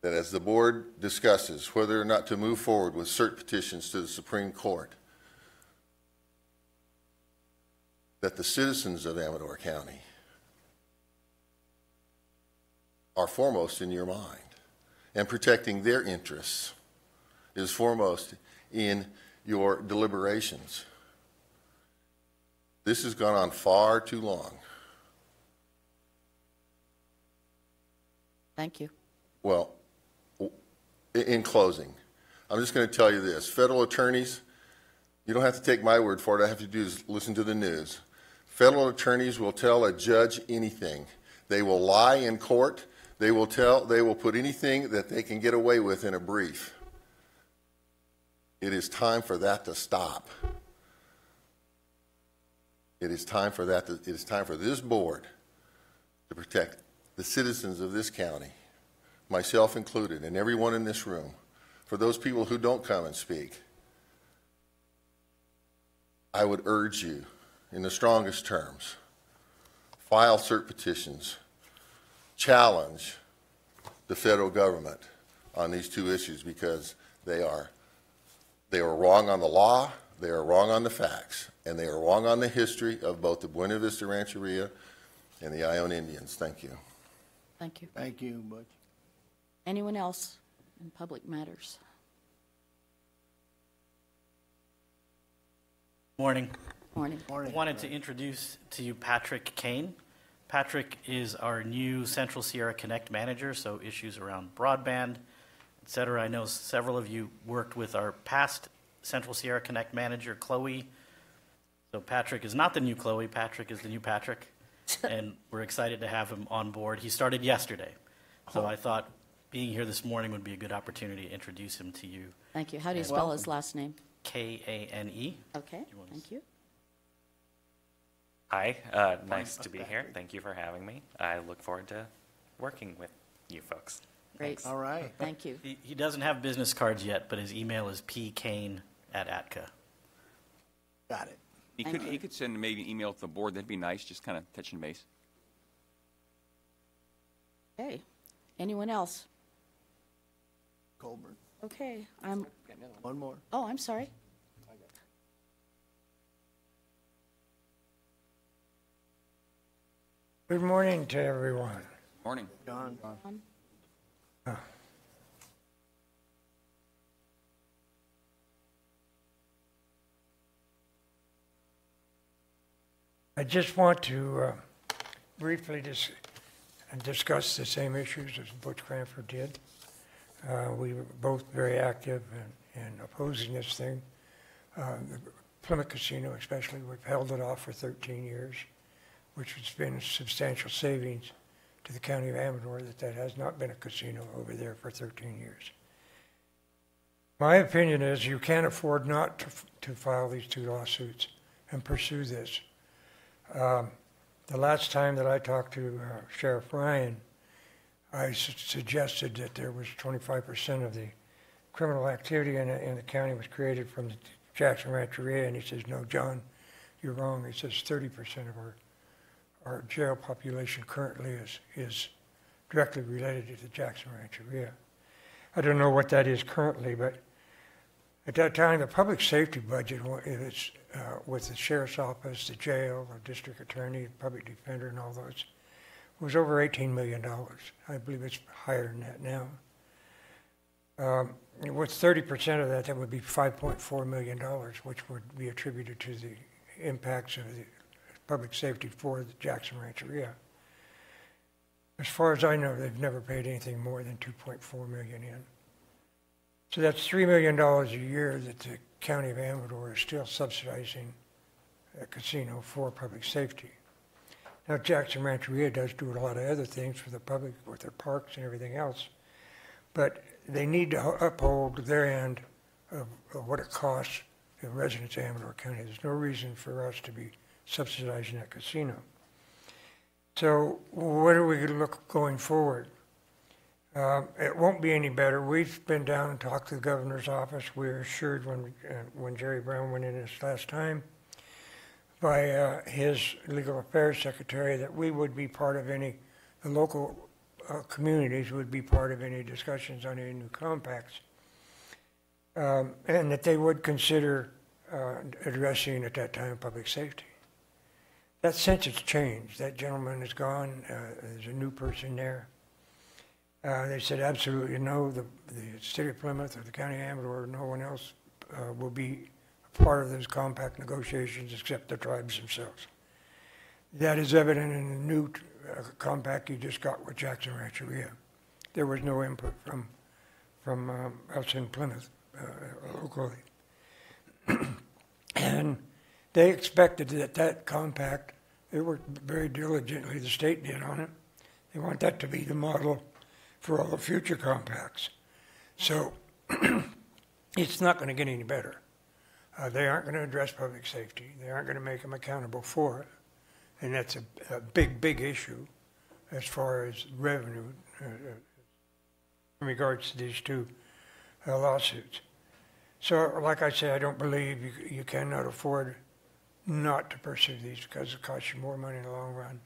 that as the board discusses whether or not to move forward with cert petitions to the Supreme Court, that the citizens of Amador County are foremost in your mind, and protecting their interests is foremost in your deliberations. This has gone on far too long. Thank you. Well, in closing, I'm just going to tell you this. Federal attorneys, you don't have to take my word for it. All I have to do is listen to the news. Federal attorneys will tell a judge anything. They will lie in court. They will put anything that they can get away with in a brief. It is time for that to stop. It is time for that. It is time for this board to protect the citizens of this county, myself included, and everyone in this room. For those people who don't come and speak, I would urge you, in the strongest terms, file cert petitions, challenge the federal government on these two issues, because they are wrong on the law, they are wrong on the facts, and they are wrong on the history of both the Buena Vista Rancheria and the Ione Indians. Thank you. Thank you. Thank you, Butch. Anyone else in public matters? Morning. Morning. Morning. I wanted to introduce to you Patrick Kane. Patrick is our new Central Sierra Connect manager, so issues around broadband, et cetera. I know several of you worked with our past Central Sierra Connect manager, Chloe. So Patrick is not the new Chloe, Patrick is the new Patrick, and we're excited to have him on board. He started yesterday, so I thought being here this morning would be a good opportunity to introduce him to you. Thank you. How do you spell his last name? K-A-N-E. Okay, thank you. Hi, nice to be here. Thank you for having me. I look forward to working with you folks. Great. All right. Thank you. He doesn't have business cards yet, but his email is pkane@atka. Got it. He could send maybe an email to the board. That'd be nice, just kind of touching base. Okay. Anyone else? Colburn. Okay. One more. Oh, I'm sorry. Good morning to everyone. Morning. John. I just want to briefly discuss the same issues as Butch Cranford did. We were both very active in opposing this thing. The Plymouth Casino especially, we've held it off for 13 years, which has been substantial savings to the county of Amador that has not been a casino over there for 13 years. My opinion is you can't afford not to file these two lawsuits and pursue this. The last time that I talked to Sheriff Ryan, I suggested that there was 25% of the criminal activity in the county was created from the Jackson Rancheria, and he says, no, John, you're wrong. He says 30% of our jail population currently is directly related to the Jackson Rancheria. I don't know what that is currently, but at that time, the public safety budget is, with the sheriff's office, the jail, the district attorney, public defender, and all those, was over $18 million. I believe it's higher than that now. With 30% of that would be $5.4 million, which would be attributed to the impacts of the public safety for the Jackson Rancheria. As far as I know, they've never paid anything more than $2.4 million in. So that's $3 million a year that the county of Amador is still subsidizing a casino for public safety. Now, Jackson Rancheria does do a lot of other things for the public with their parks and everything else, but they need to uphold their end of what it costs the residents of Amador County. There's no reason for us to be subsidizing that casino. So what are we going to look going forward? It won't be any better. We've been down and talked to the governor's office. We were assured when Jerry Brown went in this last time by his legal affairs secretary that we would be part of the local communities would be part of any discussions on any new compacts, and that they would consider addressing at that time public safety. That since it's changed. That gentleman is gone. There's a new person there. They said absolutely no. The city of Plymouth or the county of Amador or no one else will be a part of those compact negotiations except the tribes themselves. That is evident in the new compact you just got with Jackson Rancheria. There was no input from us in Plymouth locally. And they expected that compact, they worked very diligently, the state did on it. They want that to be the model for all the future compacts. So it's not going to get any better. They aren't going to address public safety. They aren't going to make them accountable for it. And that's a big, big issue as far as revenue in regards to these two lawsuits. So, like I say, I don't believe you cannot afford not to pursue these because it costs you more money in the long run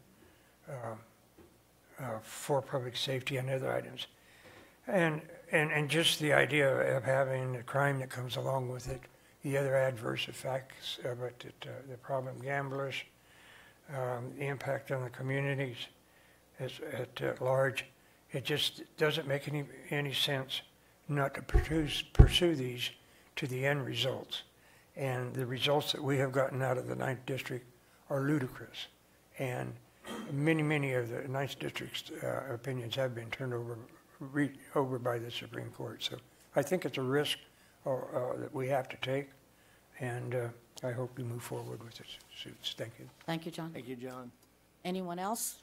for public safety and other items. And just the idea of having the crime that comes along with it, the other adverse effects of it, the problem gamblers, the impact on the communities at large, it just doesn't make any sense not to pursue these to the end results. And the results that we have gotten out of the 9th District are ludicrous. And many of the 9th District's opinions have been turned over by the Supreme Court. So I think it's a risk that we have to take, and I hope we move forward with this suits. Thank you. Thank you, John. Thank you, John. Anyone else?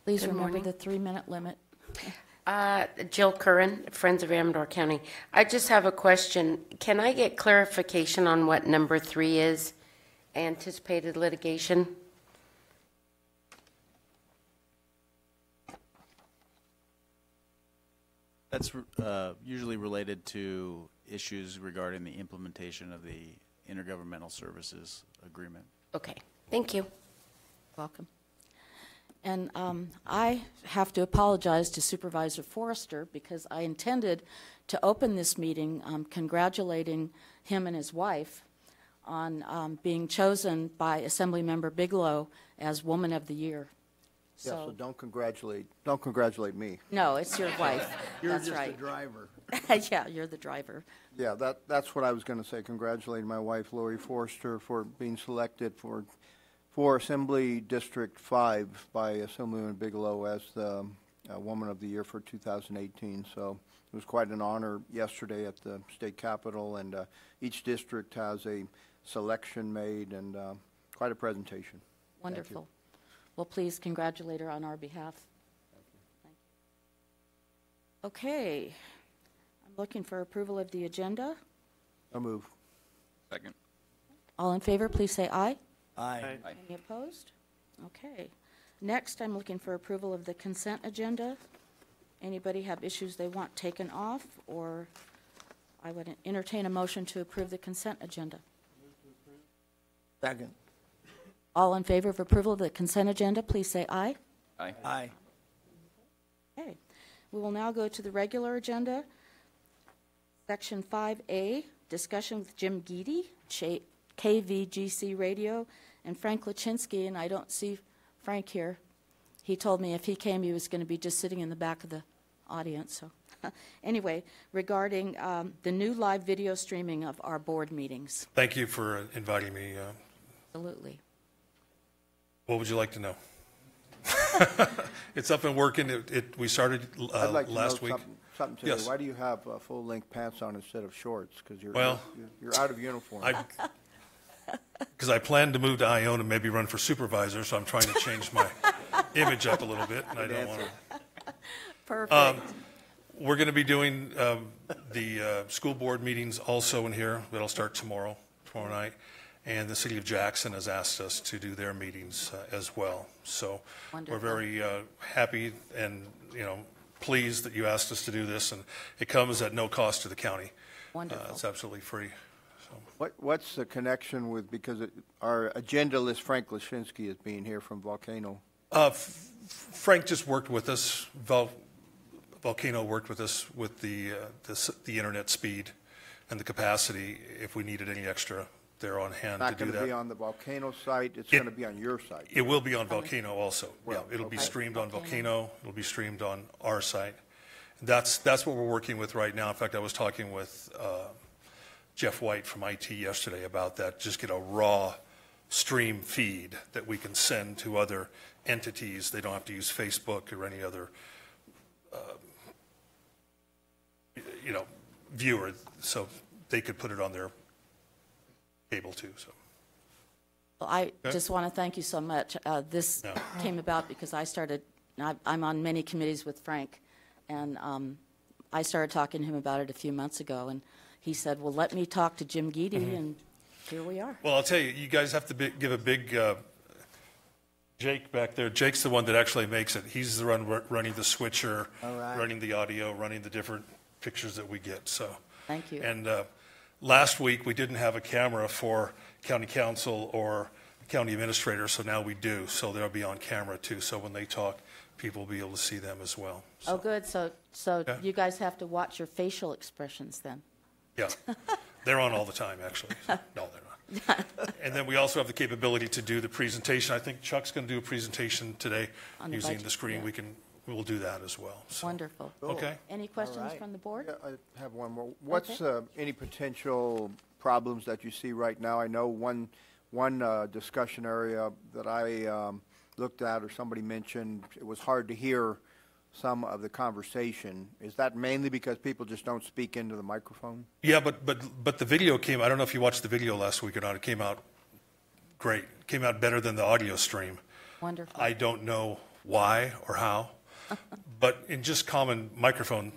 Please Good remember morning. the 3-minute limit. Jill Curran, Friends of Amador County. I just have a question. Can I get clarification on what number 3 is? Anticipated litigation? That's usually related to issues regarding the implementation of the Intergovernmental Services Agreement. Okay, thank you. Welcome. And I have to apologize to Supervisor Forrester because I intended to open this meeting congratulating him and his wife on being chosen by Assemblymember Bigelow as Woman of the Year. Yeah, so don't congratulate me. No, it's your wife. You're That's just right. the driver. Yeah, you're the driver. Yeah, that's what I was going to say. Congratulating my wife, Lori Forster, for being selected for Assembly District 5 by Assemblyman Bigelow as the Woman of the Year for 2018. So it was quite an honor yesterday at the state capitol, and each district has a selection made and quite a presentation. Wonderful. Well, please congratulate her on our behalf. Thank you. Okay. I'm looking for approval of the agenda. I'll move. Second. All in favor, please say aye. Aye. Any opposed? Okay. Next, I'm looking for approval of the consent agenda. Anybody have issues they want taken off, or I would entertain a motion to approve the consent agenda. Second. All in favor of approval of the consent agenda, please say aye. Aye. Aye. Okay. We will now go to the regular agenda. Section 5A, discussion with Jim Geedy, KVGC Radio, and Frank Lachinsky, and I don't see Frank here. He told me if he came, he was going to be just sitting in the back of the audience. So, anyway, regarding the new live video streaming of our board meetings. Thank you for inviting me. Absolutely. What would you like to know? It's up and working. We started I'd like to last know week. something today. Yes. Why do you have full-length pants on instead of shorts? Because you're out of uniform. Because I plan to move to Ione and maybe run for supervisor, so I'm trying to change my image up a little bit, and I don't want to. Perfect. We're going to be doing the school board meetings also in here. That'll start tomorrow night. And the city of Jackson has asked us to do their meetings as well. So Wonderful. We're very happy and pleased that you asked us to do this, and it comes at no cost to the county. Wonderful. It's absolutely free. So. What's the connection with, because our agenda list, Frank Lashinsky is being here from Volcano. Frank just worked with us. Volcano worked with us with the internet speed and the capacity. If we needed any extra, they're on hand to do that. It's not going to be on the Volcano site. It's going to be on your site. It will be on Volcano also. Well, yeah, it'll be okay. streamed on Volcano. It'll be streamed on our site. That's what we're working with right now. In fact, I was talking with Jeff White from IT yesterday about that. Just get a raw stream feed that we can send to other entities. They don't have to use Facebook or any other viewer, so they could put it on their cable too. So. Well, I just want to thank you so much. This came about because I'm on many committees with Frank, and I started talking to him about it a few months ago, and he said, well, let me talk to Jim Geedy, and here we are. Well, I'll tell you, you guys have to give a big, Jake back there, Jake's the one that actually makes it. He's the one running the switcher, running the audio, running the different pictures that we get. So, thank you. And last week we didn't have a camera for county council or county administrator, so now we do. So they'll be on camera too. So when they talk, people will be able to see them as well. So. Oh, good. So yeah. You guys have to watch your facial expressions then. Yeah, they're on all the time actually. So, no, they're not. And then we also have the capability to do the presentation. I think Chuck's going to do a presentation today using the screen. Yeah. We will do that as well. So. Wonderful. Okay. Any questions from the board? Yeah, I have one more. What's any potential problems that you see right now? I know one discussion area that I looked at or somebody mentioned, it was hard to hear some of the conversation. Is that mainly because people just don't speak into the microphone? Yeah, but the video came, I don't know if you watched the video last week or not, it came out great. It came out better than the audio stream. Wonderful. I don't know why or how, but in just common microphone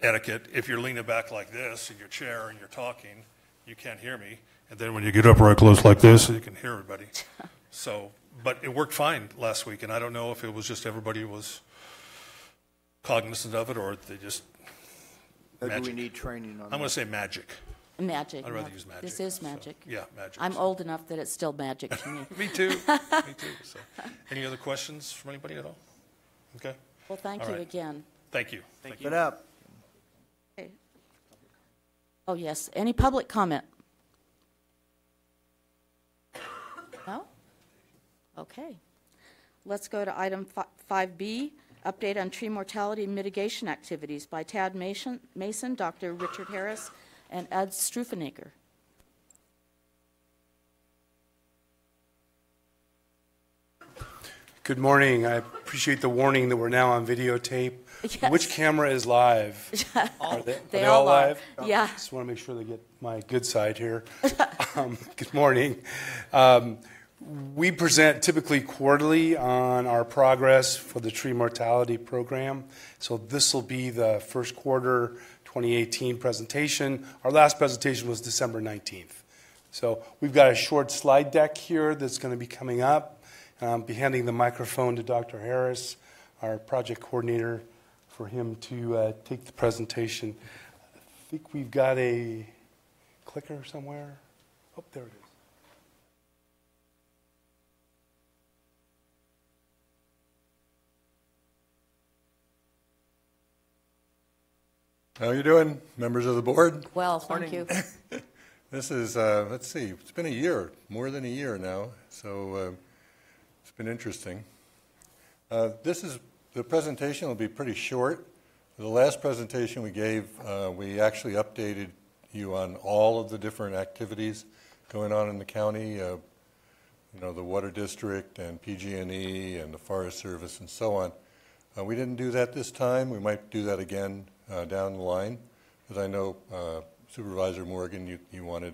etiquette, if you're leaning back like this in your chair and you're talking, you can't hear me. And then when you get up right close like this, you can hear everybody. So, but it worked fine last week, and I don't know if it was just everybody was cognizant of it or they just Maybe we need training on that. I'm going to say magic. Magic. I'd rather use magic. This is magic. So, yeah, magic. I'm old enough that it's still magic to me. Me too. Me too. So, any other questions from anybody at all? Okay. Well, thank All you right. again. Thank you. Keep it up. Okay. Oh, yes. Any public comment? No? Okay. Let's go to item 5B, update on tree mortality mitigation activities by Tad Mason, Dr. Richard Harris, and Ed Strufenaker. Good morning. I appreciate the warning that we're now on videotape. Yes. Which camera is live? Are they all live? Yeah. Just want to make sure they get my good side here. Good morning. We present typically quarterly on our progress for the tree mortality program. So this will be the first quarter 2018 presentation. Our last presentation was December 19th. So we've got a short slide deck here that's going to be coming up. I'll be handing the microphone to Dr. Harris, our project coordinator, for him to take the presentation. I think we've got a clicker somewhere. Oh, there it is. How are you doing, members of the board? Well, thank you. This is, let's see, it's been a year, more than a year now, so it's been interesting. The presentation will be pretty short. The last presentation we gave, we actually updated you on all of the different activities going on in the county, you know, the Water District and PG&E and the Forest Service and so on. We didn't do that this time. We might do that again down the line, because I know Supervisor Morgan, you wanted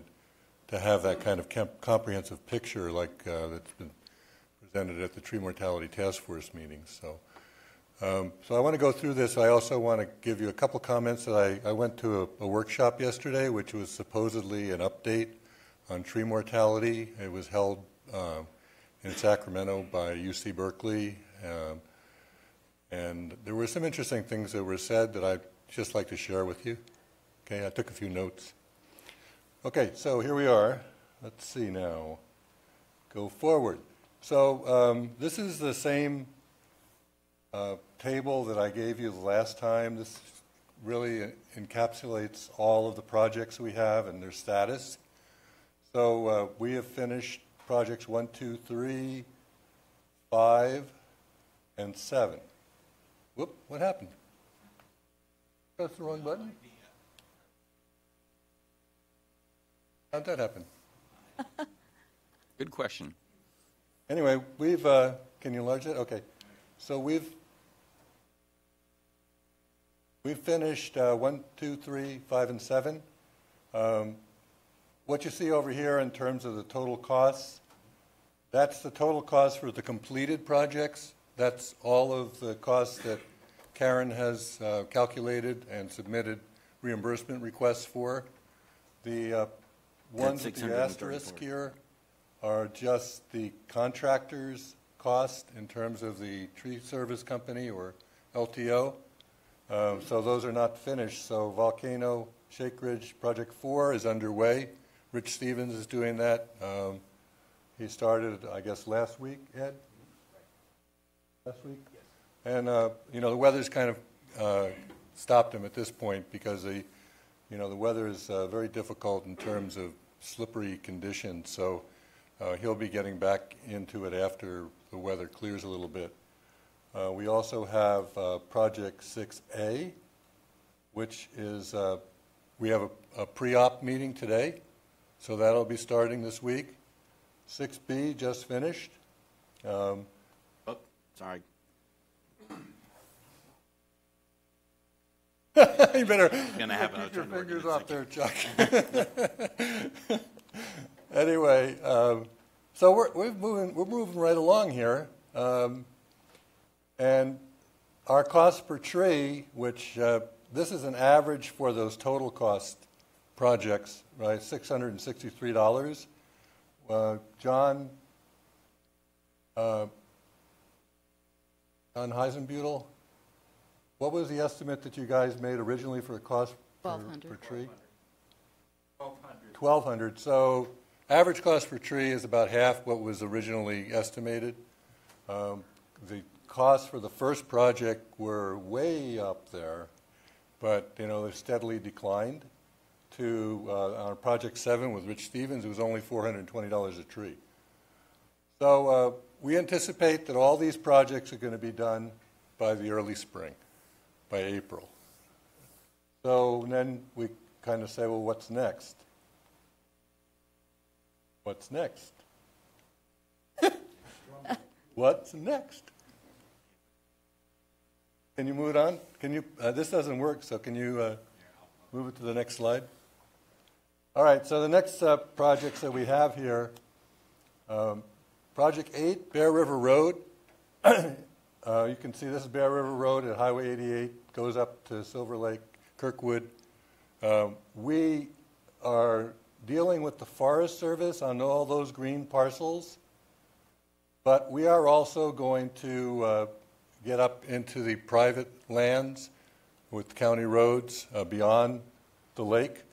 to have that kind of comprehensive picture like that's been presented at the Tree Mortality Task Force meetings. So I want to go through this. I also want to give you a couple comments that I went to a workshop yesterday, which was supposedly an update on tree mortality. It was held in Sacramento by UC Berkeley. And there were some interesting things that were said that I'd just like to share with you. Okay, I took a few notes. Okay, so here we are. Let's see now. Go forward. So this is the same table that I gave you the last time. This really encapsulates all of the projects we have and their status. So we have finished projects 1, 2, 3, 5, and 7. Whoop, what happened? Press the wrong button? How'd that happen? Good question. Anyway, we've, can you enlarge it? Okay. So we've finished 1, 2, 3, 5, and 7. What you see over here in terms of the total costs, that's the total cost for the completed projects. That's all of the costs that Karen has calculated and submitted reimbursement requests for. The ones with the asterisk here are just the contractor's cost in terms of the tree service company or LTO. So those are not finished. So Volcano Shake Ridge Project 4 is underway. Rich Stevens is doing that. He started, I guess, last week, Ed? Last week? Yes. And, the weather's kind of stopped him at this point because the weather is very difficult in terms of slippery conditions. So he'll be getting back into it after the weather clears a little bit. We also have Project 6A, which is, we have a pre-op meeting today, so that'll be starting this week. 6B just finished. Oh, sorry. You better Gonna have keep your fingers off there, Chuck. Anyway, so we're moving right along here. And our cost per tree, which this is an average for those total cost projects, right? $663. John Heisenbutel, what was the estimate that you guys made originally for a cost per tree? $1,200. So average cost per tree is about half what was originally estimated. The costs for the first project were way up there, but they steadily declined. To our Project 7 with Rich Stevens, it was only $420 a tree. So we anticipate that all these projects are going to be done by the early spring, by April. So then we kind of say, well, what's next? What's next? What's next? Can you move it on? Can you? This doesn't work, so can you move it to the next slide? All right, so the next projects that we have here, Project 8, Bear River Road. You can see this is Bear River Road at Highway 88, goes up to Silver Lake, Kirkwood. We are dealing with the Forest Service on all those green parcels, but we are also going to get up into the private lands with county roads beyond the lake.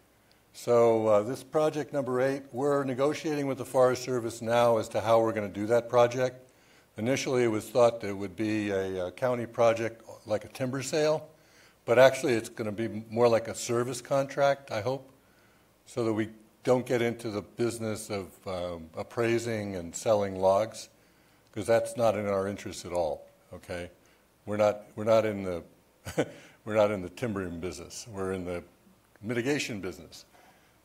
So this project number 8, we're negotiating with the Forest Service now as to how we're going to do that project. Initially, it was thought that it would be a county project like a timber sale, but actually it's going to be more like a service contract, I hope, so that we don't get into the business of appraising and selling logs, because that's not in our interest at all. Okay, we're not in the we're not in the timbering business. We're in the mitigation business.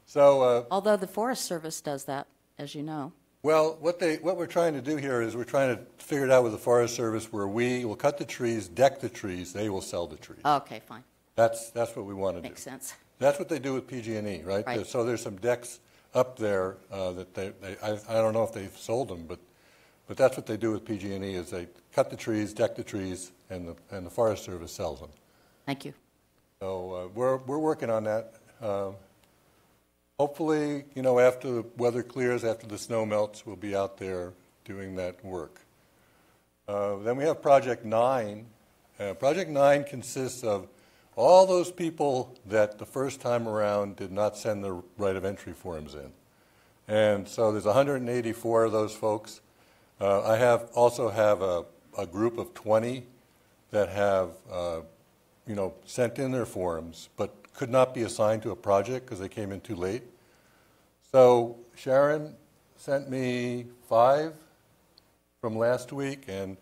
So, although the Forest Service does that, as you know. Well, what we're trying to do here is we're trying to figure it out with the Forest Service where we will cut the trees, deck the trees, they will sell the trees. Okay, fine. That's what we want to do. Makes sense. That's what they do with PG&E, right? Right. So there's some decks up there that I don't know if they've sold them, but that's what they do with PG&E is they cut the trees, deck the trees, and the Forest Service sells them. Thank you. So we're working on that. Hopefully, after the weather clears, after the snow melts, we'll be out there doing that work. Then we have Project 9. Project 9 consists of all those people that the first time around did not send their right of entry forms in. And so there's 184 of those folks. I also have a group of 20 that have, sent in their forms, but could not be assigned to a project because they came in too late. So Sharon sent me 5 from last week, and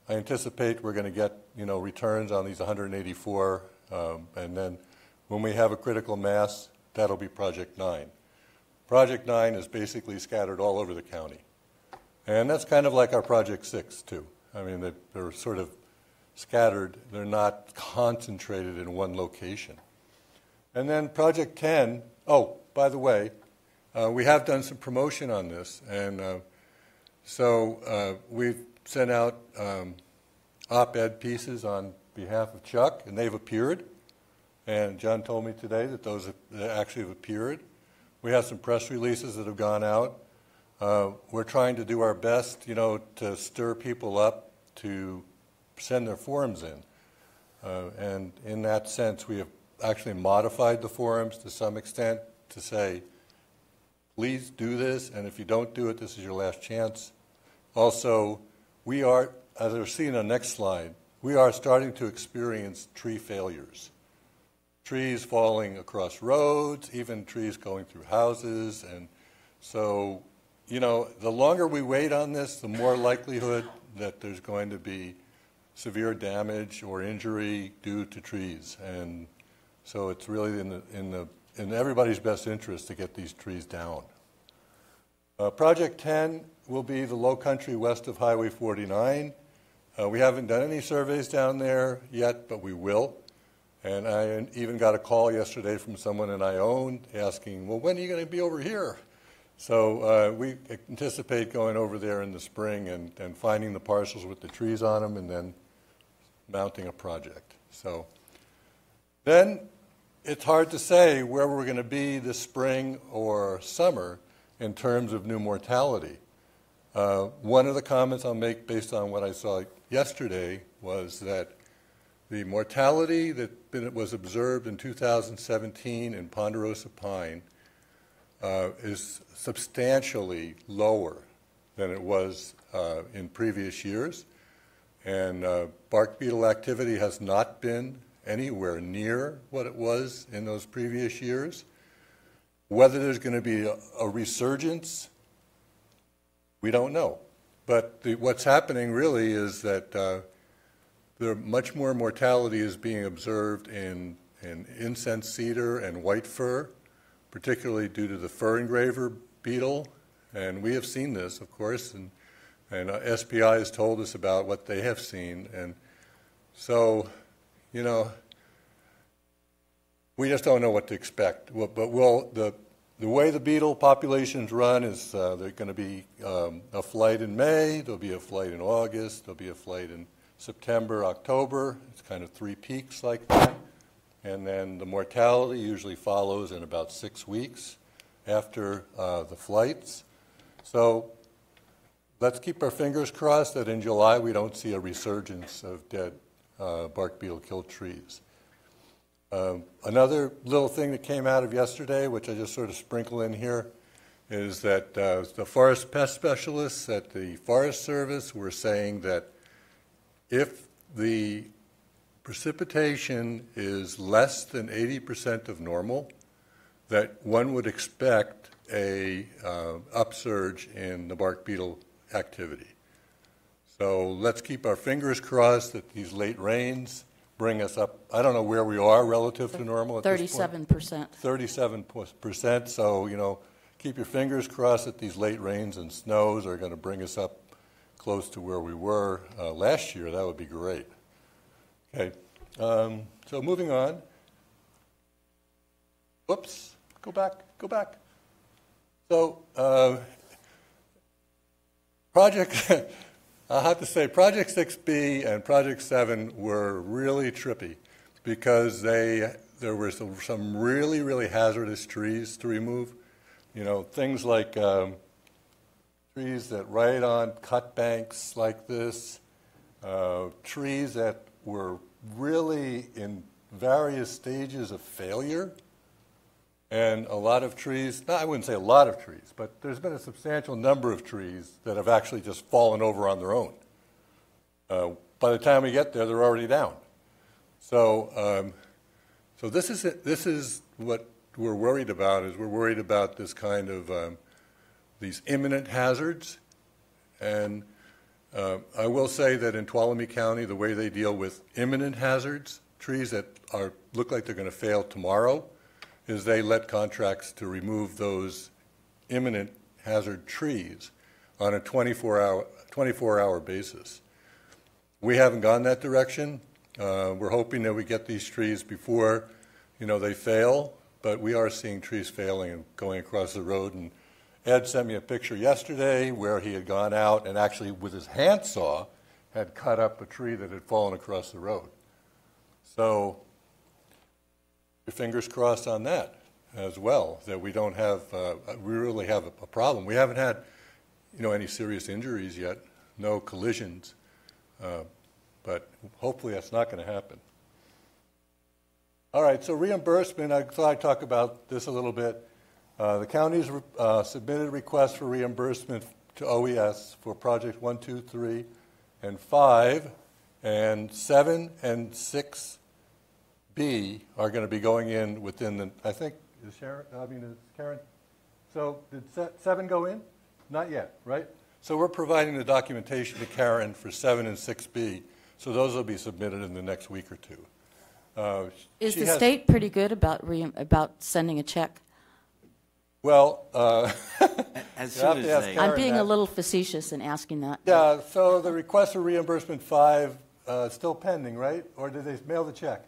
I anticipate we're going to get, returns on these 184, and then when we have a critical mass, that'll be Project 9. Project 9 is basically scattered all over the county. And that's kind of like our Project 6, too. I mean, they're sort of scattered. They're not concentrated in one location. And then Project 10, oh, by the way, we have done some promotion on this. And so we've sent out op-ed pieces on behalf of Chuck, and they've appeared. And John told me today that those actually have appeared. We have some press releases that have gone out. We're trying to do our best, to stir people up to send their forms in. And in that sense, we have actually modified the forms to some extent to say, please do this, and if you don't do it, this is your last chance. Also, we are, as we'll see in the next slide, we are starting to experience tree failures. Trees falling across roads, even trees going through houses. And so, the longer we wait on this, the more likelihood that there's going to be severe damage or injury due to trees. And so it's really in everybody's best interest to get these trees down. Project 10 will be the low country west of Highway 49. We haven't done any surveys down there yet, but we will. And I even got a call yesterday from someone in Ione asking, well, when are you going to be over here? So we anticipate going over there in the spring and finding the parcels with the trees on them and then mounting a project. So then it's hard to say where we're going to be this spring or summer in terms of new mortality. One of the comments I'll make based on what I saw yesterday was that the mortality that was observed in 2017 in Ponderosa Pine is substantially lower than it was in previous years. And bark beetle activity has not been anywhere near what it was in those previous years. Whether there's going to be a resurgence, we don't know. But what's happening really is that there much more mortality is being observed in incense cedar and white fir, particularly due to the fir engraver beetle. And we have seen this, of course, and SPI has told us about what they have seen. And so, we just don't know what to expect. But the way the beetle populations run is there's going to be a flight in May, there'll be a flight in August, there'll be a flight in September, October. It's kind of 3 peaks like that. And then the mortality usually follows in about 6 weeks after the flights. So let's keep our fingers crossed that in July we don't see a resurgence of dead bark beetle killed trees. Another little thing that came out of yesterday, which I just sort of sprinkle in here, is that the forest pest specialists at the Forest Service were saying that if the precipitation is less than 80% of normal, that one would expect a upsurge in the bark beetle activity. So let's keep our fingers crossed that these late rains bring us up. I don't know where we are relative to normal at this point. 37%. 37%. So, keep your fingers crossed that these late rains and snows are going to bring us up close to where we were last year. That would be great. Okay. So moving on. Whoops. Go back. So I have to say, Project 6B and Project 7 were really trippy because there were some really, really hazardous trees to remove. Things like trees that right on cut banks like this, trees that were really in various stages of failure. And a lot of trees, I wouldn't say a lot of trees, but there's been a substantial number of trees that have actually just fallen over on their own. By the time we get there, they're already down. So, so this is what we're worried about. Is we're worried about this kind of these imminent hazards. And I will say that in Tuolumne County, the way they deal with imminent hazards, trees that look like they're going to fail tomorrow, is they let contracts to remove those imminent hazard trees on a 24-hour basis. We haven't gone that direction. We're hoping that we get these trees before, they fail, but we are seeing trees failing and going across the road. And Ed sent me a picture yesterday where he had gone out and actually with his handsaw had cut up a tree that had fallen across the road. So your fingers crossed on that as well, that we don't have, we really have a problem. We haven't had, any serious injuries yet, no collisions, but hopefully that's not going to happen. All right, so reimbursement, I thought I'd talk about this a little bit. The county's submitted requests for reimbursement to OES for projects 1, 2, 3, and 5, and 7 and 6B are going to be going in within the, I think, is Karen? So did 7 go in? Not yet, right? So we're providing the documentation to Karen for 7 and 6B, so those will be submitted in the next week or two. Is the state pretty good about sending a check? Well, as soon as they, I'm being a little facetious in asking that. Yeah, so the request for reimbursement 5 still pending, right? Or did they mail the check?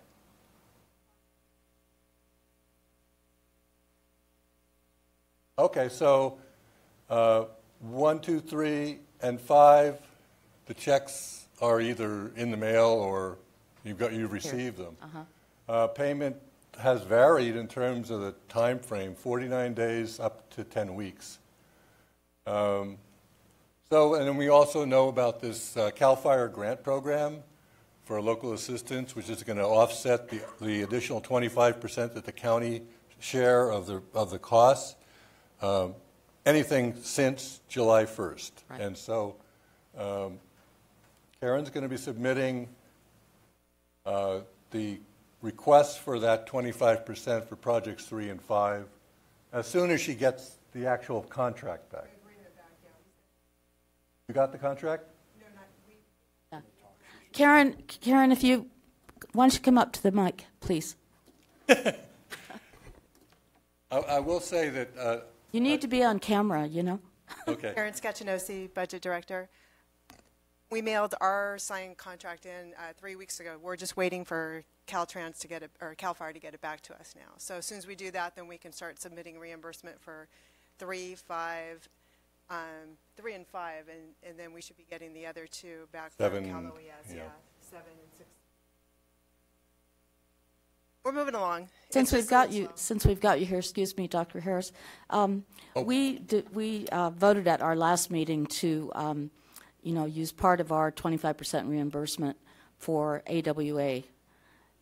Okay, so 1, 2, 3, and 5, the checks are either in the mail or you've received them. Payment has varied in terms of the time frame, 49 days up to 10 weeks. And then we also know about this CAL FIRE grant program for local assistance, which is going to offset the additional 25% that the county share of the costs. Anything since July 1st. Right. And so Karen's going to be submitting the request for that 25% for projects 3 and 5 as soon as she gets the actual contract back. You got the contract? No, not we. Karen, why don't you come up to the mic, please? I will say that... you need to be on camera, Okay. Karen Sketchinosi, Budget Director. We mailed our signed contract in 3 weeks ago. We're just waiting for Caltrans to get it, or CAL FIRE to get it back to us now. So as soon as we do that, then we can start submitting reimbursement for 3, 5, 3 and 5, and then we should be getting the other 2 back from Cal OES. Yeah, 7 and 6. We're moving along. Since we've got you here, excuse me, Dr. Harris, we voted at our last meeting to use part of our 25% reimbursement for AWA,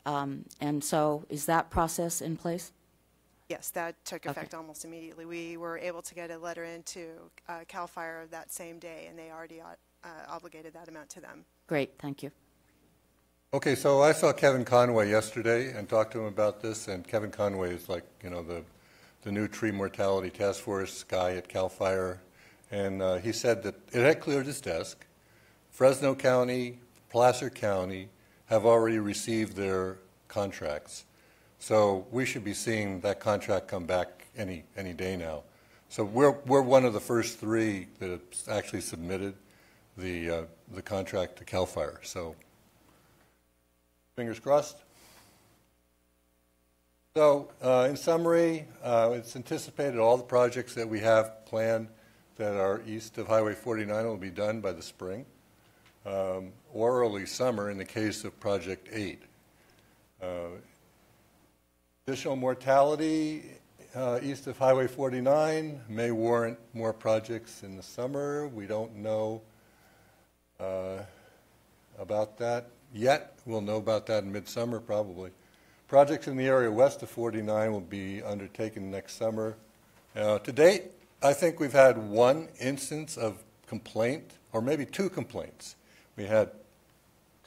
and so is that process in place? Yes, that took effect almost immediately. We were able to get a letter into CAL FIRE that same day, and they already obligated that amount to them. Great, thank you. Okay, so I saw Kevin Conway yesterday and talked to him about this, and Kevin Conway is like, the new tree mortality task force guy at CAL FIRE, and he said that it had cleared his desk. Fresno County, Placer County have already received their contracts. So we should be seeing that contract come back any day now. So we're one of the first 3 that have actually submitted the contract to CAL FIRE. So fingers crossed. So in summary, it's anticipated all the projects that we have planned that are east of Highway 49 will be done by the spring or early summer in the case of Project 8. Additional mortality east of Highway 49 may warrant more projects in the summer. We don't know about that yet. We'll know about that in midsummer probably. Projects in the area west of 49 will be undertaken next summer. To date, I think we've had one instance of complaint, or maybe two complaints. We had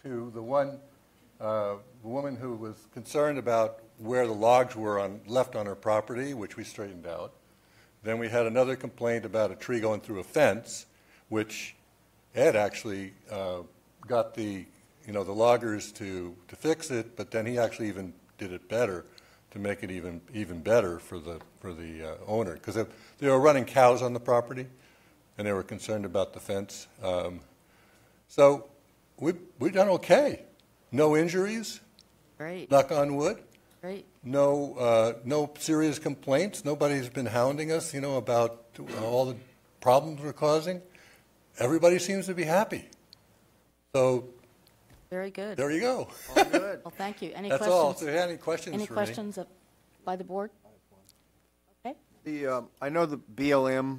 two. The one, the woman who was concerned about where the logs were left on her property, which we straightened out. Then we had another complaint about a tree going through a fence, which Ed actually got the loggers to fix it, but then he actually even did it better to make it even better for the owner, because they were running cows on the property, and they were concerned about the fence. So we've done okay. No injuries. Great. Knock on wood. Great. No serious complaints. Nobody's been hounding us, about all the problems we're causing. Everybody seems to be happy. So very good. there you go. All good. Well, thank you. Any That's questions? all. If there are any questions Any for questions by the board? Okay. I know the BLM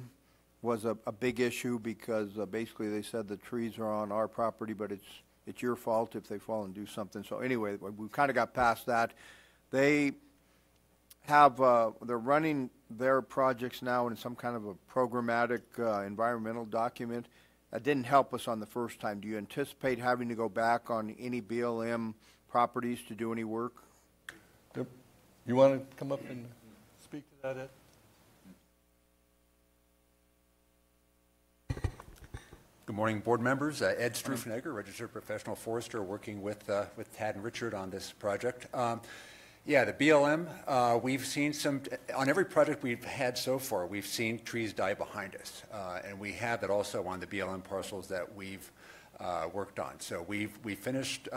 was a big issue because basically they said the trees are on our property, but it's your fault if they fall and do something. So anyway, we kind of got past that. They have they're running their projects now in some kind of a programmatic environmental document. That didn't help us on the first time. Do you anticipate having to go back on any BLM properties to do any work? Yep. You want to come up and speak to that, Ed? Good morning, board members. Ed Strufenegger, registered professional forester, working with Tad and Richard on this project. Yeah, the BLM, we've seen on every project we've had so far, we've seen trees die behind us. And we have that also on the BLM parcels that we've worked on. So we finished two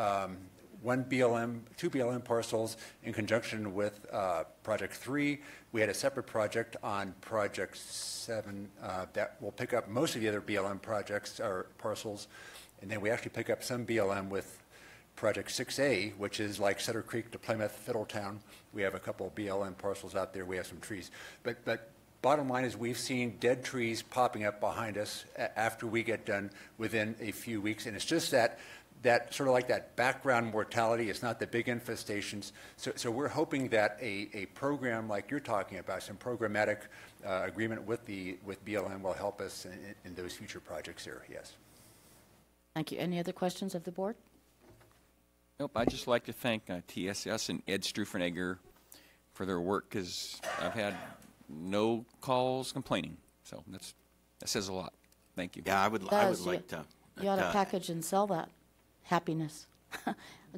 BLM parcels in conjunction with Project 3. We had a separate project on Project 7 that will pick up most of the other BLM projects or parcels. And then we actually pick up some BLM with Project 6A, which is like Sutter Creek to Plymouth, Fiddletown. We have a couple of BLM parcels out there. We have some trees. But bottom line is we've seen dead trees popping up behind us after we get done within a few weeks. And it's just that sort of like that background mortality. It's not the big infestations. So we're hoping that a program like you're talking about, some programmatic agreement with BLM will help us in those future projects here, yes. Thank you. Any other questions of the board? Nope, I'd just like to thank TSS and Ed Strufenegger for their work, because I've had no calls complaining. So that says a lot. Thank you. Yeah, I would like to. You ought to package and sell that happiness.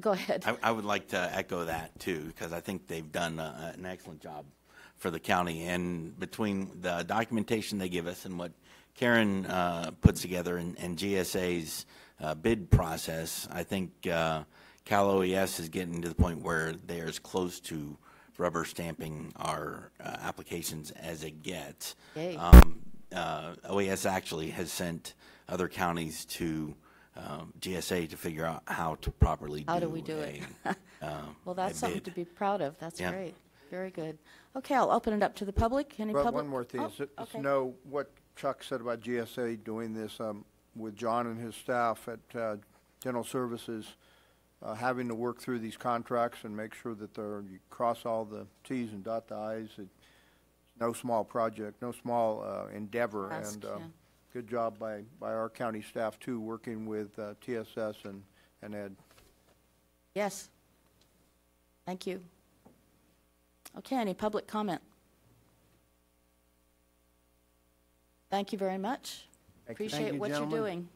Go ahead. I would like to echo that too, because I think they've done an excellent job for the county. And between the documentation they give us and what Karen puts together and GSA's bid process, I think Cal OES is getting to the point where they're as close to rubber stamping our applications as it gets. OES actually has sent other counties to GSA to figure out how to properly do it. Well, that's something to be proud of. That's Yeah. great. Very good. Okay, I'll open it up to the public. Any Well, public? one more thing. Oh, Is to know what Chuck said about GSA doing this with John and his staff at General Services, having to work through these contracts and make sure that you cross all the T's and dot the I's. It's no small project, no small endeavor. Task, and good job by our county staff, too, working with TSS and Ed. Yes. Thank you. Okay, any public comment? Thank you very much. Appreciate what you're doing.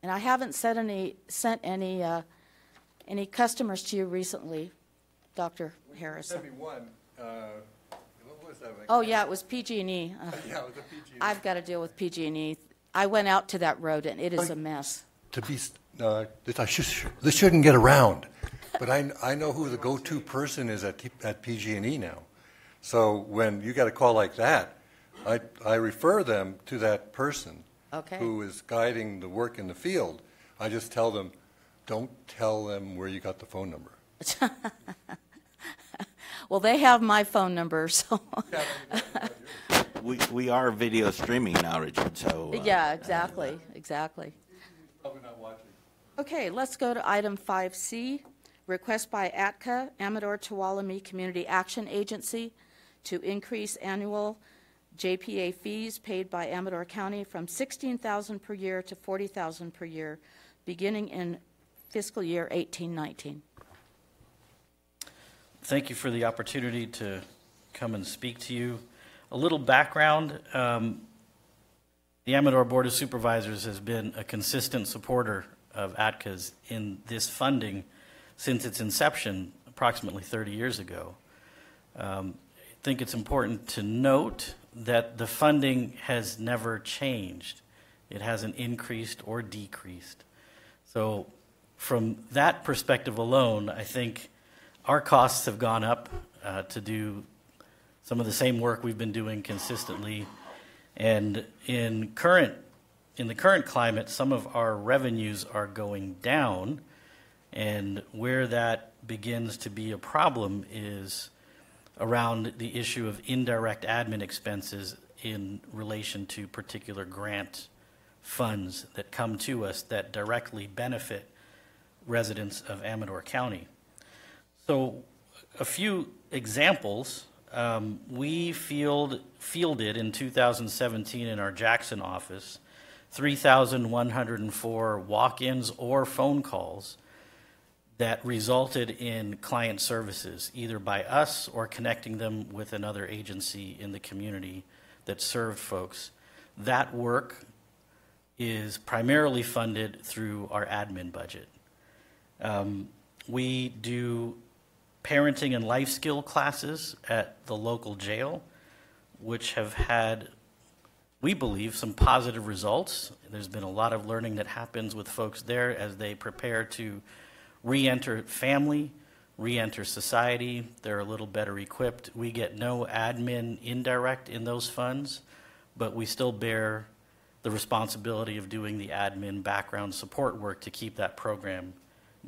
And I haven't sent any customers to you recently, Dr. Harrison. Sent me one. What was that? Oh, yeah, it was PG&E. Yeah, it was a PG&E. I've got to deal with PG&E. I went out to that road, and it is a mess. This shouldn't get around, but I know who the go-to person is at PG&E now. So when you got a call like that, I refer them to that person who is guiding the work in the field. I just tell them, don't tell them where you got the phone number. Well, they have my phone number, so. We are video streaming now, Richard. So yeah, exactly. Probably not watching. Okay, let's go to item 5C, Request by ATCA, Amador Tuolumne Community Action Agency, to increase annual JPA fees paid by Amador County from $16,000 per year to $40,000 per year, beginning in fiscal year 18-19. Thank you for the opportunity to come and speak to you. A little background. The Amador Board of Supervisors has been a consistent supporter of ATCA's in this funding since its inception approximately 30 years ago. I think it's important to note that the funding has never changed. It hasn't increased or decreased. So from that perspective alone, I think our costs have gone up to do some of the same work we've been doing consistently. And in the current climate, some of our revenues are going down, and where that begins to be a problem is around the issue of indirect admin expenses in relation to particular grant funds that come to us that directly benefit residents of Amador County. So a few examples. We fielded in 2017 in our Jackson office 3,104 walk-ins or phone calls that resulted in client services, either by us or connecting them with another agency in the community that served folks. That work is primarily funded through our admin budget. We do parenting and life skill classes at the local jail, which have had, we believe, some positive results. There's been a lot of learning that happens with folks there as they prepare to re-enter family, re-enter society. They're a little better equipped. We get no admin indirect in those funds, but we still bear the responsibility of doing the admin background support work to keep that program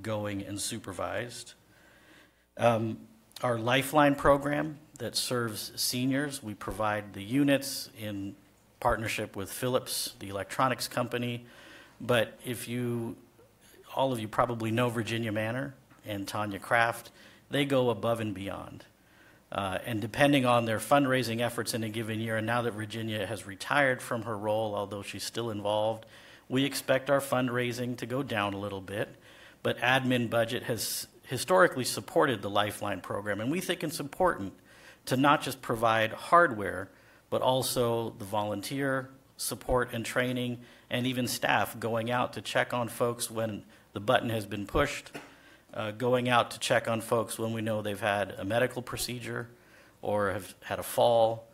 going and supervised. Our Lifeline program that serves seniors, we provide the units in partnership with Philips, the electronics company. But all of you probably know Virginia Manor and Tanya Kraft. They go above and beyond. And depending on their fundraising efforts in a given year, and now that Virginia has retired from her role, although she's still involved, we expect our fundraising to go down a little bit. But admin budget has historically supported the Lifeline program, and we think it's important to not just provide hardware, but also the volunteer support and training, and even staff going out to check on folks when the button has been pushed, going out to check on folks when we know they've had a medical procedure or have had a fall.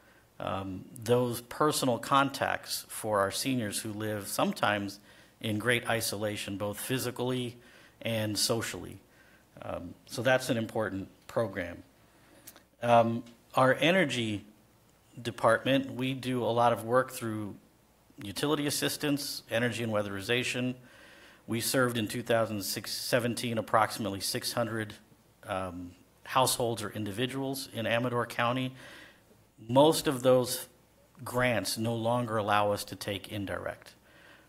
Those personal contacts for our seniors who live sometimes in great isolation, both physically and socially. So that's an important program. Our energy department, we do a lot of work through utility assistance, energy and weatherization. We served in 2017 approximately 600 households or individuals in Amador County. Most of those grants no longer allow us to take indirect,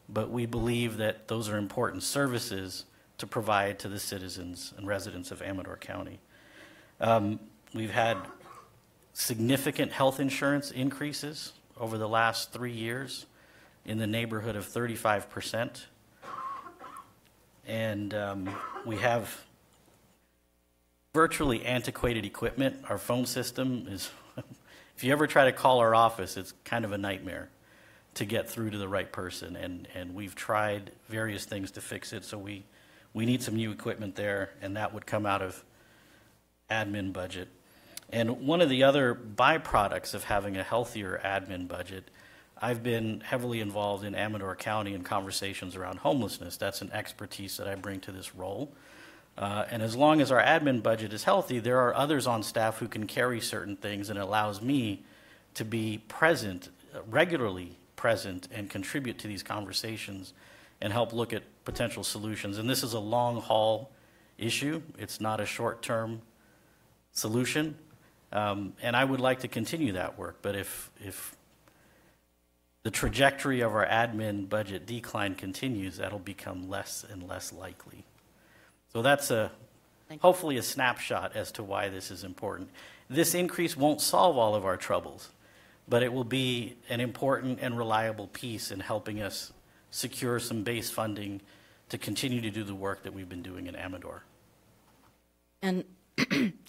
but we believe that those are important services to provide to the citizens and residents of Amador County. We've had significant health insurance increases over the last 3 years in the neighborhood of 35%. And we have virtually antiquated equipment. Our phone system is, if you ever try to call our office, it's kind of a nightmare to get through to the right person. And we've tried various things to fix it, so we need some new equipment there, and that would come out of admin budget. And one of the other byproducts of having a healthier admin budget, I've been heavily involved in Amador County in conversations around homelessness. That's an expertise that I bring to this role. And as long as our admin budget is healthy, there are others on staff who can carry certain things, and it allows me to be present, regularly present, and contribute to these conversations and help look at potential solutions. And this is a long-haul issue. It's not a short-term solution. And I would like to continue that work. But if the trajectory of our admin budget decline continues, that'll become less and less likely. So that's a hopefully a snapshot as to why this is important. This increase won't solve all of our troubles, but it will be an important and reliable piece in helping us secure some base funding to continue to do the work that we've been doing in Amador. And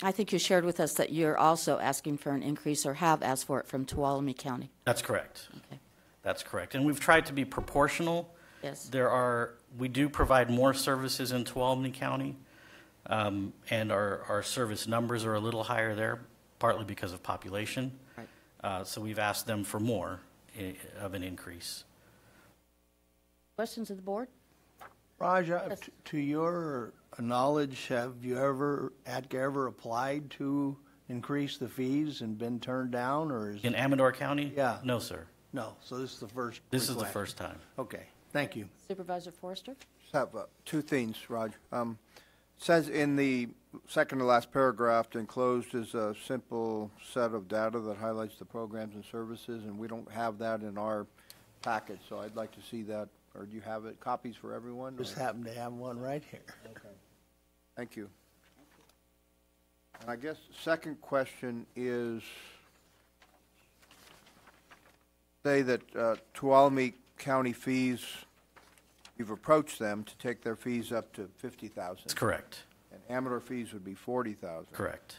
I think you shared with us that you're also asking for an increase or have asked for it from Tuolumne County. That's correct. Okay. That's correct. And we've tried to be proportional. Yes. We do provide more services in Tuolumne County, and our service numbers are a little higher there, partly because of population. Right. So we've asked them for more of an increase. Questions of the board? Raj, Yes. to your knowledge, have you ever, ADCA ever applied to increase the fees and been turned down, or is In Amador County? Yeah. No, sir. no? So this is the first. This is the request. first time. Okay, thank you. Supervisor Forrester? Just have two things, Raj. It says in the second to last paragraph, enclosed is a simple set of data that highlights the programs and services, and we don't have that in our package, so I'd like to see that. Or do you have it, copies for everyone? Just happen to have one right here. Okay. Thank you. And I guess the second question is, say that Tuolumne County fees, you've approached them to take their fees up to $50,000. That's correct. And Amador fees would be $40,000. Correct.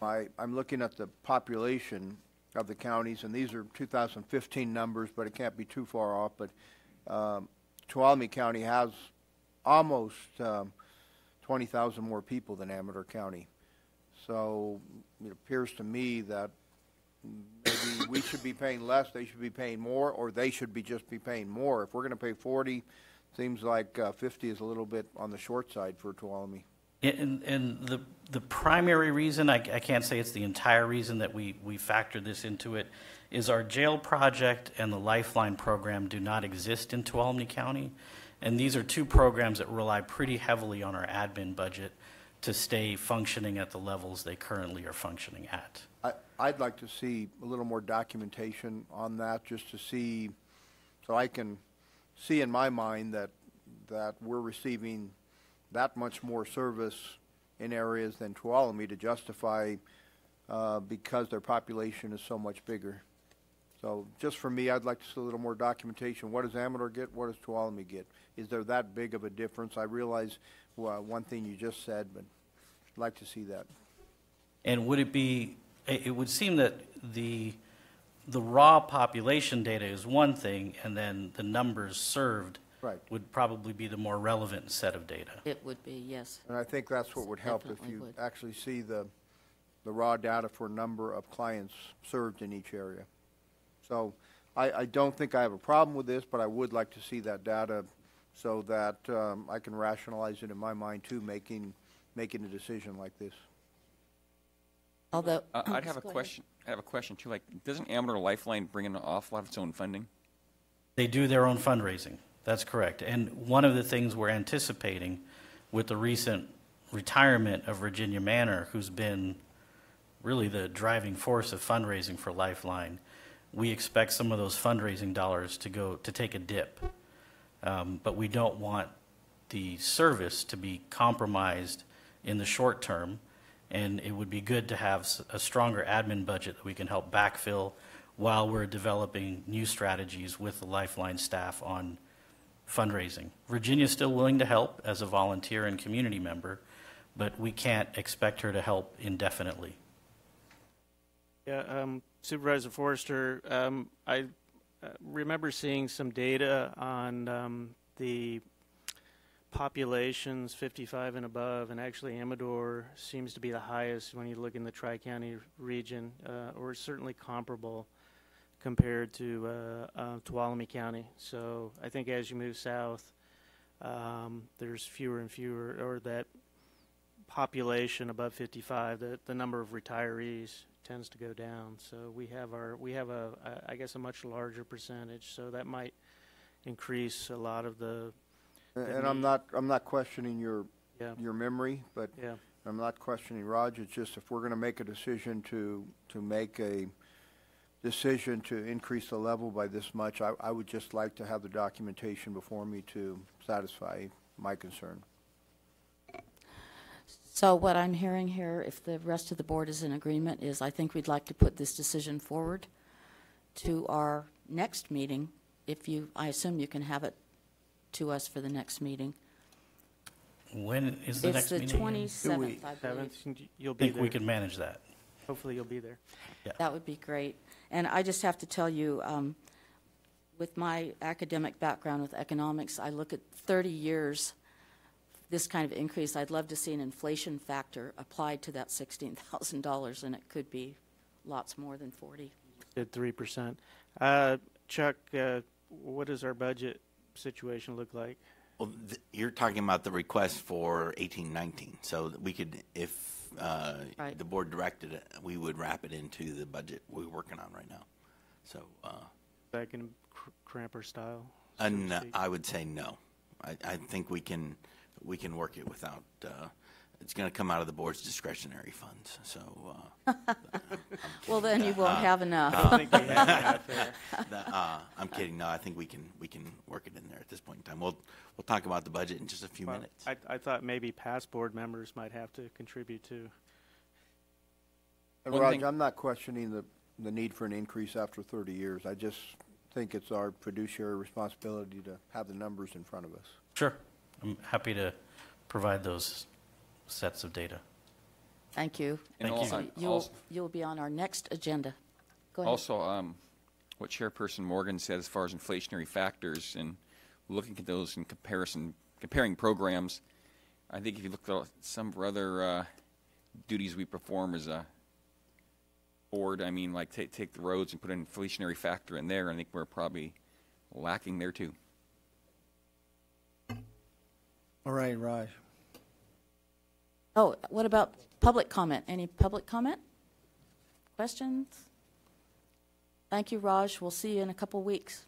I'm looking at the population of the counties, and these are 2015 numbers, but it can't be too far off. But Tuolumne County has almost 20,000 more people than Amador County. So it appears to me that maybe we should be paying less, they should be paying more, or they should be just be paying more. If we're going to pay 40, seems like 50 is a little bit on the short side for Tuolumne. And the primary reason, I can't say it's the entire reason that we factored this into it, is our jail project and the Lifeline program do not exist in Tuolumne County. And these are two programs that rely pretty heavily on our admin budget to stay functioning at the levels they currently are functioning at. I'd like to see a little more documentation on that, just to see, so I can see in my mind that we're receiving that much more service in areas than Tuolumne to justify because their population is so much bigger. So just for me, I'd like to see a little more documentation. What does Amador get? What does Tuolumne get? Is there that big of a difference? I realize one thing you just said, but I'd like to see that. And would it be, it would seem that the raw population data is one thing, and then the numbers served Right. would probably be the more relevant set of data. It would be, yes. And I think that's what would help if Definitely you would. actually see the raw data for number of clients served in each area. So I don't think I have a problem with this, but I would like to see that data so that I can rationalize it in my mind too, making a decision like this. Although, I'd have a go ahead. question. I have a question too. Like, doesn't Amador Lifeline bring in an awful lot of its own funding? They do their own fundraising. That's correct. And one of the things we're anticipating with the recent retirement of Virginia Manor, who's been really the driving force of fundraising for Lifeline, we expect some of those fundraising dollars to take a dip. But we don't want the service to be compromised in the short term, and it would be good to have a stronger admin budget that we can help backfill while we're developing new strategies with the Lifeline staff on fundraising. Virginia's still willing to help as a volunteer and community member, but we can't expect her to help indefinitely. Yeah, Supervisor Forrester, I remember seeing some data on the populations 55 and above, and actually Amador seems to be the highest when you look in the Tri-County region, or certainly comparable compared to Tuolumne County. So I think as you move south, there's fewer and fewer, or that population above 55, the number of retirees tends to go down. So we have I guess a much larger percentage. So that might increase a lot of the. And I'm not questioning your memory, but yeah. I'm not questioning Raj. It's just if we're going to make a decision to make a decision to increase the level by this much, I would just like to have the documentation before me to satisfy my concern. So what I'm hearing here, if the rest of the board is in agreement, is I think we'd like to put this decision forward to our next meeting. If you, I assume you can have it to us for the next meeting. When is the next meeting? It's the 27th, I believe. 7th, you'll I be think there. we can manage that. Hopefully you'll be there. That would be great. And I just have to tell you, with my academic background with economics, I look at 30 years, this kind of increase. I'd love to see an inflation factor applied to that $16,000, and it could be lots more than 40. At 3%. Chuck, what does our budget situation look like? Well, you're talking about the request for 18-19, so that we could, if Right. the board directed it, we would wrap it into the budget we're working on right now. So, Back in cramper style? so to and speak? I would say no. I think we can work it without. It's going to come out of the board's discretionary funds. So, Well, then you won't have enough. I don't think we have enough there. I'm kidding. No, I think we can work it in there at this point in time. We'll talk about the budget in just a few Well, minutes. I thought maybe past board members might have to contribute too. And One Raj, thing- I'm not questioning the need for an increase after 30 years. I just think it's our fiduciary responsibility to have the numbers in front of us. Sure. I'm happy to provide those sets of data. Thank you. And Thank also- So you'll be on our next agenda. Go ahead. Also, what Chairperson Morgan said as far as inflationary factors and looking at those in comparing programs, I think if you look at some of our other duties we perform as a board, I mean, like take the roads and put an inflationary factor in there, I think we're probably lacking there too. All right, Raj. Oh, what about public comment? Any public comment? Questions? Thank you, Raj. We'll see you in a couple weeks.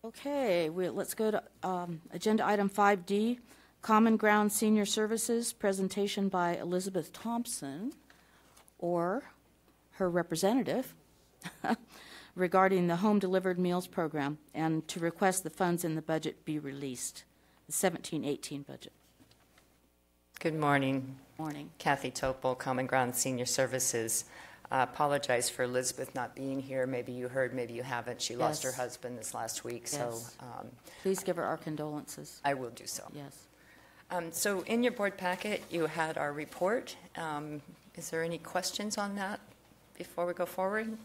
Okay, let's go to agenda item 5D, Common Ground Senior Services, presentation by Elizabeth Thompson, or her representative, regarding the home delivered meals program, and to request the funds in the budget be released, the 17-18 budget. Good morning. Morning. Kathy Topol, Common Ground Senior Services. Apologize for Elizabeth not being here. Maybe you heard, maybe you haven't. She lost her Yes. husband this last week, so Yes. Please give her our condolences. I will do so. Yes. So in your board packet, you had our report. Is there any questions on that before we go forward?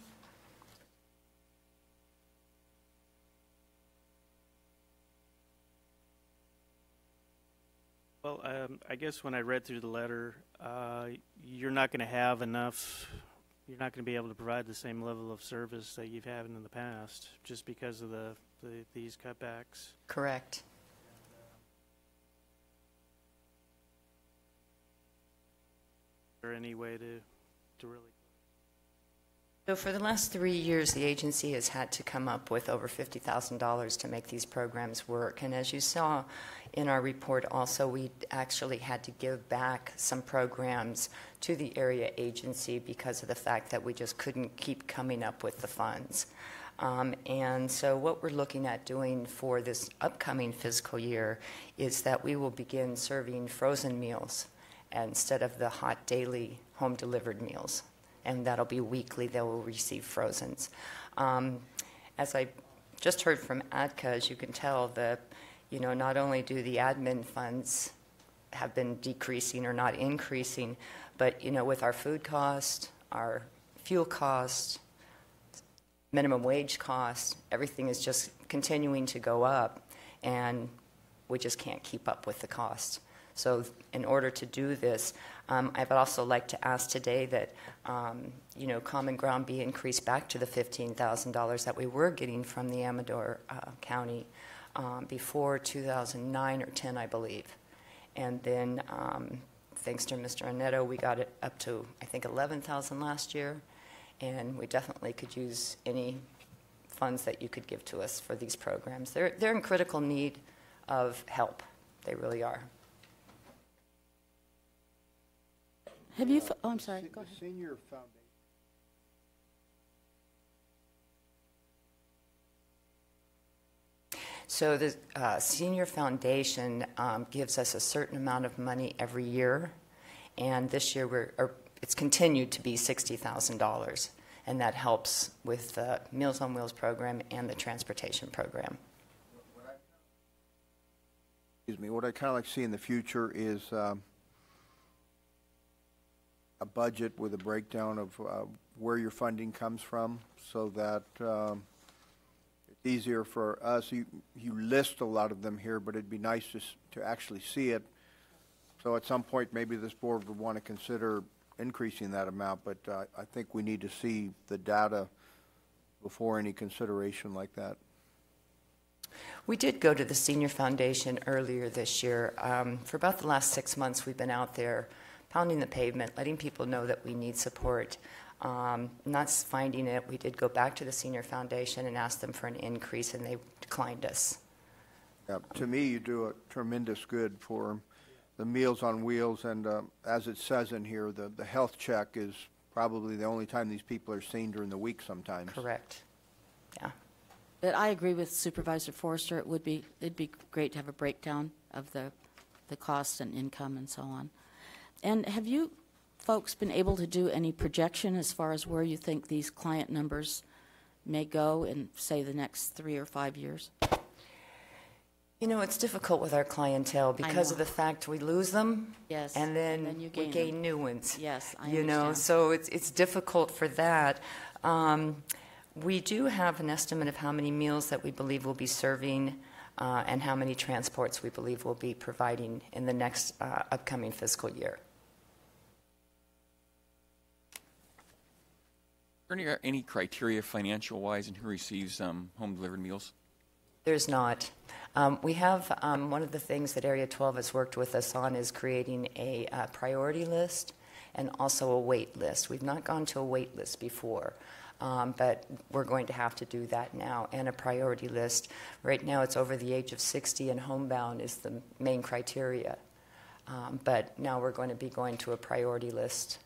Well, I guess when I read through the letter, you're not going to have enough, you're not going to be able to provide the same level of service that you've had in the past, just because of these cutbacks. Correct. Is there any way to really? So for the last 3 years, the agency has had to come up with over $50,000 to make these programs work. And as you saw in our report also, we actually had to give back some programs to the area agency because of the fact that we just couldn't keep coming up with the funds. And so what we're looking at doing for this upcoming fiscal year is that we will begin serving frozen meals instead of the hot daily home delivered meals. And that'll be weekly. They will receive frozens. As I just heard from ADCA, as you can tell, not only do the admin funds have been decreasing or not increasing, but with our food cost, our fuel cost, minimum wage cost, everything is just continuing to go up, and we just can't keep up with the cost. So in order to do this, I would also like to ask today that, Common Ground be increased back to the $15,000 that we were getting from the Amador County before 2009 or 10, I believe. And then, thanks to Mr. Annetto, we got it up to, I think, $11,000 last year. And we definitely could use any funds that you could give to us for these programs. They're in critical need of help. They really are. Have you, oh, I'm sorry, go ahead. Senior Foundation. So the Senior Foundation gives us a certain amount of money every year, and this year it's continued to be $60,000, and that helps with the Meals on Wheels program and the transportation program. Excuse me, what I kind of like to see in the future is a budget with a breakdown of where your funding comes from, so that it's easier for us. You list a lot of them here, but it'd be nice to actually see it. So at some point, maybe this board would want to consider increasing that amount, but I think we need to see the data before any consideration like that. We did go to the Senior Foundation earlier this year. For about the last 6 months, we've been out there pounding the pavement, letting people know that we need support. Not finding it, we did go back to the Senior Foundation and ask them for an increase, and they declined us. Yeah, to me, you do a tremendous good for the Meals on Wheels, and as it says in here, the health check is probably the only time these people are seen during the week sometimes. Correct. Yeah. But I agree with Supervisor Forrester. It'd be great to have a breakdown of the costs and income and so on. And have you folks been able to do any projection as far as where you think these client numbers may go in, say, the next 3 or 5 years? You know, it's difficult with our clientele because of the fact we lose them, yes, and then you we gain new ones. Yes, I you know, understand. so it's difficult for that. We do have an estimate of how many meals that we believe we'll be serving and how many transports we believe we'll be providing in the next upcoming fiscal year. Are there any criteria financial-wise in who receives home-delivered meals? There's not. We have one of the things that Area 12 has worked with us on is creating a priority list and also a wait list. We've not gone to a wait list before, but we're going to have to do that now, and a priority list. Right now it's over the age of 60, and homebound is the main criteria. But now we're going to be going to a priority list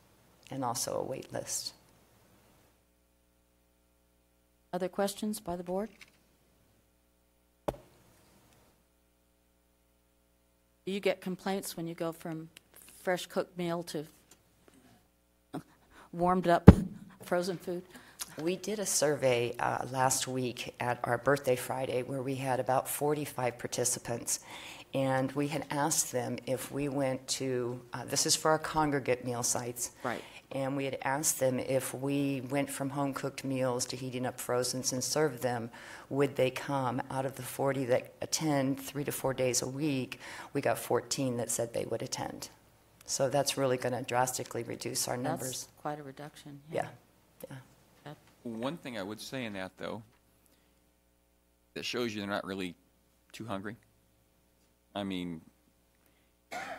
and also a wait list. Other questions by the board? Do you get complaints when you go from fresh cooked meal to warmed up frozen food? We did a survey last week at our birthday Friday where we had about 45 participants, and we had asked them if we went to, this is for our congregate meal sites, right? And we had asked them if we went from home-cooked meals to heating up frozens and served them, would they come? Out of the 40 that attend 3 to 4 days a week, we got 14 that said they would attend. So that's really going to drastically reduce our numbers. That's quite a reduction. Yeah. One thing I would say in that, though, that shows you they're not really too hungry. I mean,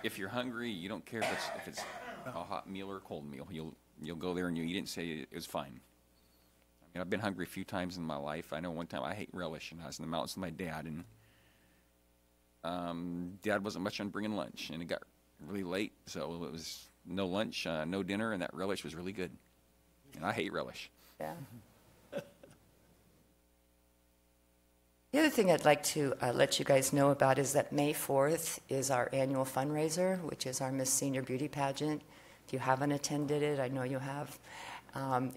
if you're hungry, you don't care if it's a hot meal or a cold meal. You'll go there and you eat it and say it was fine. I mean, I've been hungry a few times in my life. I know one time I hate relish, and I was in the mountains with my dad, and Dad wasn't much on bringing lunch, and it got really late, so it was no lunch, no dinner, and that relish was really good. And I hate relish. Yeah. The other thing I'd like to let you guys know about is that May 4th is our annual fundraiser, which is our Miss Senior Beauty Pageant. If you haven't attended it, I know you have.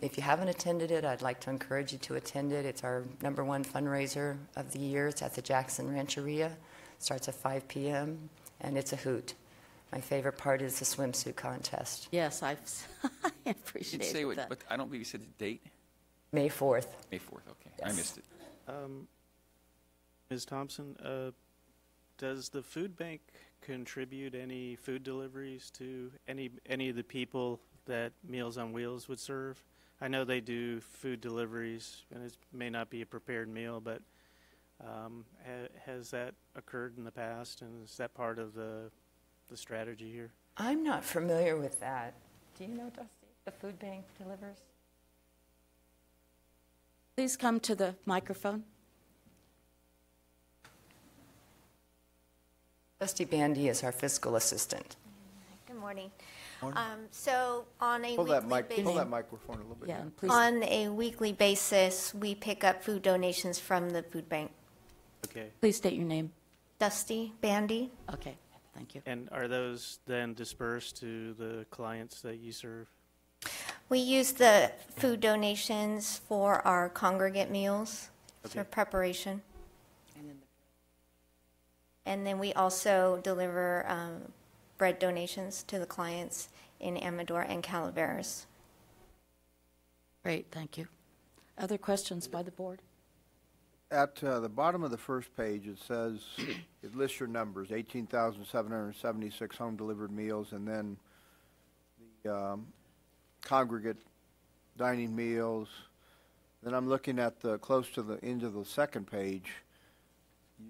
If you haven't attended it, I'd like to encourage you to attend it. It's our #1 fundraiser of the year. It's at the Jackson Rancheria. It starts at 5 p.m., and it's a hoot. My favorite part is the swimsuit contest. Yes, I appreciate that. But I don't believe you said the date. May 4th. May 4th, okay. Yes. I missed it. Ms. Thompson, does the food bank contribute any food deliveries to any of the people that Meals on Wheels would serve? I know they do food deliveries, and it may not be a prepared meal, but has that occurred in the past, and is that part of the strategy here? I'm not familiar with that. Do you know, Dusty, the food bank delivers? Please come to the microphone. Dusty Bandy is our fiscal assistant. Good morning. So on a Pull that weekly microphone a little bit. Yeah, please. on a weekly basis, we pick up food donations from the food bank. Okay. Please state your name. Dusty Bandy. Okay, thank you. And are those then dispersed to the clients that you serve? We use the food donations for our congregate meals for preparation. And then we also deliver bread donations to the clients in Amador and Calaveras. Great, thank you. Other questions by the board? At the bottom of the first page, it says, it lists your numbers, 18,776 home-delivered meals, and then the congregate dining meals. Then I'm looking at the close to the end of the second page.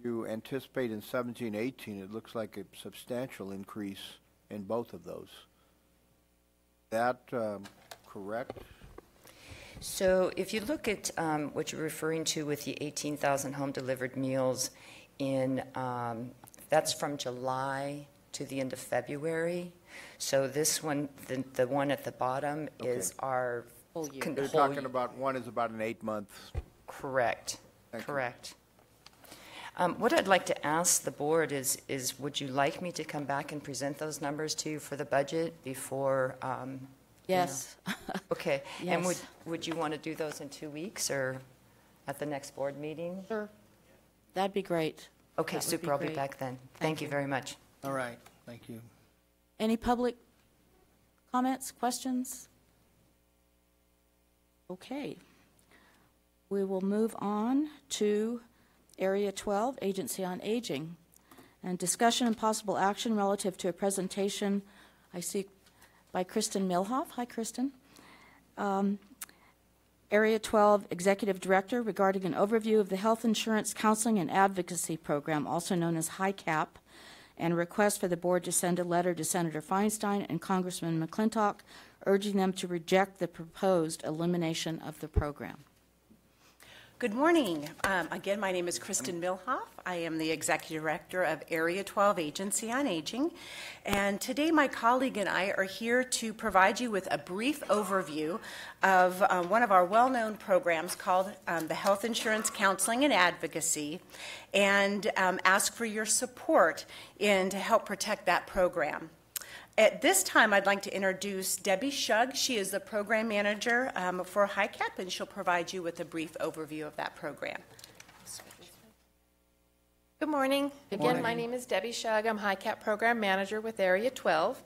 You anticipate in 17-18, it looks like a substantial increase in both of those. That correct? So if you look at what you're referring to with the 18,000 home-delivered meals, that's from July to the end of February. So this one, the one at the bottom, is our whole year. They're talking about one is about an 8-month. Correct. Thank you. Correct. What I'd like to ask the board is would you like me to come back and present those numbers to you for the budget before? Yes. Okay. Yes. And would you want to do those in 2 weeks or at the next board meeting? Sure. That'd be great. Okay, That would super. be I'll be great. back then. Thank you very much. All right, thank you. Any public comments, questions? Okay. We will move on to Area 12, Agency on Aging, and discussion and possible action relative to a presentation I see by Kristen Milhoff. Hi, Kristen. Area 12 Executive Director regarding an overview of the Health Insurance Counseling and Advocacy Program, also known as HICAP, and a request for the board to send a letter to Senator Feinstein and Congressman McClintock urging them to reject the proposed elimination of the program. Good morning. Again, my name is Kristen Milhoff. I am the Executive Director of Area 12 Agency on Aging. And today my colleague and I are here to provide you with a brief overview of one of our well-known programs called the Health Insurance Counseling and Advocacy, and ask for your support to help protect that program. At this time, I'd like to introduce Debbie Shug. She is the program manager for HICAP, and she'll provide you with a brief overview of that program. Good morning. Again, my name is Debbie Shug. I'm HICAP program manager with Area 12.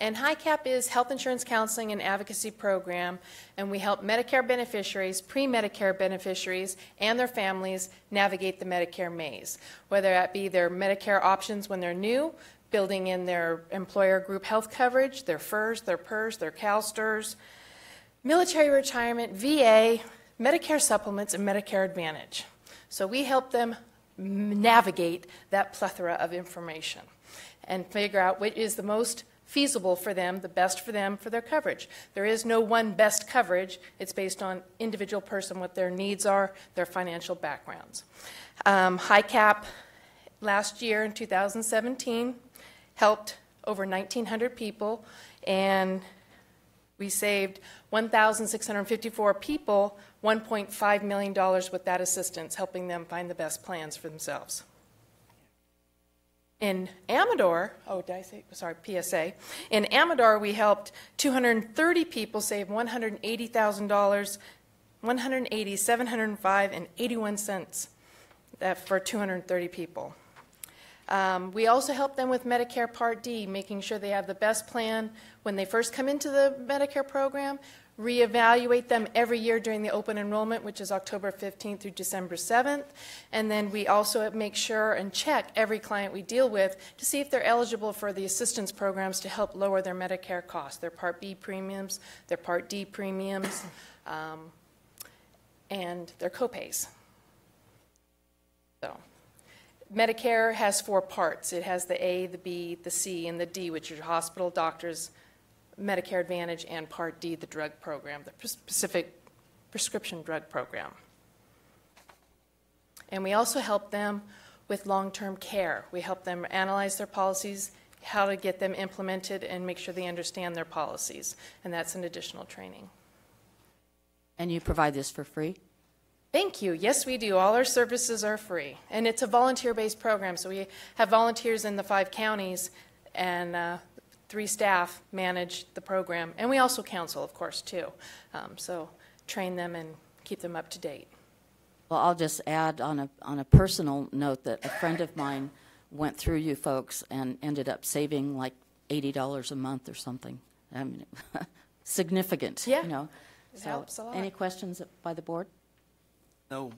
And HICAP is Health Insurance Counseling and Advocacy Program, and we help Medicare beneficiaries, pre-Medicare beneficiaries, and their families navigate the Medicare maze, whether that be their Medicare options when they're new, building in their employer group health coverage, their FERS, their PERS, their CalSTRS, military retirement, VA, Medicare supplements, and Medicare Advantage. So we help them navigate that plethora of information and figure out what is the most feasible for them, the best for them for their coverage. There is no one best coverage. It's based on individual person, what their needs are, their financial backgrounds. HICAP last year in 2017 helped over 1,900 people, and we saved 1,654 people $1.5 million with that assistance, helping them find the best plans for themselves. In Amador, PSA. In Amador, we helped 230 people save $180,000, $180, $705, and 81 cents for 230 people. We also help them with Medicare Part D, making sure they have the best plan when they first come into the Medicare program, reevaluate them every year during the open enrollment, which is October 15th through December 7th. And then we also make sure and check every client we deal with to see if they're eligible for the assistance programs to help lower their Medicare costs, their Part B premiums, their Part D premiums, and their copays. So Medicare has 4 parts. It has the A, the B, the C, and the D, which are hospital, doctors, Medicare Advantage, and Part D, the drug program, the specific prescription drug program. And we also help them with long-term care. We help them analyze their policies, how to get them implemented, and make sure they understand their policies. And that's an additional training. And you provide this for free? Thank you. Yes, we do. All our services are free. And it's a volunteer-based program, so we have volunteers in the 5 counties, and 3 staff manage the program. And we also counsel, of course, too. So train them and keep them up to date. Well, I'll just add on a personal note that a friend of mine went through you folks and ended up saving like $80 a month or something. I mean, significant, Yeah, you know. it So, helps a lot. any questions by the board? No.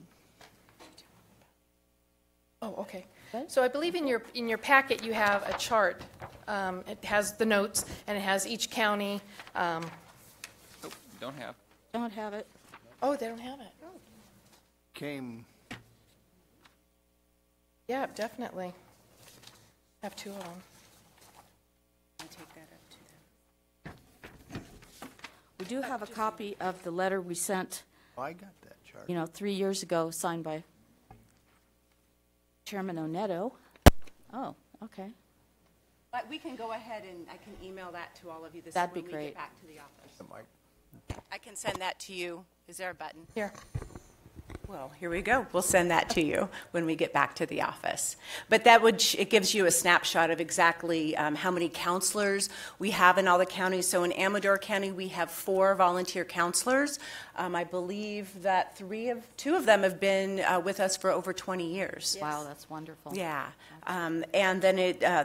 Oh, okay. So I believe in your packet you have a chart. It has the notes, and it has each county. Don't have. Don't have it. Oh, they don't have it. Came. Yeah, definitely. Have 2 of them. I'll take that up to them. We do have a copy of the letter we sent, I got that chart. 3 years ago, signed by Chairman Oneto. Oh, okay. But we can go ahead and I can email that to all of you this That'd when be we great. get back to the office. I can send that to you. Is there a button? Here. Well, here we go. We'll send that to you when we get back to the office. But that it gives you a snapshot of exactly how many counselors we have in all the counties. So in Amador County, we have 4 volunteer counselors. I believe that 2 of them have been with us for over 20 years. Wow, that's wonderful. Yeah. And then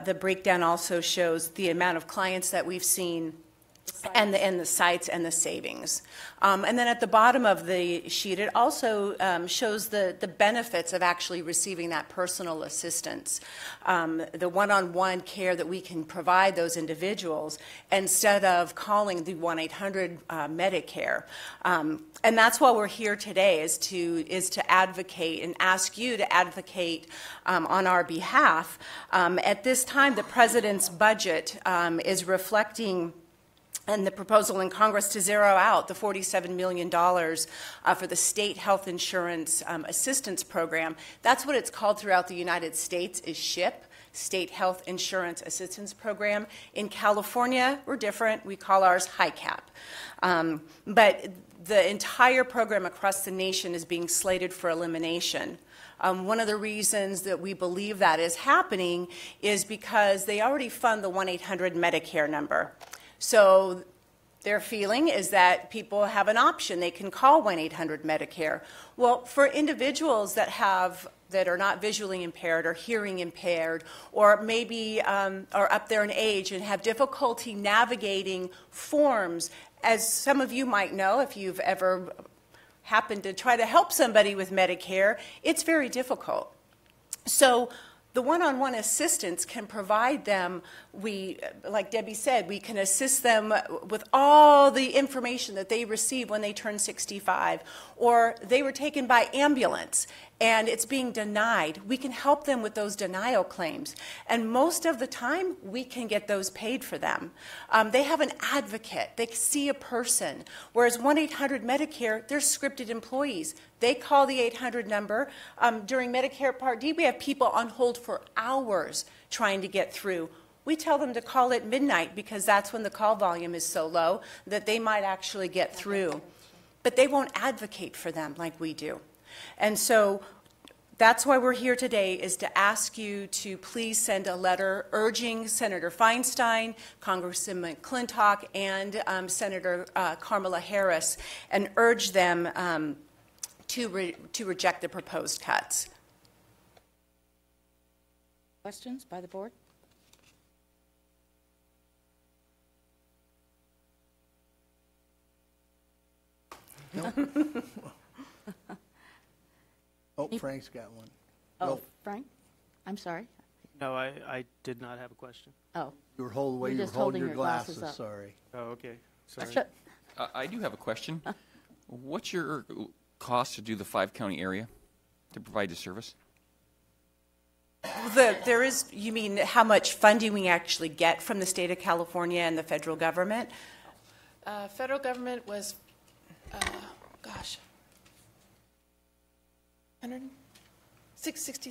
the breakdown also shows the amount of clients that we've seen and the sites and the savings. And then at the bottom of the sheet, it also shows the benefits of actually receiving that personal assistance, the one-on-one care that we can provide those individuals instead of calling the 1-800 Medicare. And that's why we're here today, is to advocate and ask you to advocate on our behalf. At this time, the President's budget is reflecting and the proposal in Congress to zero out the $47 million for the state health insurance assistance program. That's what it's called throughout the United States, is SHIP, State Health Insurance Assistance Program. In California, we're different. We call ours HICAP. But the entire program across the nation is being slated for elimination. One of the reasons that we believe that is happening is because they already fund the 1-800 Medicare number. So their feeling is that people have an option. They can call 1-800 Medicare. Well, for individuals that are not visually impaired or hearing impaired, or maybe are up there in age and have difficulty navigating forms, as some of you might know if you've ever happened to try to help somebody with Medicare, it's very difficult. So the one-on-one assistance can provide them, like Debbie said, we can assist them with all the information that they receive when they turn 65, or they were taken by ambulance and it's being denied. We can help them with those denial claims. And most of the time, we can get those paid for them. They have an advocate. They see a person. Whereas 1-800 Medicare, they're scripted employees. They call the 800 number. During Medicare Part D, we have people on hold for hours trying to get through. We tell them to call at midnight because that's when the call volume is so low that they might actually get through. But they won't advocate for them like we do. And so that's why we're here today, is to ask you to please send a letter urging Senator Feinstein, Congressman McClintock, and Senator Kamala Harris, and urge them to reject the proposed cuts. Questions by the board? Nope. Oh, Frank's got one. Oh, Go. Frank? I'm sorry. No, I did not have a question. Oh. You were holding You're you were just holding holding your your glasses glasses, up. sorry. Oh, okay. Sorry. I do have a question. What's your cost to do the 5-county area to provide the service? There is, you mean how much funding we actually get from the state of California and the federal government? Federal government was, gosh, $60,000,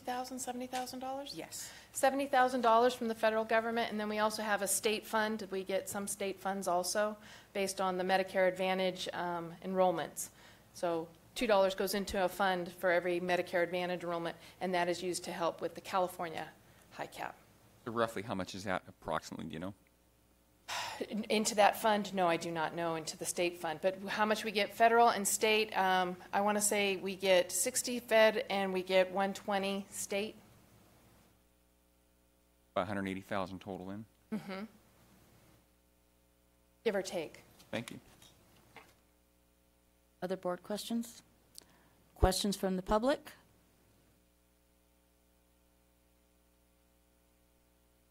$70,000? Yes. $70,000 from the federal government, and then we also have a state fund. We get some state funds also based on the Medicare Advantage enrollments. So $2 goes into a fund for every Medicare Advantage enrollment, and that is used to help with the California high cap. So roughly how much is that approximately, do you know? Into that fund, no, I do not know, into the state fund. But how much we get federal and state, I want to say we get 60 Fed and we get 120 state. About 180,000 total in? Mm-hmm. Give or take. Thank you. Other board questions? Questions from the public?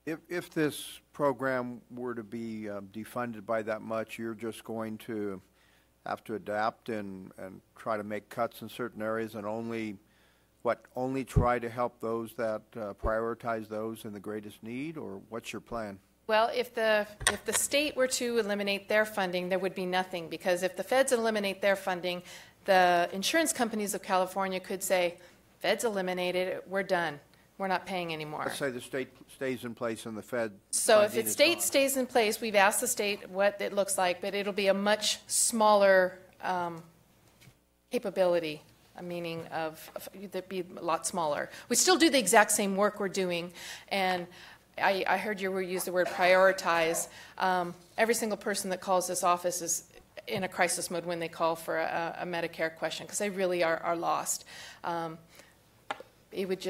If this program were to be defunded by that much, you're just going to have to adapt and try to make cuts in certain areas and only try to help those that prioritize those in the greatest need, or what's your plan? Well, if the state were to eliminate their funding, there would be nothing, because if the feds eliminate their funding, the insurance companies of California could say, feds eliminated it, we're done. We're not paying anymore. Let's say the state stays in place and the Fed. So if the state stays in place, we've asked the state what it looks like, but it'll be a much smaller capability, meaning it'd be a lot smaller. We still do the exact same work we're doing, and I heard you use the word prioritize. Every single person that calls this office is in a crisis mode when they call for a Medicare question, because they really are lost. We would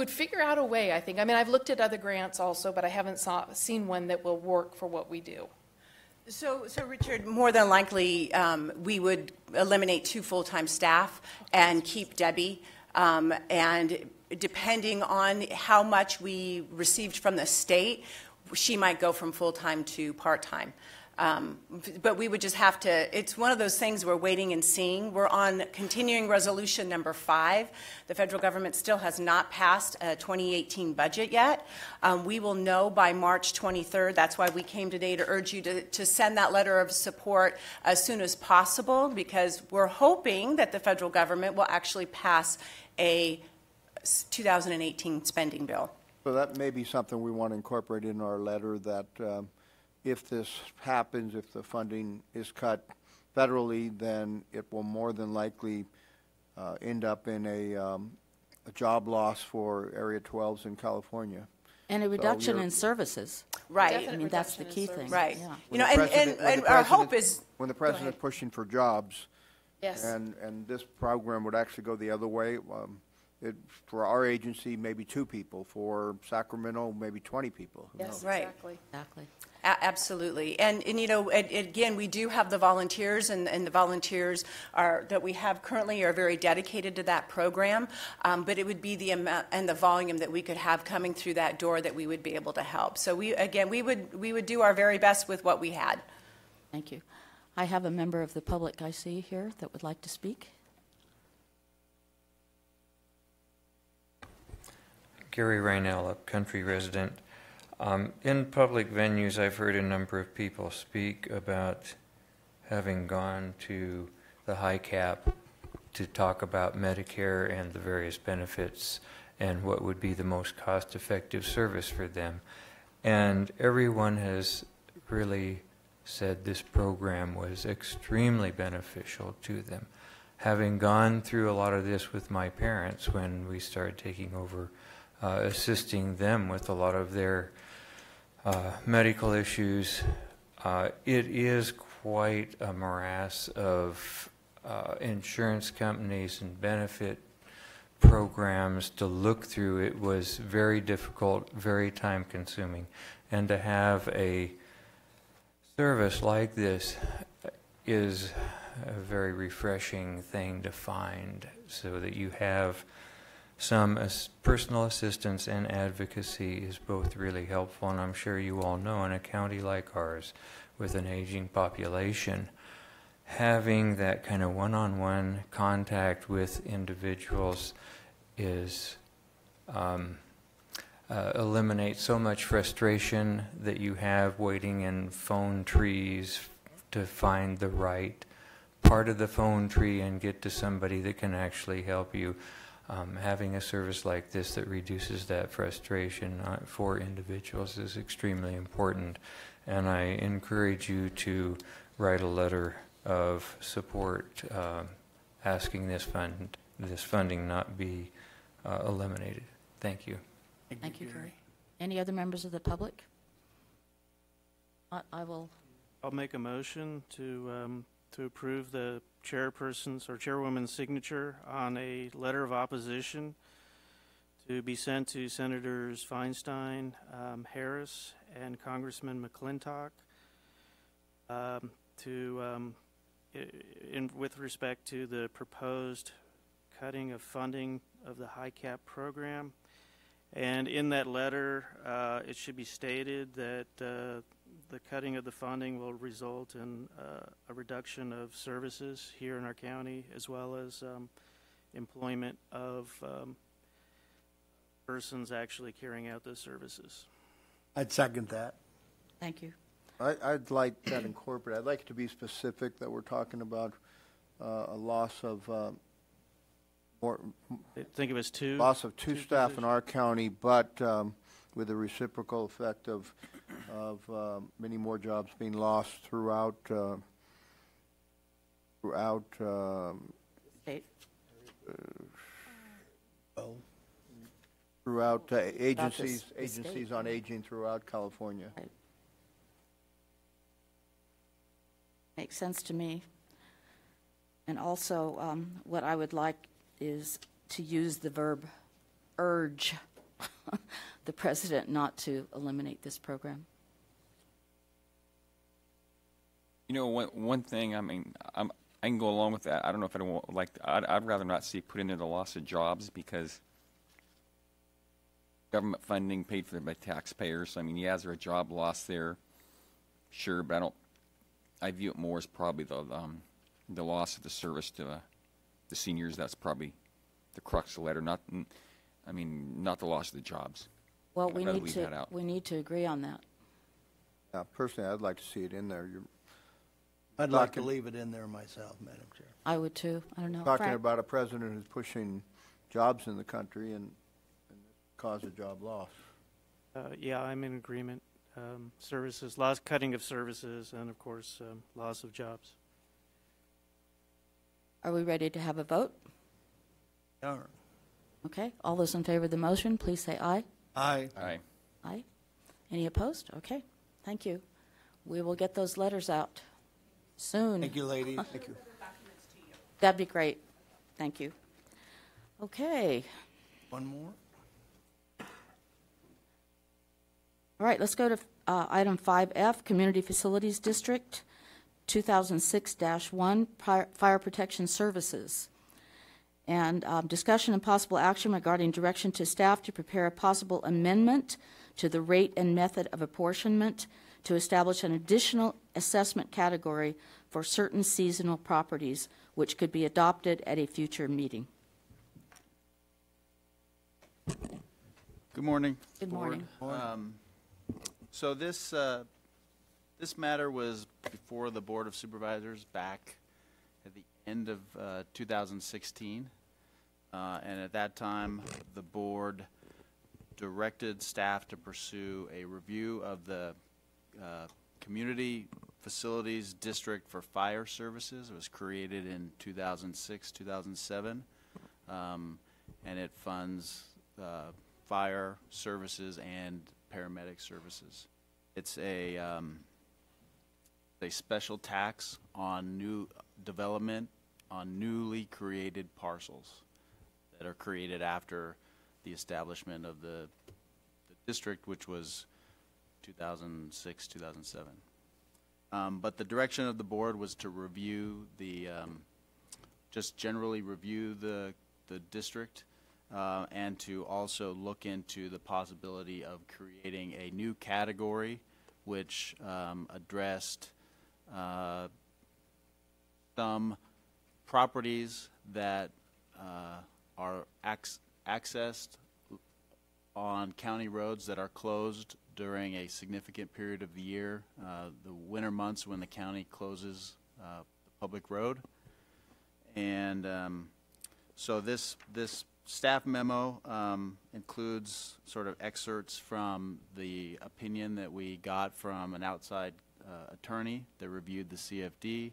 figure out a way, I think. I mean, I've looked at other grants also, but I haven't seen one that will work for what we do. So Richard, more than likely, we would eliminate 2 full-time staff and keep Debbie. And depending on how much we received from the state, she might go from full-time to part-time. But we would just have to, it's one of those things we're waiting and seeing. We're on continuing resolution number 5. The federal government still has not passed a 2018 budget yet. We will know by March 23rd. That's why we came today to urge you to send that letter of support as soon as possible, because we're hoping that the federal government will actually pass a 2018 spending bill. So that may be something we want to incorporate in our letter, that if this happens, if the funding is cut federally, then it will more than likely end up in a job loss for Area 12s in California. And a reduction in services. Right. I mean, that's the key thing. Right. Yeah. You know, and our hope is... When the president's pushing for jobs, yes, and this program would actually go the other way, for our agency, maybe 2 people. For Sacramento, maybe 20 people. Who knows? Right. Exactly. Absolutely. And you know, again, we do have the volunteers, and the volunteers that we have currently are very dedicated to that program. But it would be the amount and the volume that we could have coming through that door that we would be able to help. So we would do our very best with what we had. Thank you. I have a member of the public I see here that would like to speak. Gary Raynell, a country resident. In public venues, I've heard a number of people speak about having gone to the high cap to talk about Medicare and the various benefits and what would be the most cost-effective service for them. And everyone has really said this program was extremely beneficial to them. Having gone through a lot of this with my parents when we started taking over assisting them with a lot of their medical issues. It is quite a morass of insurance companies and benefit programs to look through. It was very difficult, very time consuming. And to have a service like this is a very refreshing thing to find, so that you have some personal assistance and advocacy is both really helpful. And I'm sure you all know, in a county like ours with an aging population, having that kind of one-on-one contact with individuals is eliminates so much frustration that you have waiting in phone trees to find the right part of the phone tree and get to somebody that can actually help you. Having a service like this that reduces that frustration for individuals is extremely important, and I encourage you to write a letter of support asking this funding not be eliminated. Thank you. Thank you, Gary. Any other members of the public? I will. I'll make a motion to approve the chairperson's or chairwoman's signature on a letter of opposition to be sent to Senators Feinstein, Harris, and Congressman McClintock with respect to the proposed cutting of funding of the HICAP program. And in that letter, it should be stated that the cutting of the funding will result in a reduction of services here in our county, as well as employment of persons actually carrying out those services. I'd second that. Thank you. I'd like that incorporated. I'd like to be specific that we're talking about a loss of think it was two staff positions in our county, but with the reciprocal effect of many more jobs being lost throughout State. Throughout agencies state. on aging throughout California. Right. Makes sense to me. And also, what I would like is to use the verb urge the president not to eliminate this program. You know, one thing, I mean, I can go along with that. I don't know if I don't like, I'd rather not see put in there the loss of jobs, because government funding paid for by taxpayers. I mean, yeah, is there a job loss there? Sure, but I view it more as probably the loss of the service to the seniors. That's probably the crux of the letter. Not the loss of the jobs. Well, we need to agree on that. Yeah, personally, I'd like to see it in there. I'd like to leave it in there myself, Madam Chair. I would too. I don't know. Talking about a president who's pushing jobs in the country and cause a job loss. Yeah, I'm in agreement. Services, cutting of services, and of course, loss of jobs. Are we ready to have a vote? Sure. Okay. All those in favor of the motion, please say aye. Aye. Aye. Aye. Any opposed? Okay. Thank you. We will get those letters out soon. Thank you, ladies. Thank you. That'd be great. Thank you. Okay. One more. All right, let's go to item 5F, Community Facilities District 2006-1, Fire Protection Services. And discussion and possible action regarding direction to staff to prepare a possible amendment to the rate and method of apportionment to establish an additional assessment category for certain seasonal properties, which could be adopted at a future meeting. Good morning. Good morning. So this matter was before the Board of Supervisors back at the end of 2016, and at that time the board directed staff to pursue a review of the Community Facilities District for Fire Services. It was created in 2006, 2007, and it funds fire services and paramedic services. It's a special tax on new development on newly created parcels that are created after the establishment of the district, which was 2006, 2007. But the direction of the board was to review just generally review the district, and to also look into the possibility of creating a new category which addressed some properties that are accessed on county roads that are closed during a significant period of the year, the winter months when the county closes the public road. And so this staff memo includes sort of excerpts from the opinion that we got from an outside attorney that reviewed the CFD,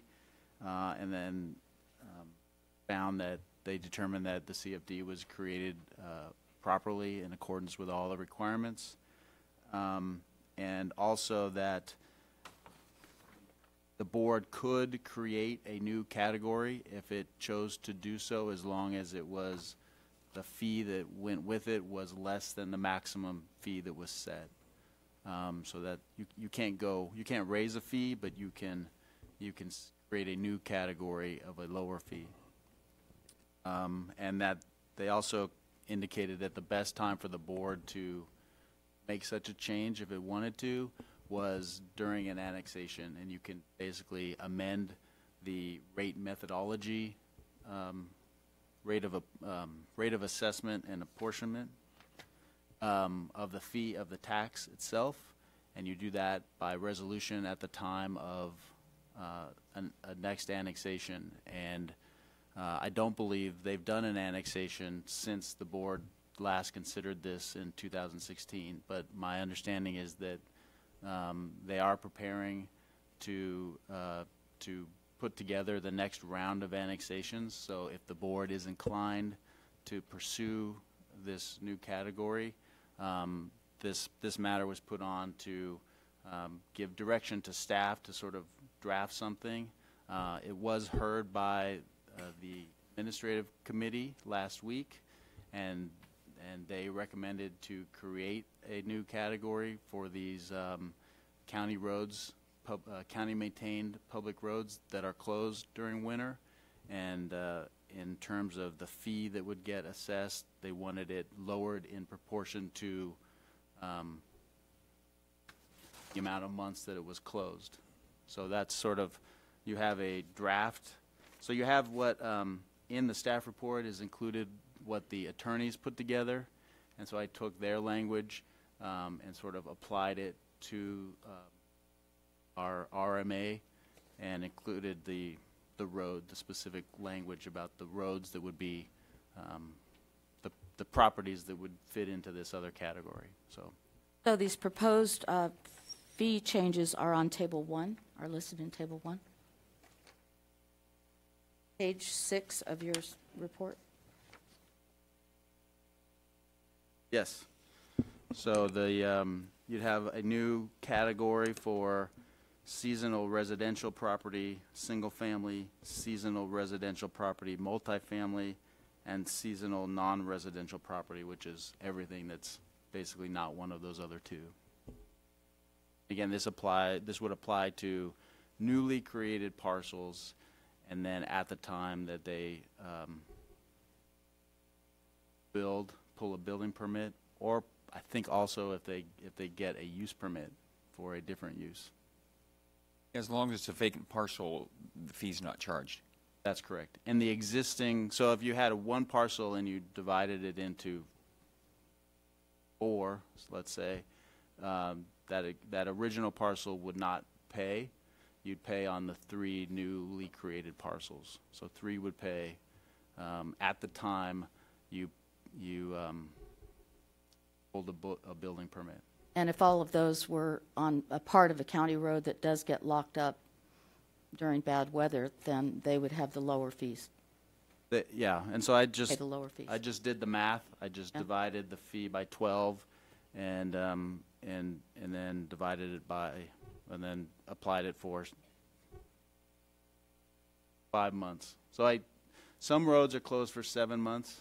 and then found that they determined that the CFD was created properly in accordance with all the requirements, and also that the board could create a new category if it chose to do so, as long as it was the fee that went with it was less than the maximum fee that was set. So that you can't raise a fee, but you can create a new category of a lower fee. And that they also indicated that the best time for the board to make such a change, if it wanted to, was during an annexation, and you can basically amend the rate methodology, rate of assessment and apportionment of the fee of the tax itself, and you do that by resolution at the time of a next annexation. And I don't believe they've done an annexation since the board last considered this in 2016, but my understanding is that they are preparing to put together the next round of annexations. So if the board is inclined to pursue this new category, this matter was put on to give direction to staff to sort of draft something. It was heard by the administrative committee last week, and they recommended to create a new category for these county roads, county-maintained public roads that are closed during winter. And in terms of the fee that would get assessed, they wanted it lowered in proportion to the amount of months that it was closed. So that's sort of, you have a draft. So you have what in the staff report is included what the attorneys put together, and so I took their language and sort of applied it to our RMA and included the specific language about the roads that would be the properties that would fit into this other category. So these proposed fee changes are on Table 1, are listed in Table 1? Page 6 of your report? Yes. So you'd have a new category for seasonal residential property, single-family, seasonal residential property, multifamily, and seasonal non-residential property, which is everything that's basically not one of those other two. Again, this would apply to newly created parcels, and then at the time that they pull a building permit, or I think also if they get a use permit for a different use. As long as it's a vacant parcel, the fee's not charged. That's correct. And the existing, so if you had one parcel and you divided it into 4, let's say, that original parcel would not pay. You'd pay on the 3 newly created parcels. So 3 would pay at the time you pulled a building permit. And if all of those were on a part of a county road that does get locked up during bad weather, then they would have the lower fees. Yeah, and so I Pay the lower fees. just did the math. I just divided the fee by 12, and then divided it by, and then applied it for 5 months. So some roads are closed for 7 months,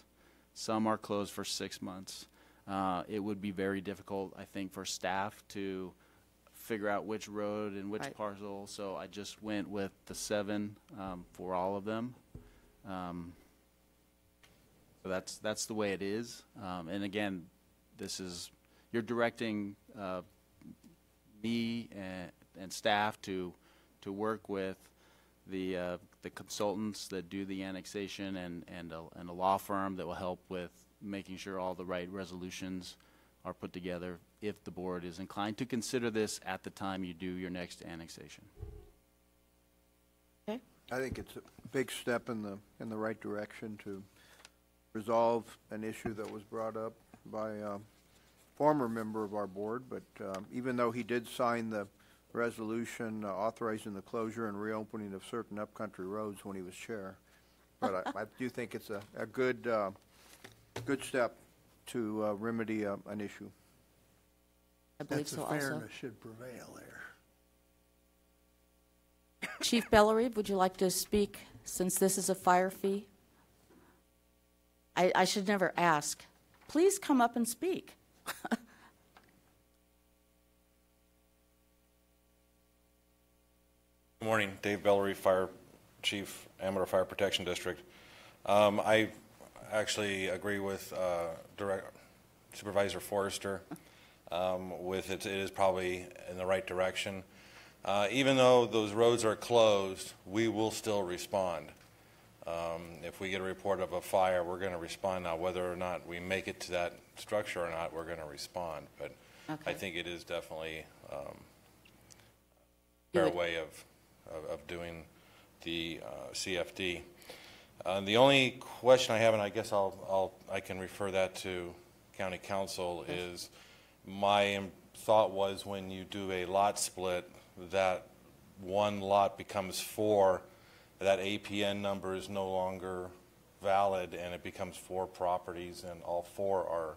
some are closed for 6 months. It would be very difficult, I think, for staff to figure out which road and which parcel, so I just went with the 7 for all of them. So that's the way it is. And again, you're directing me and staff to work with the consultants that do the annexation and a law firm that will help with making sure all the right resolutions are put together if the board is inclined to consider this at the time you do your next annexation. Okay. I think it's a big step in the right direction to resolve an issue that was brought up by a former member of our board, but even though he did sign the resolution authorizing the closure and reopening of certain upcountry roads when he was chair. But I do think it's a good step to remedy an issue. I believe so also. Fairness should prevail there. Chief Bellerive, would you like to speak since this is a fire fee? I should never ask. Please come up and speak. Good morning, Dave Bellerive, Fire Chief, Amador Fire Protection District. I actually agree with Supervisor Forrester with it is probably in the right direction. Even though those roads are closed, we will still respond. If we get a report of a fire, we're going to respond. Now, whether or not we make it to that structure or not, we're going to respond. But okay. I think it is definitely a fair way of doing the CFD. The only question I have, and I guess I can refer that to County Council, is my thought was when you do a lot split, that one lot becomes 4, that APN number is no longer valid, and it becomes 4 properties, and all 4 are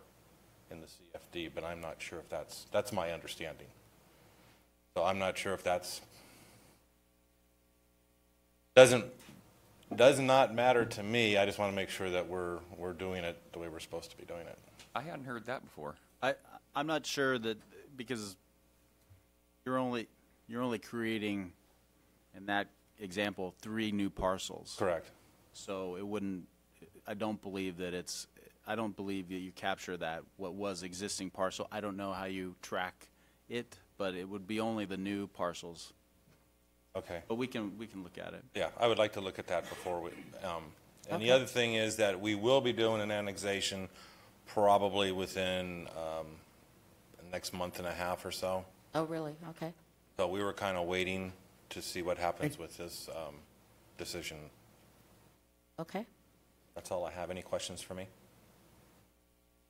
in the CFD. But I'm not sure if that's my understanding. So I'm not sure if that's does not matter to me. I just want to make sure that we're doing it the way we're supposed to be doing it. I hadn't heard that before. I'm not sure that, because you're only creating, in that example, 3 new parcels. Correct. So it wouldn't. I don't believe that you capture that what was existing parcel. I don't know how you track it, but it would be only the new parcels. Okay. But we can look at it. Yeah, I would like to look at that before we. And Okay. the other thing is that we will be doing an annexation probably within the next month and a half or so. Oh, really? Okay. So we were kind of waiting to see what happens with this decision. Okay. That's all I have. Any questions for me?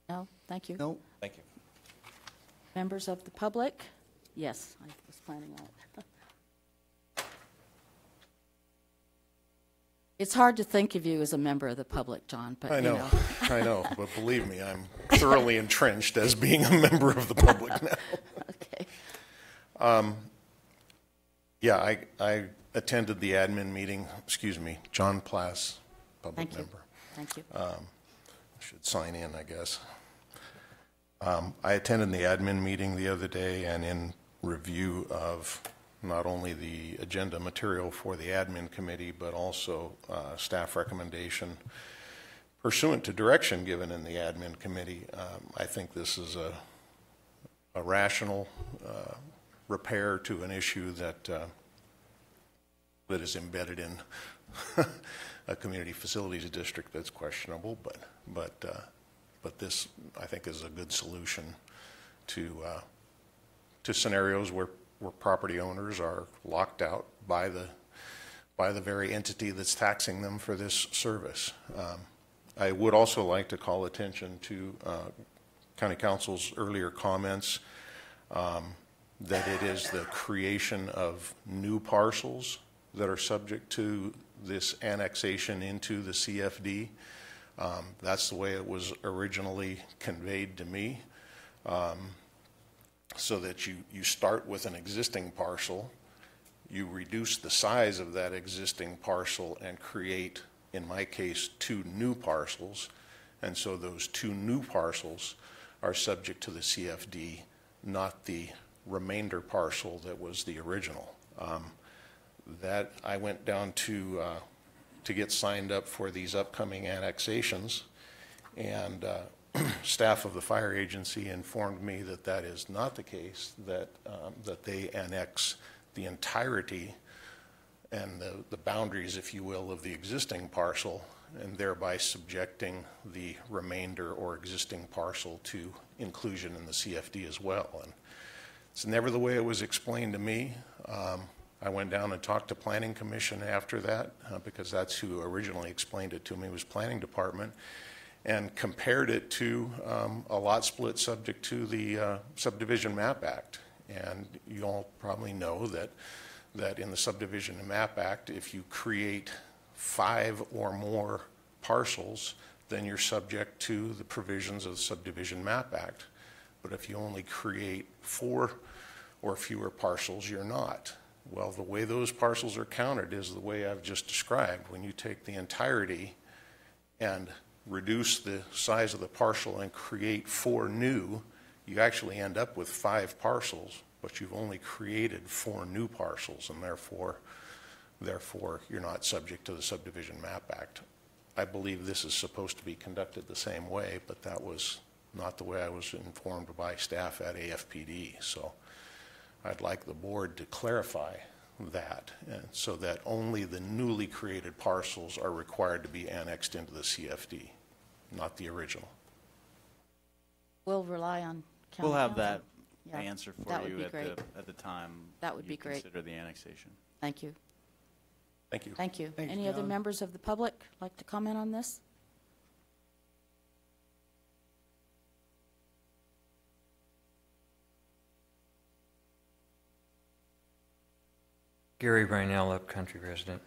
No, thank you. No. Thank you. Members of the public? Yes, I was planning on it. It's hard to think of you as a member of the public, John, but I know, you know. I know, but believe me, I'm thoroughly entrenched as being a member of the public now. Okay. Yeah, I attended the admin meeting, John Plass, public Thank you. member. Thank you. Should sign in, I guess. I attended the admin meeting the other day, and in review of not only the agenda material for the admin committee, but also staff recommendation pursuant to direction given in the admin committee, I think this is a rational repair to an issue that is embedded in a community facilities district that's questionable, but this, I think, is a good solution to scenarios where property owners are locked out by the very entity that's taxing them for this service. I would also like to call attention to County Council's earlier comments that it is the creation of new parcels that are subject to this annexation into the CFD. That's the way it was originally conveyed to me. So that you start with an existing parcel, you reduce the size of that existing parcel and create, in my case, 2 new parcels. And so those 2 new parcels are subject to the CFD, not the remainder parcel that was the original. That I went down to get signed up for these upcoming annexations, and staff of the fire agency informed me that that is not the case, that they annex the entirety and the boundaries, if you will, of the existing parcel, and thereby subjecting the remainder or existing parcel to inclusion in the CFD as well. And it's never the way it was explained to me. I went down and talked to Planning Commission after that, because that's who originally explained it to me, was Planning Department, and compared it to a lot split subject to the Subdivision Map Act. And you all probably know that in the Subdivision and Map Act, if you create 5 or more parcels, then you're subject to the provisions of the Subdivision Map Act. But if you only create 4 or fewer parcels, you're not. Well, the way those parcels are counted is the way I've just described. When you take the entirety and reduce the size of the parcel and create 4 new, you actually end up with 5 parcels, but you've only created 4 new parcels, and therefore you're not subject to the Subdivision Map Act. I believe this is supposed to be conducted the same way, but that was not the way I was informed by staff at AFPD. So I'd like the board to clarify that, and so that only the newly created parcels are required to be annexed into the CFD, not the original. We'll rely on county We'll have council. that answer for that would you be at great. the time That would you be great. consider the annexation. Thank you. Thank you. Thank you. Thanks, Any other John. members of the public like to comment on this? Gary Reinell, upcountry resident.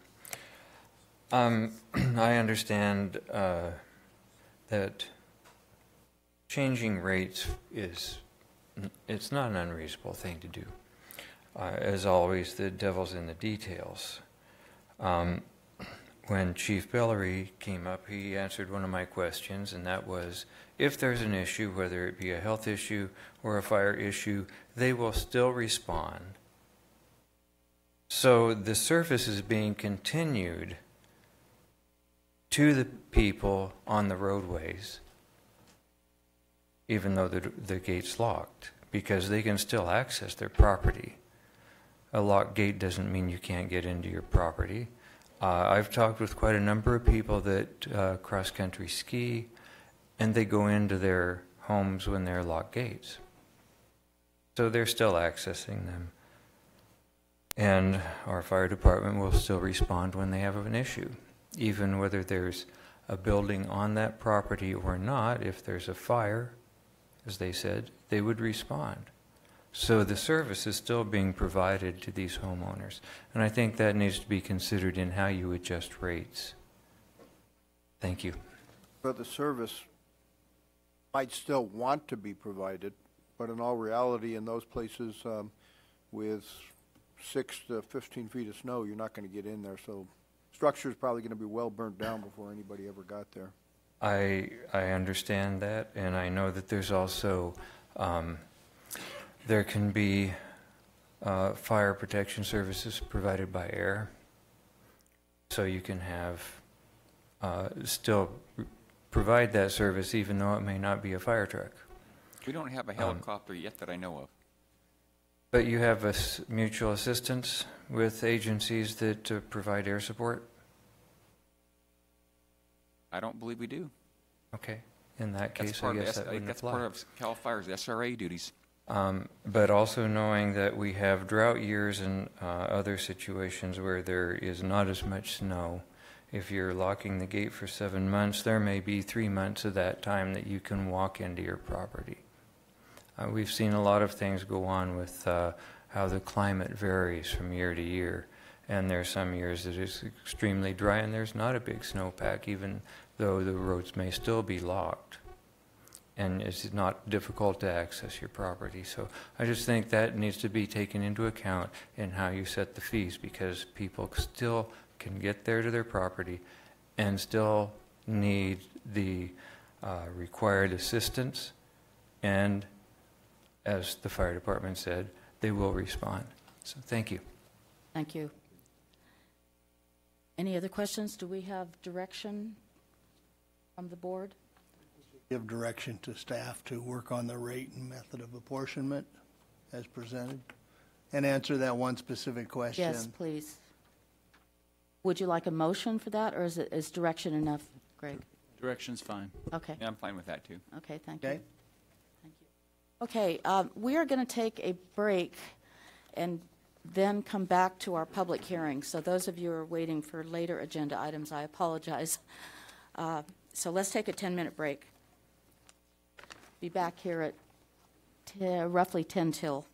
I understand that changing rates it's not an unreasonable thing to do. As always, the devil's in the details. When Chief Bellary came up, he answered one of my questions, and that was, if there's an issue, whether it be a health issue or a fire issue, they will still respond. So the service is being continued to the people on the roadways, even though the gate's locked, because they can still access their property. A locked gate doesn't mean you can't get into your property. I've talked with quite a number of people that cross-country ski, and they go into their homes when they're locked gates. So they're still accessing them. And our fire department will still respond when they have an issue. Even whether there's a building on that property or not, if there's a fire, as they said, they would respond. So the service is still being provided to these homeowners. And I think that needs to be considered in how you adjust rates. Thank you. But the service might still want to be provided, but in all reality, in those places with 6 to 15 feet of snow, you're not going to get in there. So structure is probably going to be well burnt down before anybody ever got there. I understand that, and I know that there's also there can be fire protection services provided by air, so you can have still provide that service even though it may not be a fire truck. We don't have a helicopter yet that I know of. But you have a mutual assistance with agencies that provide air support? I don't believe we do. Okay. In that case, I guess that wouldn't that's apply. part of CAL FIRE's SRA duties. But also knowing that we have drought years and other situations where there is not as much snow. If you're locking the gate for 7 months, there may be 3 months of that time that you can walk into your property. We've seen a lot of things go on with how the climate varies from year to year. And there are some years that it's extremely dry and there's not a big snowpack, even though the roads may still be locked. And it's not difficult to access your property. So I just think that needs to be taken into account in how you set the fees, because people still can get there to their property and still need the required assistance, and as the fire department said, they will respond. So thank you. Thank you. Any other questions? Do we have direction from the board? Give direction to staff to work on the rate and method of apportionment as presented, and answer that one specific question. Yes, please. Would you like a motion for that, or is direction enough, Greg? Direction's fine. Okay. Yeah, I'm fine with that too. Okay, thank you. Okay, we are going to take a break and then come back to our public hearing. So those of you who are waiting for later agenda items, I apologize. So let's take a 10-minute break. Be back here at roughly 10 till.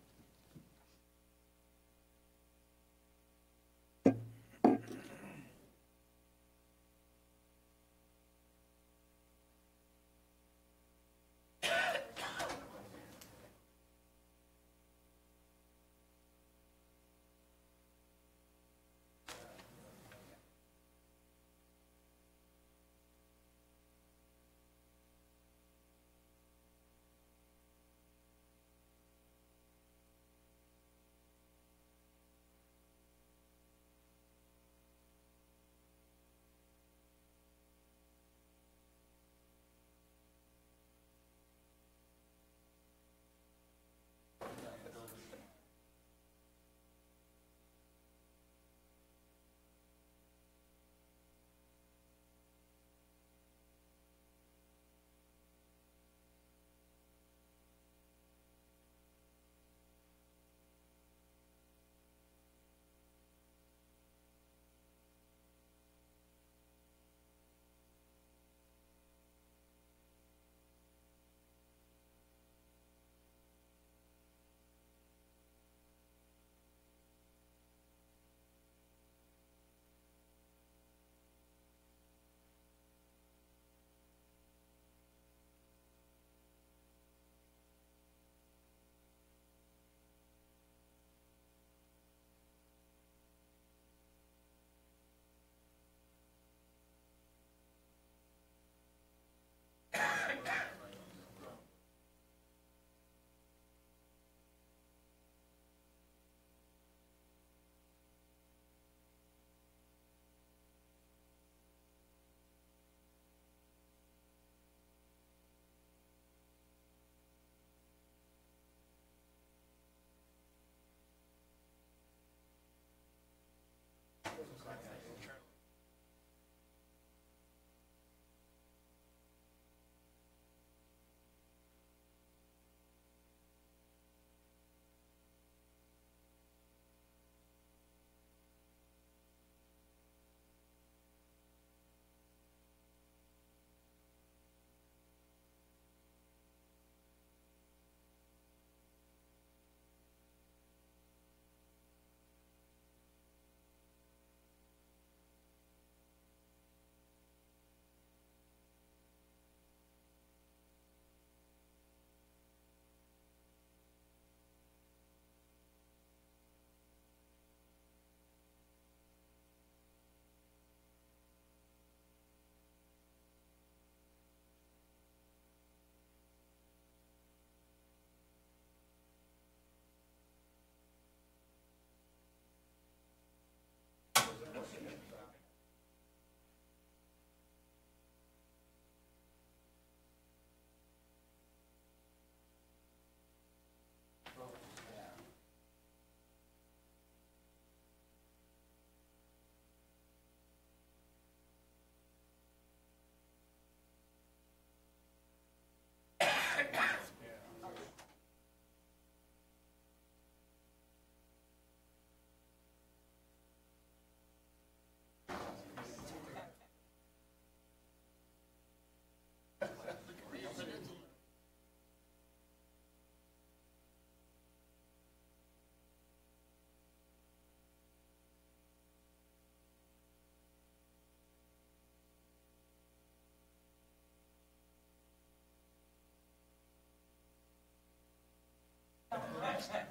Exactly.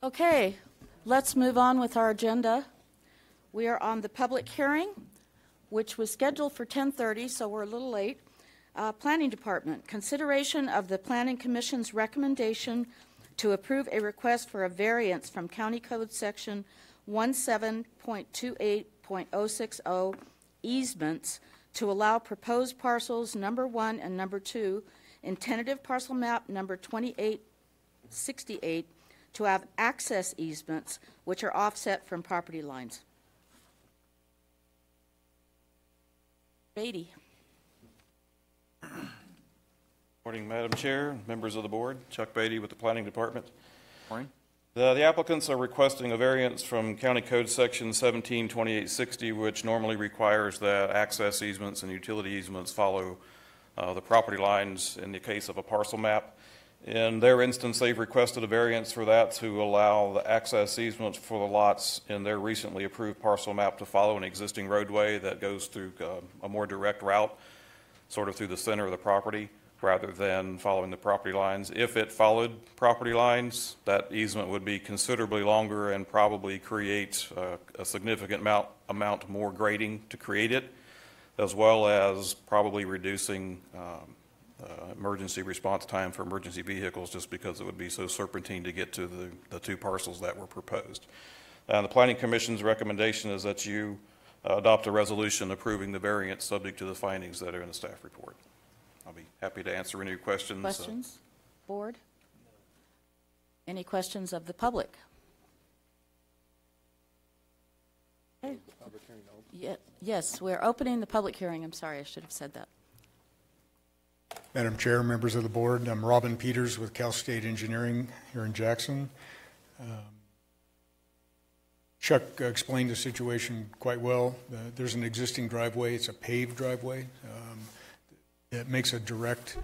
Okay, let's move on with our agenda. We are on the public hearing, which was scheduled for 10:30, so we're a little late. Planning Department, consideration of the Planning Commission's recommendation to approve a request for a variance from County Code Section 17.28.060 easements to allow proposed parcels number 1 and number 2 in tentative parcel map number 2868 to have access easements which are offset from property lines. Beatty. Morning, Madam Chair, members of the board. Chuck Beatty with the Planning Department. Morning. The applicants are requesting a variance from County Code Section 172860, which normally requires that access easements and utility easements follow the property lines in the case of a parcel map. In their instance, they've requested a variance for that to allow the access easements for the lots in their recently approved parcel map to follow an existing roadway that goes through a more direct route, sort of through the center of the property, rather than following the property lines. If it followed property lines, that easement would be considerably longer and probably create a significant amount more grading to create it, as well as probably reducing emergency response time for emergency vehicles, just because it would be so serpentine to get to the two parcels that were proposed. The Planning Commission's recommendation is that you adopt a resolution approving the variance subject to the findings that are in the staff report. I'll be happy to answer any questions. Questions? Board? Any questions of the public? Okay. Yes, we're opening the public hearing. I'm sorry, I should have said that. Madam Chair, members of the board, I'm Robin Peters with Cal State Engineering here in Jackson. Chuck explained the situation quite well. There's an existing driveway. It's a paved driveway. It makes a direct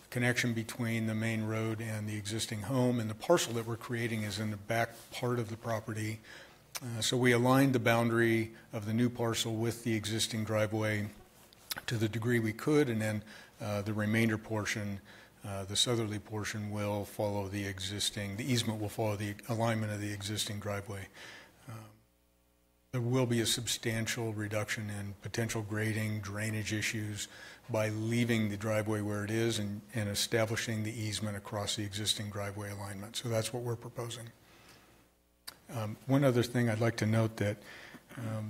connection between the main road and the existing home, and the parcel that we're creating is in the back part of the property. So we aligned the boundary of the new parcel with the existing driveway to the degree we could, and then the remainder portion, the southerly portion, will follow the easement will follow the alignment of the existing driveway. There will be a substantial reduction in potential grading, drainage issues by leaving the driveway where it is and establishing the easement across the existing driveway alignment. So that's what we're proposing. One other thing I'd like to note, that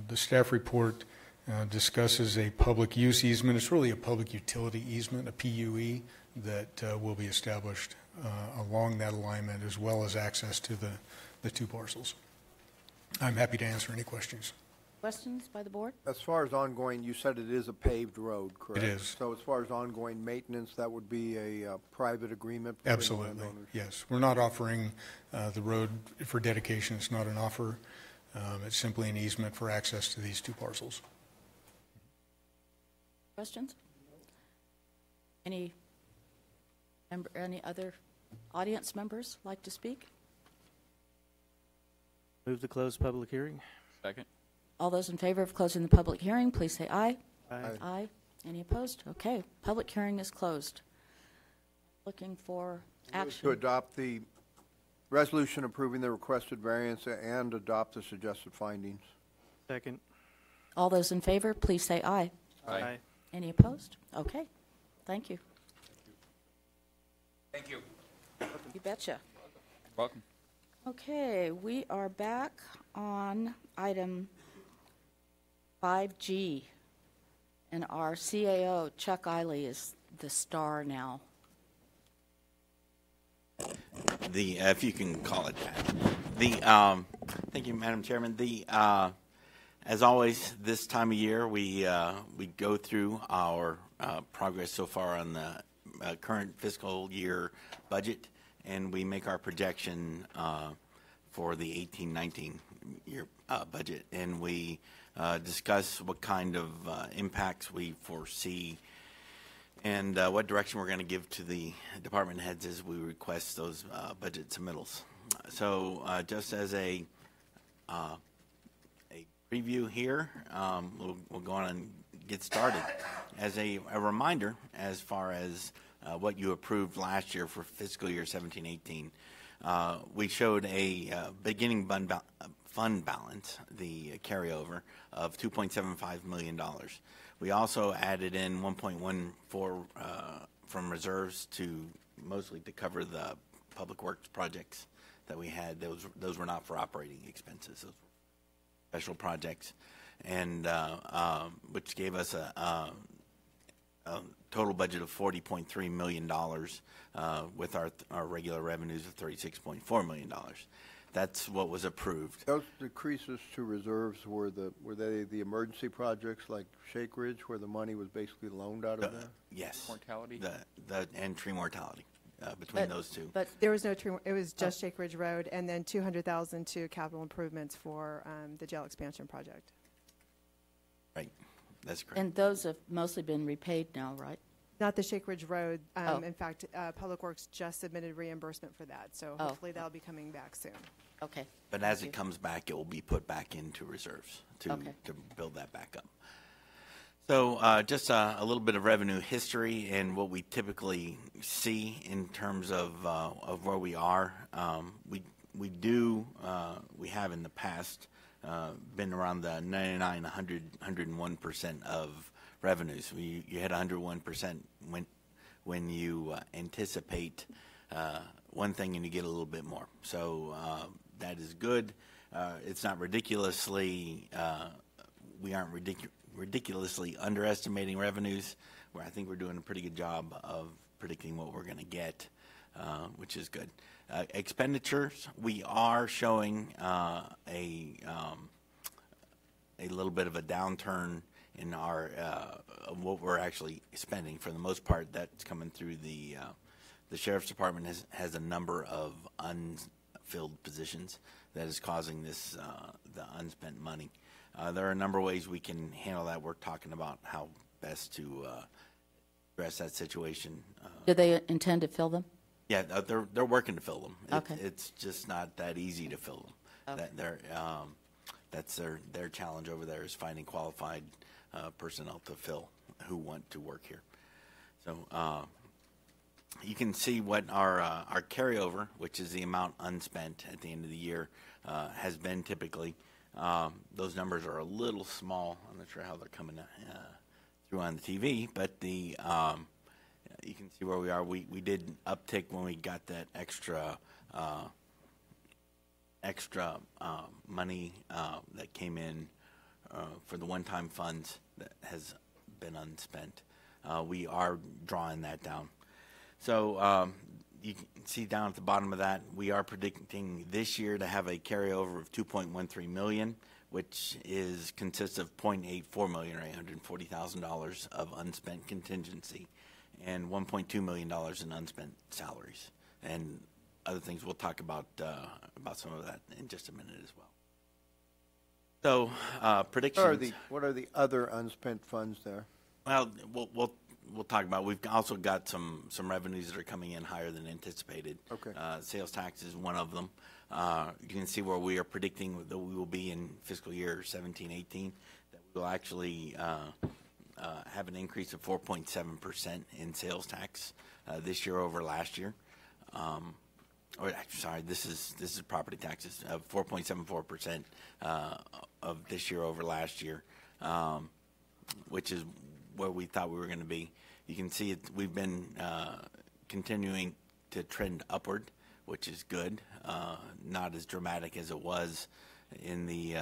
the staff report discusses a public use easement. It's really a public utility easement, a PUE, that will be established along that alignment, as well as access to the two parcels. I'm happy to answer any questions. Questions by the board? As far as ongoing, you said it is a paved road, correct? It is. So as far as ongoing maintenance, that would be a private agreement? Absolutely, yes. We're not offering the road for dedication. It's not an offer. It's simply an easement for access to these two parcels. Questions? Any other audience members like to speak? Move to close public hearing. Second. All those in favor of closing the public hearing, please say aye. Aye. Aye. Any opposed? Okay, public hearing is closed. Looking for To action. adopt the resolution approving the requested variance and adopt the suggested findings. Second. All those in favor, please say aye. Aye. Any opposed? Okay, thank you. Thank you. You betcha. Welcome. Okay, we are back on item 5G, and our CAO, Chuck Eiley, is the star now. If you can call it that. Thank you, Madam Chairman. As always, this time of year, we go through our progress so far on the current fiscal year budget, and we make our projection for the 18-19 year budget, and we discuss what kind of impacts we foresee and what direction we're going to give to the department heads as we request those budget submittals. So just as a preview here, we'll go on and get started. As a reminder, as far as what you approved last year for fiscal year 17-18, we showed a beginning fund balance, the carryover, of $2.75 million. We also added in 1.14 from reserves to mostly to cover the public works projects that we had. Those were not for operating expenses. Those were special projects, and which gave us a total budget of $40.3 million with our regular revenues of $36.4 million. That's what was approved. Those decreases to reserves were they the emergency projects like Shake Ridge, where the money was basically loaned out of there? Yes. Mortality? And tree mortality between those two. But there was no tree, it was just Shake Ridge Road, and then $200,000 to capital improvements for the jail expansion project. Right. That's correct. And those have mostly been repaid now, right? Not the Shake Ridge Road. Oh. In fact, Public Works just submitted reimbursement for that, so hopefully that'll be coming back soon. Okay. But as it comes back, it will be put back into reserves to build that back up. So just a little bit of revenue history and what we typically see in terms of where we are. We have in the past been around the 99, 100, 101% of revenues. You hit 101% when you anticipate one thing and you get a little bit more. So that is good. It's not ridiculously, we aren't ridiculously underestimating revenues, where I think we're doing a pretty good job of predicting what we're going to get, which is good. Expenditures, we are showing a little bit of a downturn in our what we're actually spending. For the most part, that's coming through the sheriff's department has a number of unfilled positions that is causing this the unspent money. There are a number of ways we can handle that. We're talking about how best to address that situation. Do they intend to fill them? Yeah, they're working to fill them. Okay. It's just not that easy to fill them. Okay. That's their challenge over there, is finding qualified personnel to fill who want to work here. So you can see what our carryover, which is the amount unspent at the end of the year, has been typically. Those numbers are a little small. I'm not sure how they're coming through on the TV, but you can see where we are. We did uptick when we got that extra money that came in for the one-time funds that has been unspent. We are drawing that down. So you can see down at the bottom of that, we are predicting this year to have a carryover of $2.13 million, which consists of $0.84 million, or $840,000 of unspent contingency, and $1.2 million in unspent salaries, and other things. We'll talk about some of that in just a minute as well. So predictions. What are the other unspent funds there? Well, we'll talk about. We've also got some revenues that are coming in higher than anticipated. Okay. Sales tax is one of them. You can see where we are predicting that we will be in fiscal year 17-18, that we will actually have an increase of 4.7% in sales tax this year over last year. Sorry, this is property taxes of 4.74% of this year over last year, which is where we thought we were going to be. You can see it. We've been continuing to trend upward, which is good. Not as dramatic as it was in the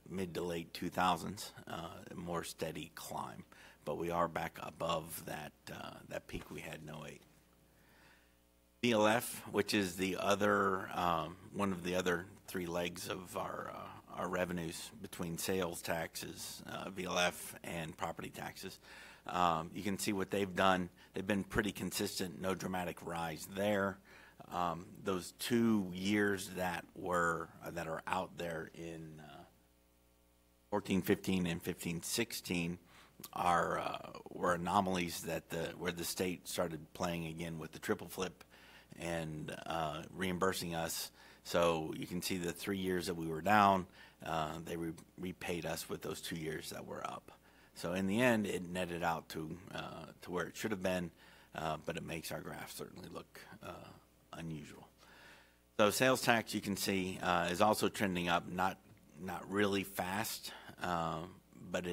mid to late 2000s. A more steady climb, but we are back above that peak we had in 08. BLF, which is the other one of the other three legs of our revenues between sales taxes, BLF, and property taxes. You can see what they've done. They've been pretty consistent, no dramatic rise there. Those 2 years that are out there in 14-15 and 15-16 were anomalies where the state started playing again with the triple flip and reimbursing us. So you can see the 3 years that we were down, they repaid us with those 2 years that were up. So in the end, it netted out to where it should have been, but it makes our graph certainly look unusual. So sales tax, you can see, is also trending up, not really fast, but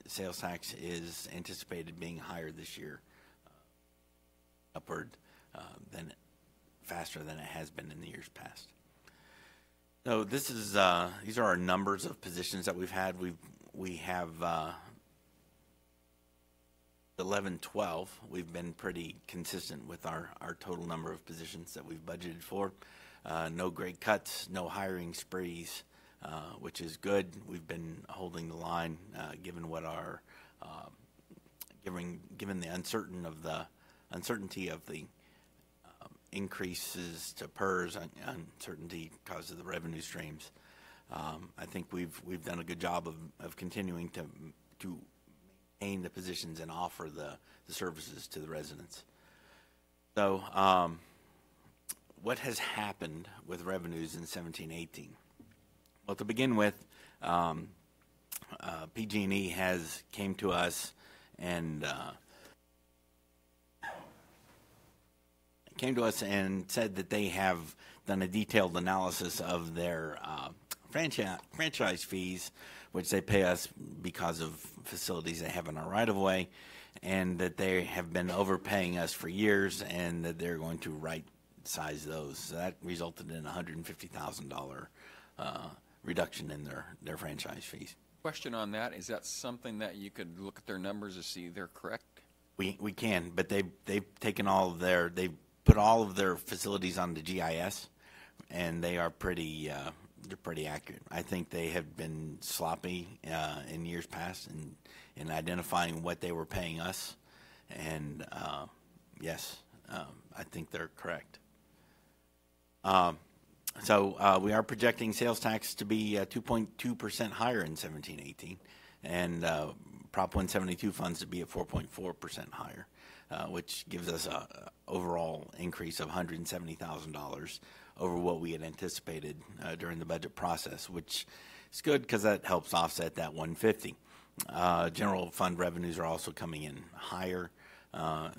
sales tax is anticipated being higher this year, upward, faster than it has been in the years past. So these are our numbers of positions that we've had. We have 11-12. We've been pretty consistent with our total number of positions that we've budgeted for. No great cuts, no hiring sprees, which is good. We've been holding the line, given what given the uncertainty of the increases to PERS, uncertainty because of the revenue streams. I think we've done a good job of continuing to maintain the positions and offer the services to the residents. So what has happened with revenues in 17-18? Well, to begin with, PG&E came to us and said that they have done a detailed analysis of their franchise fees, which they pay us because of facilities they have in our right-of-way, and that they have been overpaying us for years, and that they're going to right-size those. So that resulted in a $150,000 reduction in their franchise fees. Question on that, is that something that you could look at their numbers to see they're correct? We can, but they've taken they've put all of their facilities on the GIS, and they are pretty accurate. I think they have been sloppy in years past in identifying what they were paying us, and yes, I think they're correct. So we are projecting sales tax to be 2.2% higher in 17-18, and Prop 172 funds to be at 4.4% higher, which gives us an overall increase of $170,000 over what we had anticipated during the budget process, which is good because that helps offset that $150,000. General fund revenues are also coming in higher,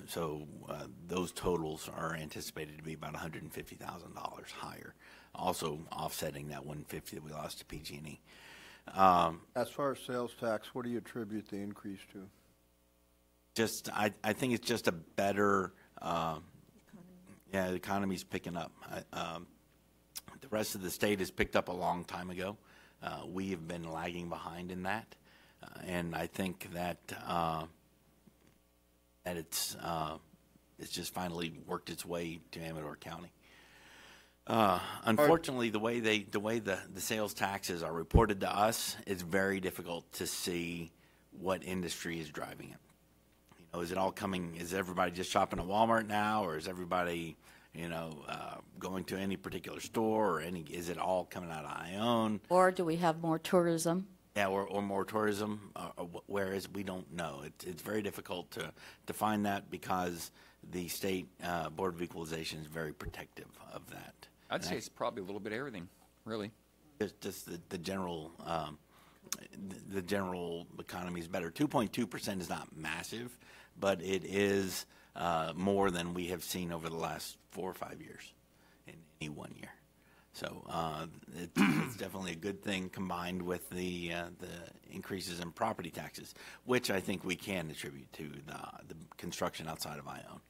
so those totals are anticipated to be about $150,000 higher, also offsetting that $150,000 that we lost to PG&E. As far as sales tax, what do you attribute the increase to? I think it's just a better, the economy's picking up. The rest of the state has picked up a long time ago. We have been lagging behind in that, and I think that it's just finally worked its way to Amador County. Unfortunately, the way the sales taxes are reported to us, it's very difficult to see what industry is driving it. Is it all coming? Is everybody just shopping at Walmart now, or is everybody, going to any particular store, or is it all coming out of ION? Or do we have more tourism? Yeah, or more tourism, whereas we don't know. It's very difficult to find that because the state Board of Equalization is very protective of that. I'd say it's probably a little bit of everything, really. Just the general economy is better. 2.2% is not massive, but it is more than we have seen over the last 4 or 5 years in any 1 year. So it's definitely a good thing combined with the increases in property taxes, which I think we can attribute to the construction outside of Ione.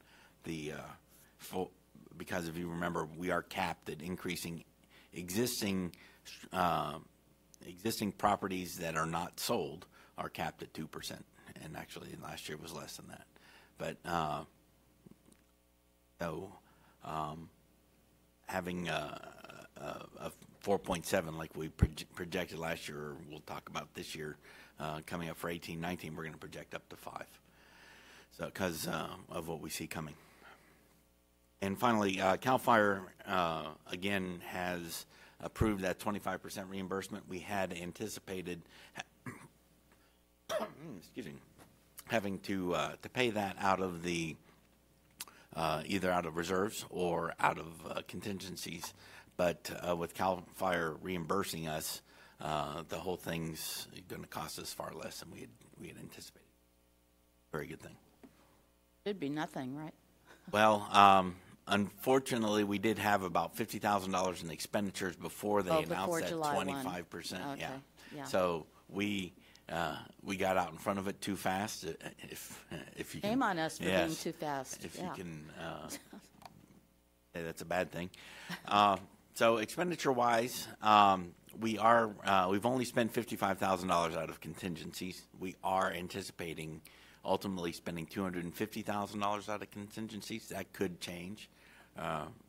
Because if you remember, we are capped at increasing existing properties that are not sold are capped at 2%, and actually last year was less than that. But having a 4.7 like we projected last year, or we'll talk about this year, coming up for 18-19, we're going to project up to 5. So because of what we see coming. And finally, CAL FIRE again has approved that 25% reimbursement. We had anticipated, excuse me, having to pay that out of the either out of reserves or out of contingencies. But with CAL FIRE reimbursing us, the whole thing's going to cost us far less than we had anticipated. Very good thing. It'd be nothing, right? Well, unfortunately, we did have about $50,000 in expenditures before they announced that July 25%. Okay. Yeah. So we got out in front of it too fast. If you Shame on us for being too fast. If you can, that's a bad thing. So expenditure-wise, we've only spent $55,000 out of contingencies. We are anticipating ultimately spending $250,000 out of contingencies. That could change.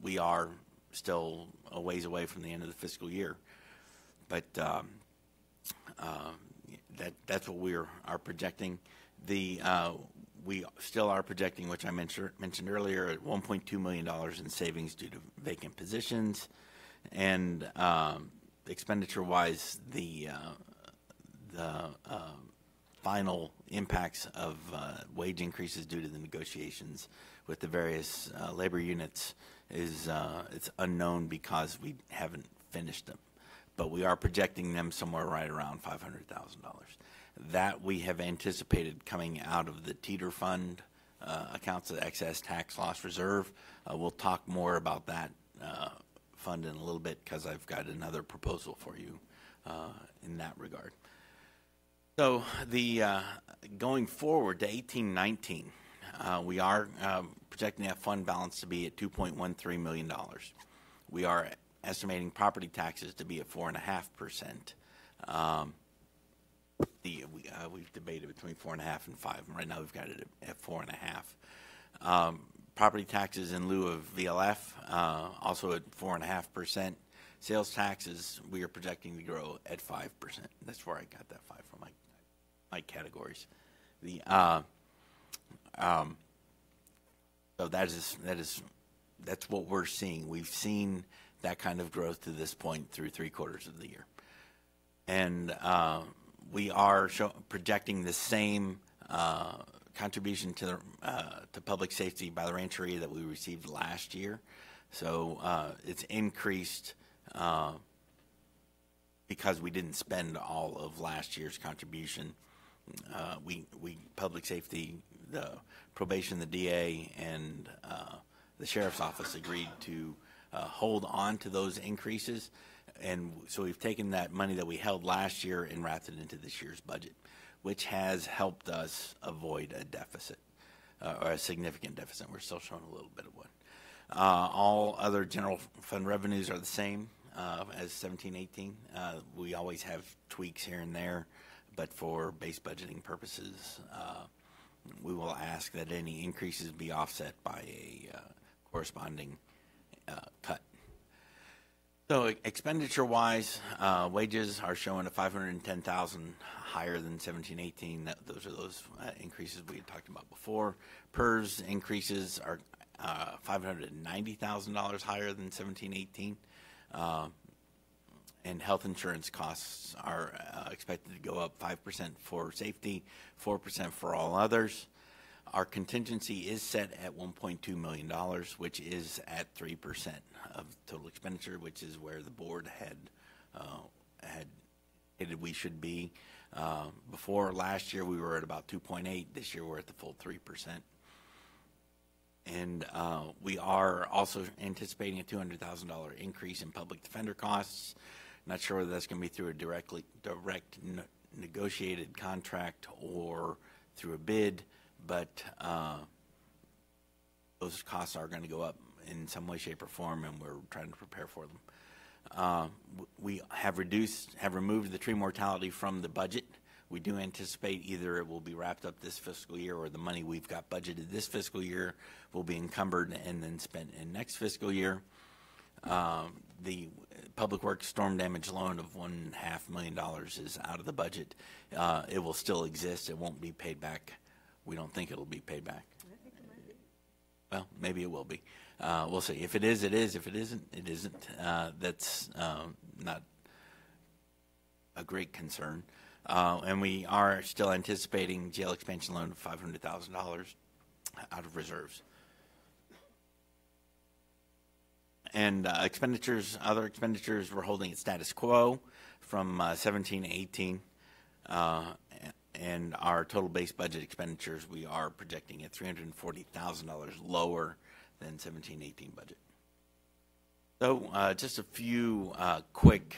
We are still a ways away from the end of the fiscal year, but that's what we are projecting. We still are projecting, which I mentioned earlier, at $1.2 million in savings due to vacant positions, and expenditure-wise, the final impacts of wage increases due to the negotiations with the various labor units it's unknown because we haven't finished them. But we are projecting them somewhere right around $500,000. That we have anticipated coming out of the Teeter Fund accounts of excess tax loss reserve. We'll talk more about that fund in a little bit because I've got another proposal for you in that regard. So going forward to 18-19, we are projecting that fund balance to be at $2.13 million. We are estimating property taxes to be at 4.5%. We've debated between 4.5 and 5, and right now we've got it at 4.5. Property taxes in lieu of VLF, also at 4.5%. Sales taxes, we are projecting to grow at 5%. That's where I got that 5 from my categories. So that's what we're seeing. We've seen that kind of growth to this point through 3 quarters of the year, and we are projecting the same contribution to public safety by the rancheria that we received last year. So it's increased because we didn't spend all of last year's contribution. Public safety, the probation, the DA, and the sheriff's office agreed to hold on to those increases. And so we've taken that money that we held last year and wrapped it into this year's budget, which has helped us avoid a deficit, or a significant deficit. We're still showing a little bit of one. All other general fund revenues are the same as 17-18. We always have tweaks here and there, but for base budgeting purposes, we will ask that any increases be offset by a corresponding cut. So expenditure-wise, wages are showing a $510,000 higher than 17-18. Those are those increases we had talked about before. PERS increases are $590,000 higher than 17-18. and health insurance costs are expected to go up 5% for safety, 4% for all others. Our contingency is set at $1.2 million, which is at 3% of total expenditure, which is where the board had stated we should be. Before last year, we were at about 2.8. This year, we're at the full 3%. And we are also anticipating a $200,000 increase in public defender costs. Not sure whether that's going to be through a direct negotiated contract or through a bid, but those costs are going to go up in some way, shape, or form, and we're trying to prepare for them. We have removed the tree mortality from the budget. We do anticipate either it will be wrapped up this fiscal year or the money we've got budgeted this fiscal year will be encumbered and then spent in next fiscal year. The Public Works storm damage loan of $1.5 million is out of the budget. It will still exist. It won't be paid back. We don't think it'll be paid back. Well, maybe it will be. We'll see. If it is, it is. If it isn't, it isn't. That's not a great concern. And we are still anticipating jail expansion loan of $500,000 out of reserves. And other expenditures, we're holding it status quo from 17 to 18. And our total base budget expenditures, we are projecting at $340,000 lower than 17-18 budget. So just a few quick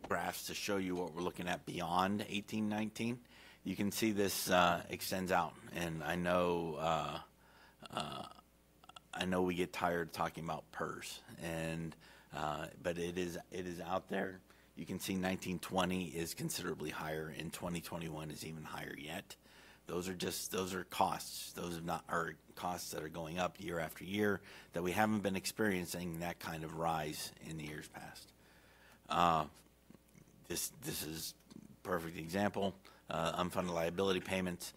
graphs to show you what we're looking at beyond 18-19. You can see this extends out, and I know we get tired of talking about PERS, and but it is out there. You can see 1920 is considerably higher, and 2021 is even higher yet. Those are costs. Those are costs that are going up year after year that we haven't been experiencing that kind of rise in the years past. This is a perfect example. Unfunded liability payments.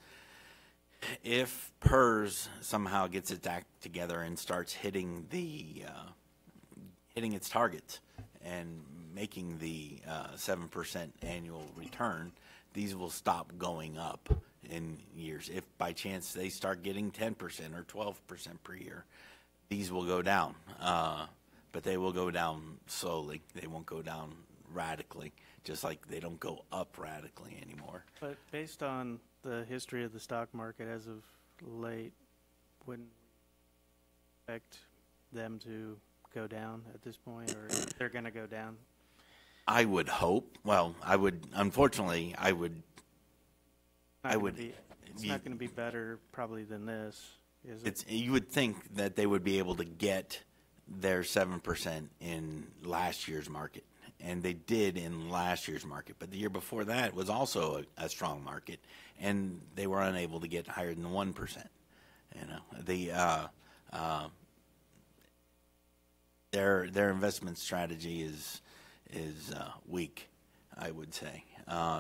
If PERS somehow gets its act together and starts hitting its targets and making the 7% annual return, these will stop going up in years. If by chance they start getting 10% or 12% per year, these will go down. But they will go down slowly. They won't go down radically, just like they don't go up radically anymore. But based on the history of the stock market as of late, wouldn't expect them to go down at this point, or they're going to go down? I would hope. Well, I would. Unfortunately, I would. It's not going to be better probably than this, is it? You would think that they would be able to get their 7% in last year's market, and they did in last year's market. But the year before that was also a strong market, and they were unable to get higher than 1%. You know, their investment strategy is weak, I would say.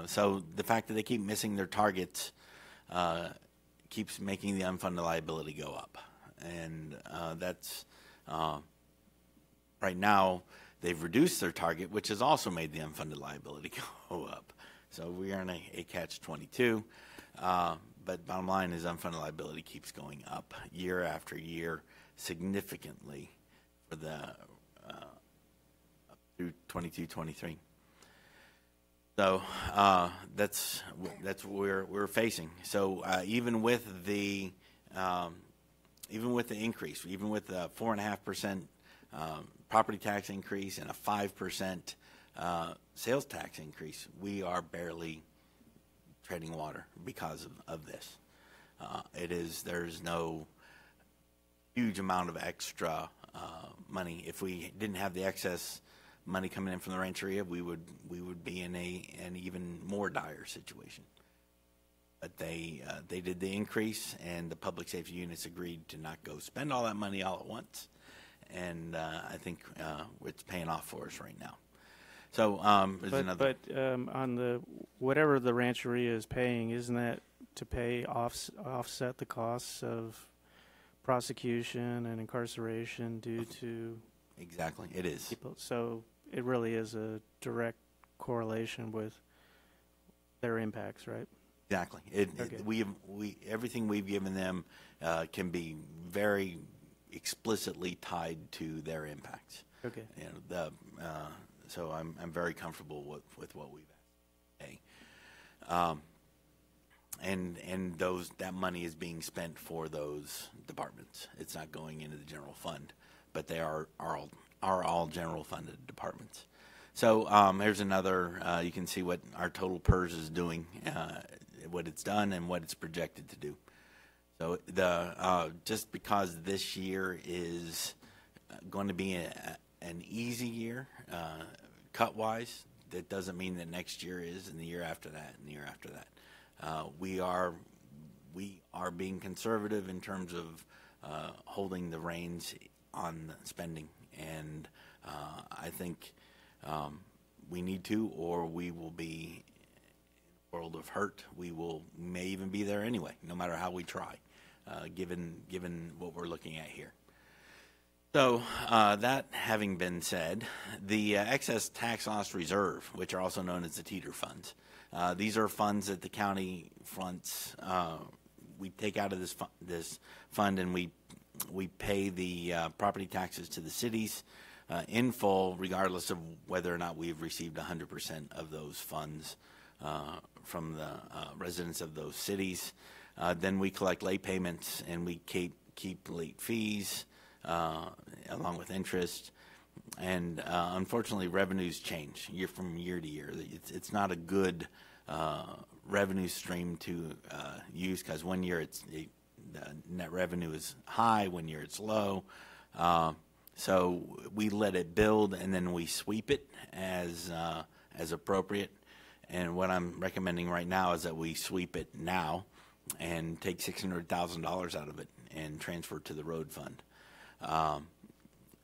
So the fact that they keep missing their targets keeps making the unfunded liability go up, and that's right now they've reduced their target, which has also made the unfunded liability go up. So we are in a catch-22. But bottom line is unfunded liability keeps going up year after year significantly for the up through 22-23. So that's what we're facing. So even with the increase, even with the 4.5% property tax increase and a 5% sales tax increase, we are barely treading water because of this. There's no huge amount of extra money. If we didn't have the excess money coming in from the rancheria, we would be in an even more dire situation. But they did the increase, and the public safety units agreed to not go spend all that money all at once, and I think it's paying off for us right now. So but on the whatever the rancheria is paying, isn't that to offset the costs of prosecution and incarceration due to Exactly, it is. people. So it really is a direct correlation with their impacts, right? Exactly. Okay. Everything we've given them can be very explicitly tied to their impacts. Okay. So I'm very comfortable with what we've asked. And that money is being spent for those departments. It's not going into the general fund, but they are all general funded departments. So here's another. You can see what our total PERS is doing, what it's done, and what it's projected to do. So just because this year is going to be an easy year, cut-wise, that doesn't mean that next year is, and the year after that, and the year after that. We are being conservative in terms of holding the reins on spending, and I think we need to, or we will be in a world of hurt. We may even be there anyway, no matter how we try, given what we're looking at here. So that having been said, the excess tax loss reserve, which are also known as the teeter funds, these are funds that the county fronts. We take out of this fund, and we pay the property taxes to the cities in full, regardless of whether or not we've received 100% of those funds from the residents of those cities. Then we collect late payments, and we keep late fees along with interest. And unfortunately, revenues change from year to year. It's not a good revenue stream to use, because one year the net revenue is high, one year it's low. So we let it build, and then we sweep it as appropriate. And what I'm recommending right now is that we sweep it now and take $600,000 out of it and transfer it to the road fund,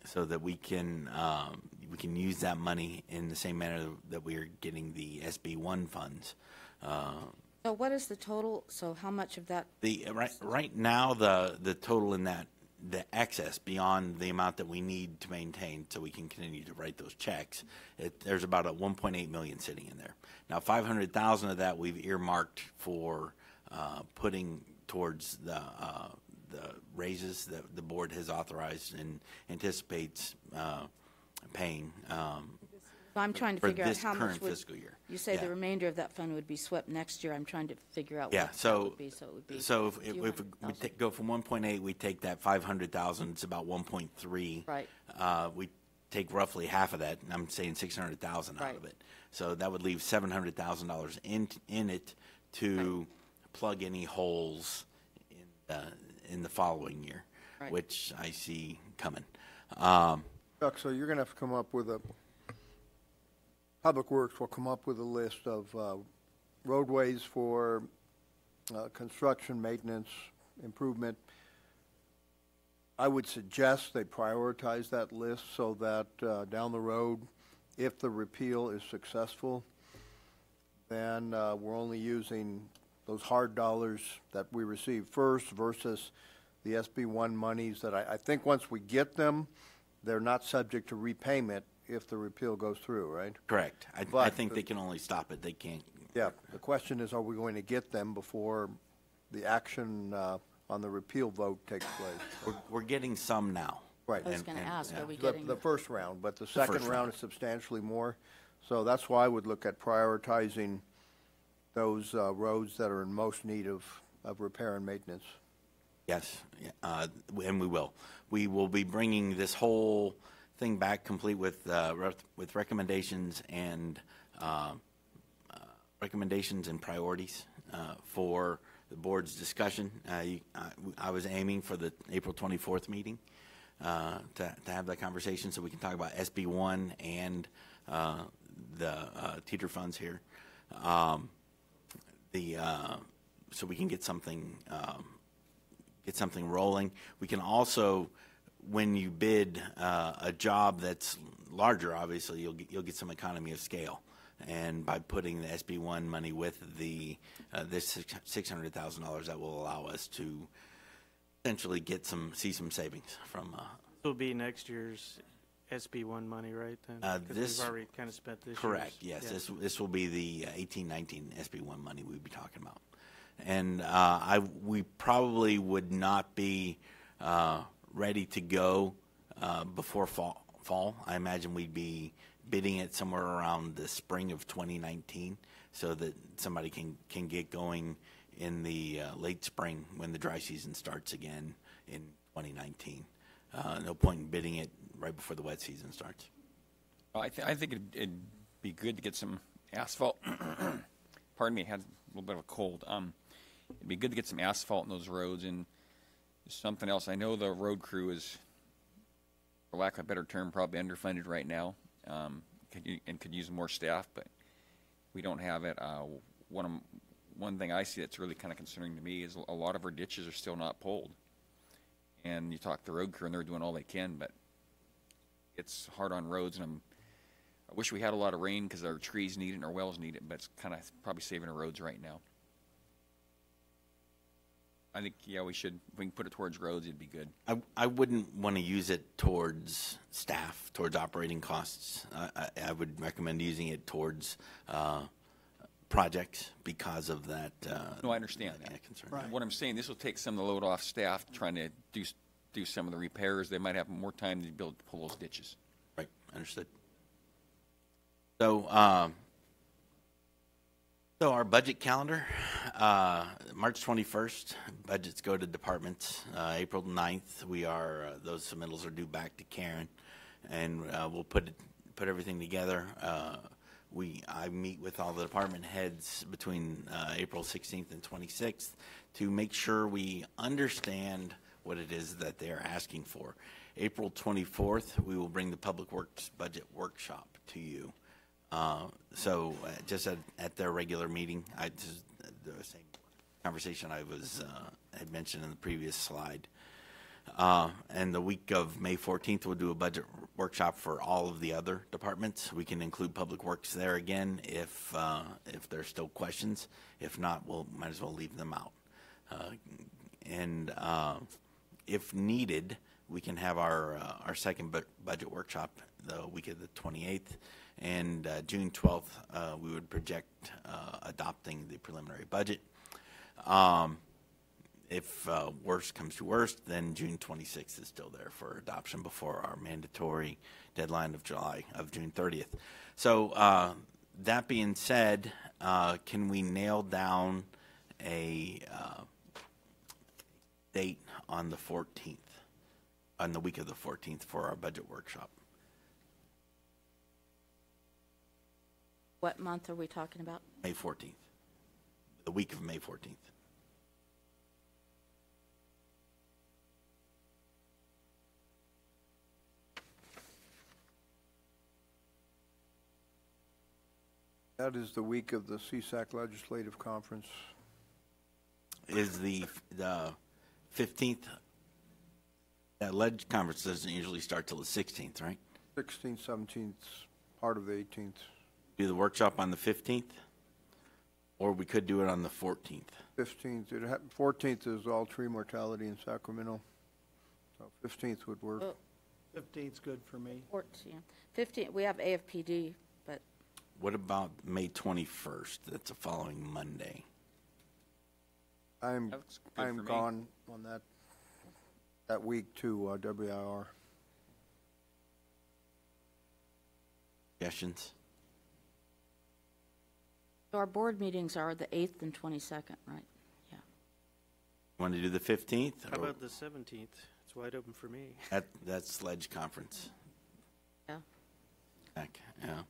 so that we can use that money in the same manner that we are getting the SB1 funds. So what is the total? So how much of that? Right now, the total in that, the excess beyond the amount that we need to maintain so we can continue to write those checks, there's about a $1.8 million sitting in there. Now, $500,000 of that we've earmarked for putting towards the raises that the board has authorized and anticipates paying. I'm trying to figure out how much would fiscal year. You say the remainder of that fund would be swept next year. I'm trying to figure out what so, that would be. So it would be. So if we go from 1.8, we take that 500,000. It's about 1.3. Right. We take roughly half of that, and I'm saying 600,000 out of it. So that would leave $700,000 in it to plug any holes in the following year, which I see coming. Chuck, so you're going to have to come up with Public Works will come up with a list of roadways for construction, maintenance, improvement. I would suggest they prioritize that list so that down the road, if the repeal is successful, then we're only using those hard dollars that we receive first versus the SB1 monies that I think once we get them, they're not subject to repayment if the repeal goes through, right? Correct. I think they can only stop it. They can't. Yeah. The question is, are we going to get them before the action on the repeal vote takes place? We're getting some now. Right. I was going to ask, are we getting the first round, but the second round is substantially more. So that's why I would look at prioritizing those roads that are in most need of repair and maintenance. Yes, and we will. We will be bringing this whole thing back complete with recommendations and priorities for the board's discussion. I was aiming for the April 24th meeting to have that conversation so we can talk about SB1 and the teeter funds here. So we can get something rolling. We can also, when you bid a job that's larger, obviously you'll get some economy of scale, and by putting the SB1 money with this $600,000, that will allow us to essentially see some savings from. This will be next year's SB1 money, right? Then 'Cause This we've already kind of spent this. correct. Yes, Yeah. this will be the 18-19 SB1 money we'll be talking about, and we probably would not be ready to go before fall. I imagine we'd be bidding it somewhere around the spring of 2019, so that somebody can get going in the late spring when the dry season starts again in 2019. No point in bidding it right before the wet season starts. Well, I think it'd be good to get some asphalt. Pardon me, I had a little bit of a cold. It'd be good to get some asphalt in those roads. And something else, I know the road crew is, for lack of a better term, probably underfunded right now, could use more staff, but we don't have it. One thing I see that's really kind of concerning to me is a lot of our ditches are still not pulled. And you talk to the road crew, and they're doing all they can, but it's hard on roads. And I wish we had a lot of rain because our trees need it and our wells need it, but it's kind of probably saving our roads right now. I think, yeah, we should. If we can put it towards roads, it'd be good. I wouldn't want to use it towards staff, towards operating costs. I would recommend using it towards projects because of that. No, I understand that. Concern. Right. What I'm saying, this will take some of the load off staff trying to do some of the repairs. They might have more time to pull those ditches. Right, understood. So, our budget calendar, March 21st, budgets go to departments. April 9th, those submittals are due back to Karen, and we'll put everything together. I meet with all the department heads between April 16th and 26th to make sure we understand what it is that they're asking for. April 24th, we will bring the Public Works Budget Workshop to you. So just at their regular meeting, the same conversation I had mentioned in the previous slide. And the week of May 14th, we'll do a budget workshop for all of the other departments. We can include Public Works there again if there's still questions. If not, might as well leave them out. And if needed, we can have our second budget workshop the week of the 28th. And June 12th, we would project adopting the preliminary budget. If worst comes to worst, then June 26th is still there for adoption before our mandatory deadline of June 30th. So that being said, can we nail down a date on the 14th, on the week of the 14th for our budget workshop? What month are we talking about? May 14th, the week of May 14th. That is the week of the CSAC Legislative Conference. Is the 15th? That ledge conference doesn't usually start till the 16th, right? 16th, 17th, part of the 18th. Do the workshop on the 15th? Or we could do it on the 14th. 15th. 14th is all tree mortality in Sacramento. So 15th would work. 15th's good for me. 15th, we have AFPD, but What about May 21st? That's the following Monday. I'm for me. gone on that week to WIR. Suggestions? our board meetings are the 8th and 22nd, right? Yeah. Want to do the 15th? How about the 17th? It's wide open for me. That's Sledge Conference. Yeah. Heck, yeah.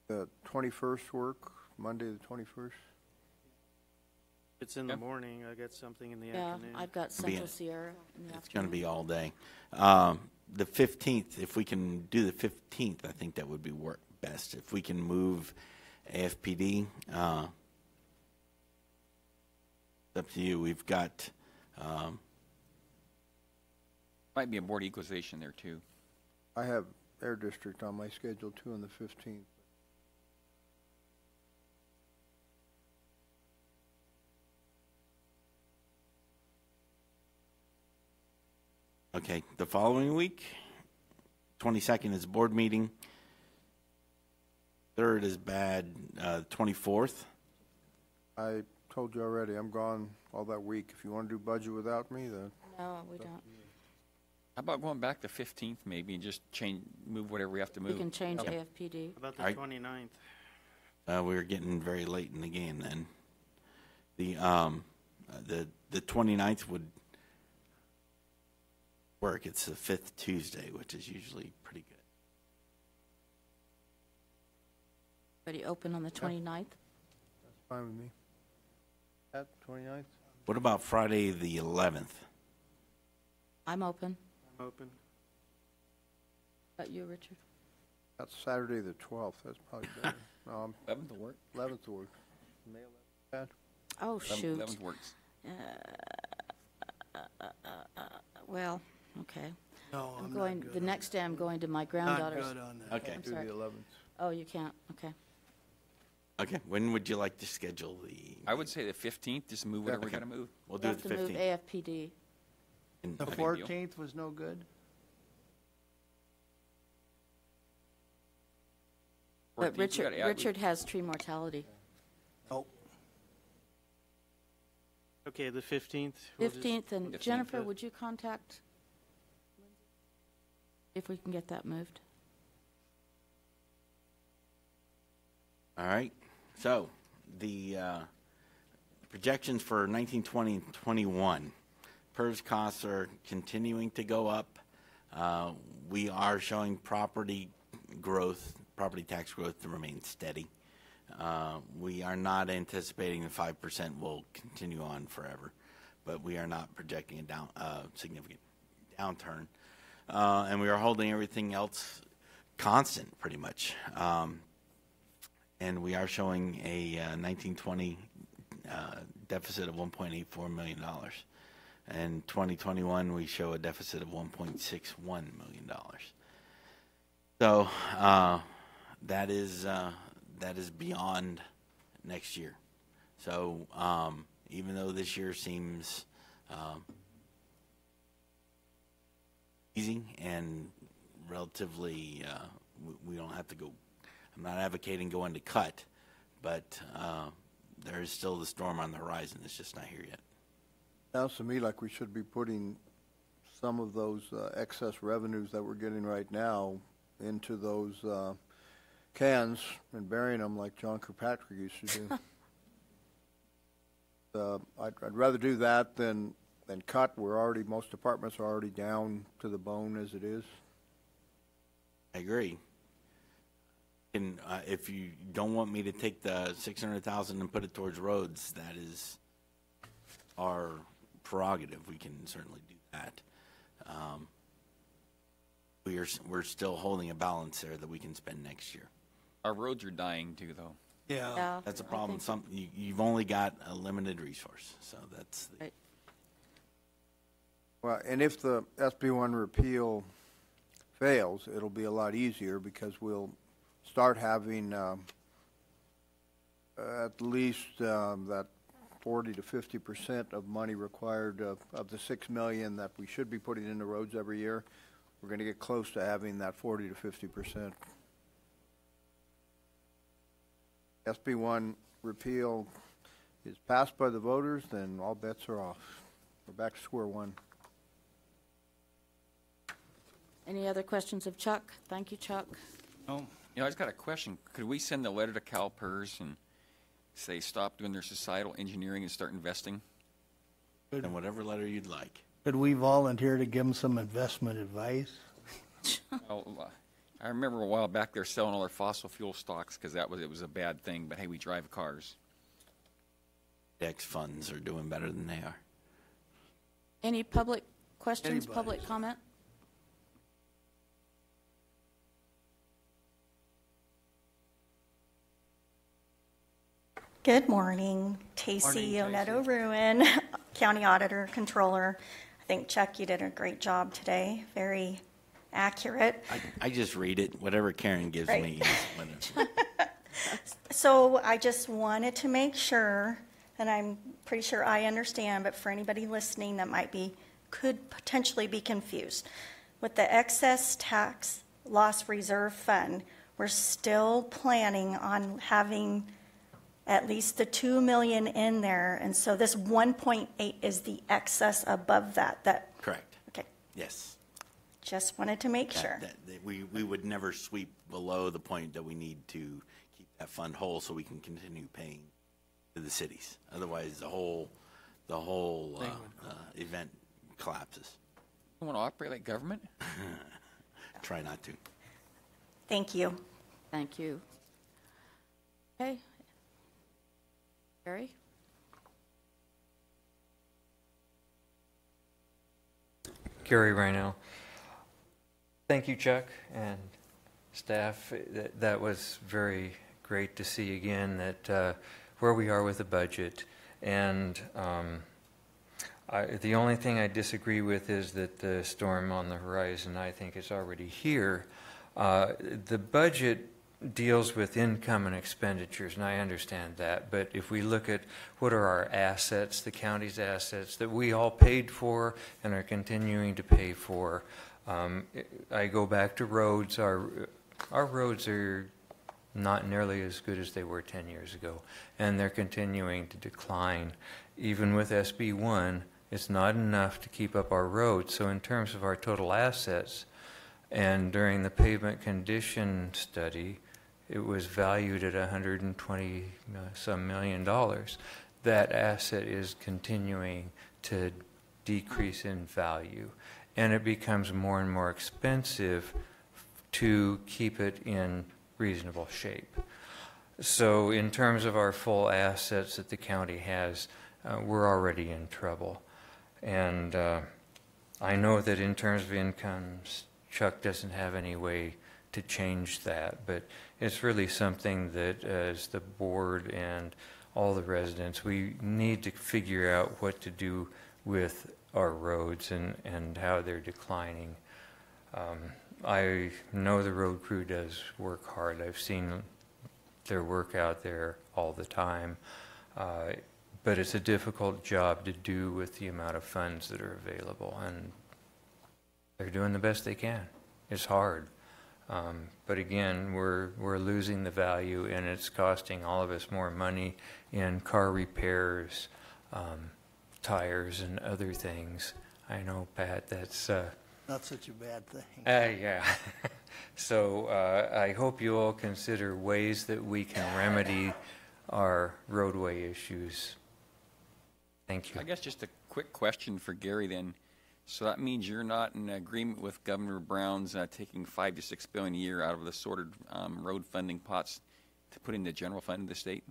The 21st work, Monday the 21st? It's in the morning. I got something in the Yeah, afternoon. I've got Central Sierra in the It's going to afternoon. be all day. The 15th, if we can do the 15th, I think that would be best. If we can move AFPD, it's up to you. We've got... Might be a board equalization there, too. I have Air District on my schedule, too, on the 15th. Okay, the following week, 22nd is board meeting. 3rd is bad, 24th. I told you already, I'm gone all that week. If you want to do budget without me, then. No, we don't. How about going back to 15th maybe and just move whatever we have to move? We can change Okay. AFPD. About the All right. 29th. We're getting very late in the game then. The 29th would work. It's the 5th Tuesday, which is usually pretty good. Already open on the 29th? That's fine with me. At 29th? What about Friday the 11th? I'm open. I'm open. About you, Richard? That's Saturday the 12th. That's probably better. No, 11th will work. 11th will work. May 11th, bad? Oh, shoot. 11th works. Well, okay. No, I'm not going. good The on next day, I'm going to my Not granddaughter's. good on that. Okay. I'm Do sorry. the 11th. Oh, you can't. Okay. Okay, when would you like to schedule the? I would say the 15th, just move whatever we Okay. got to move. We'll We do have it to the move 15th. AFPD. The Okay, deal. 14th was no good? But 14th, we Richard, gotta add- Richard has tree mortality. Oh, Okay, the 15th. We'll just- 15th, and 15th, Jennifer, good. would you contact if we can get that moved? All right. So the projections for 19, 20, and 21. PERS costs are continuing to go up. We are showing property tax growth to remain steady. We are not anticipating the 5% will continue on forever, but we are not projecting a significant downturn. And we are holding everything else constant pretty much. And we are showing a 1920 deficit of $1.84 million. And 2021, we show a deficit of $1.61 million. So that is beyond next year. So even though this year seems easy and relatively, we don't have to go. I'm not advocating going to cut, but there is still the storm on the horizon. It's just not here yet. Sounds to me like we should be putting some of those excess revenues that we're getting right now into those cans and burying them like John Kirkpatrick used to do. I'd rather do that than cut. Most departments are already down to the bone as it is. I agree. And if you don't want me to take the $600,000 and put it towards roads, that is our prerogative. We can certainly do that. We're still holding a balance there that we can spend next year. Our roads are dying too, though. yeah. That's a problem. You've only got a limited resource, so that's. Right. Well, and if the SB1 repeal fails, it'll be a lot easier because we'll start having at least that 40 to 50% of money required of the $6 million that we should be putting into roads every year. We're going to get close to having that 40 to 50%. SB1 repeal is passed by the voters, then all bets are off. We're back to square one. Any other questions of Chuck? Thank you, Chuck. I just got a question. Could we send a letter to CalPERS and say stop doing their societal engineering and start investing? And whatever letter you'd like. Could we volunteer to give them some investment advice? Well, I remember a while back they're selling all their fossil fuel stocks because it was a bad thing. But hey, we drive cars. Index funds are doing better than they are. Any public questions, Anybody. public comment? Good morning, Tacey Oneto Ruin, County Auditor, Controller. I think, Chuck, you did a great job today. Very accurate. I just read it. Whatever Karen gives Right. me is whatever. So I just wanted to make sure, and I'm pretty sure I understand, but for anybody listening that might be could potentially be confused. With the excess tax loss reserve fund, we're still planning on having at least the 2 million in there, and so this 1.8 is the excess above that. Correct. Okay. Yes. Just wanted to make sure. We would never sweep below the point that we need to keep that fund whole so we can continue paying to the cities. Otherwise, the whole event collapses. You want to operate like government? Try not to. Thank you. Thank you. Okay. Gary? Gary Reinell. Thank you, Chuck and staff. That was very great to see again that where we are with the budget. And the only thing I disagree with is that the storm on the horizon, I think it's already here. The budget deals with income and expenditures, and I understand that. But if we look at what are our assets, the county's assets that we all paid for and are continuing to pay for, I go back to roads. Our roads are not nearly as good as they were 10 years ago, and they're continuing to decline. Even with SB1, it's not enough to keep up our roads. So in terms of our total assets, and during the pavement condition study, it was valued at $120 some million. That asset is continuing to decrease in value, and it becomes more and more expensive to keep it in reasonable shape. So in terms of our full assets that the county has, we're already in trouble. And I know that in terms of incomes, Chuck doesn't have any way to change that, but it's really something that as the board and all the residents, we need to figure out what to do with our roads and how they're declining. I know the road crew does work hard. I've seen their work out there all the time, but it's a difficult job to do with the amount of funds that are available, and they're doing the best they can. It's hard. But again, we're losing the value, and it's costing all of us more money in car repairs, tires, and other things. I know, Pat, that's... Not such a bad thing. Yeah. So I hope you all consider ways that we can remedy our roadway issues. Thank you. I guess just a quick question for Gary then. So that means you're not in agreement with Governor Brown's taking $5 to $6 billion a year out of the sorted road funding pots to put in the general fund of the state?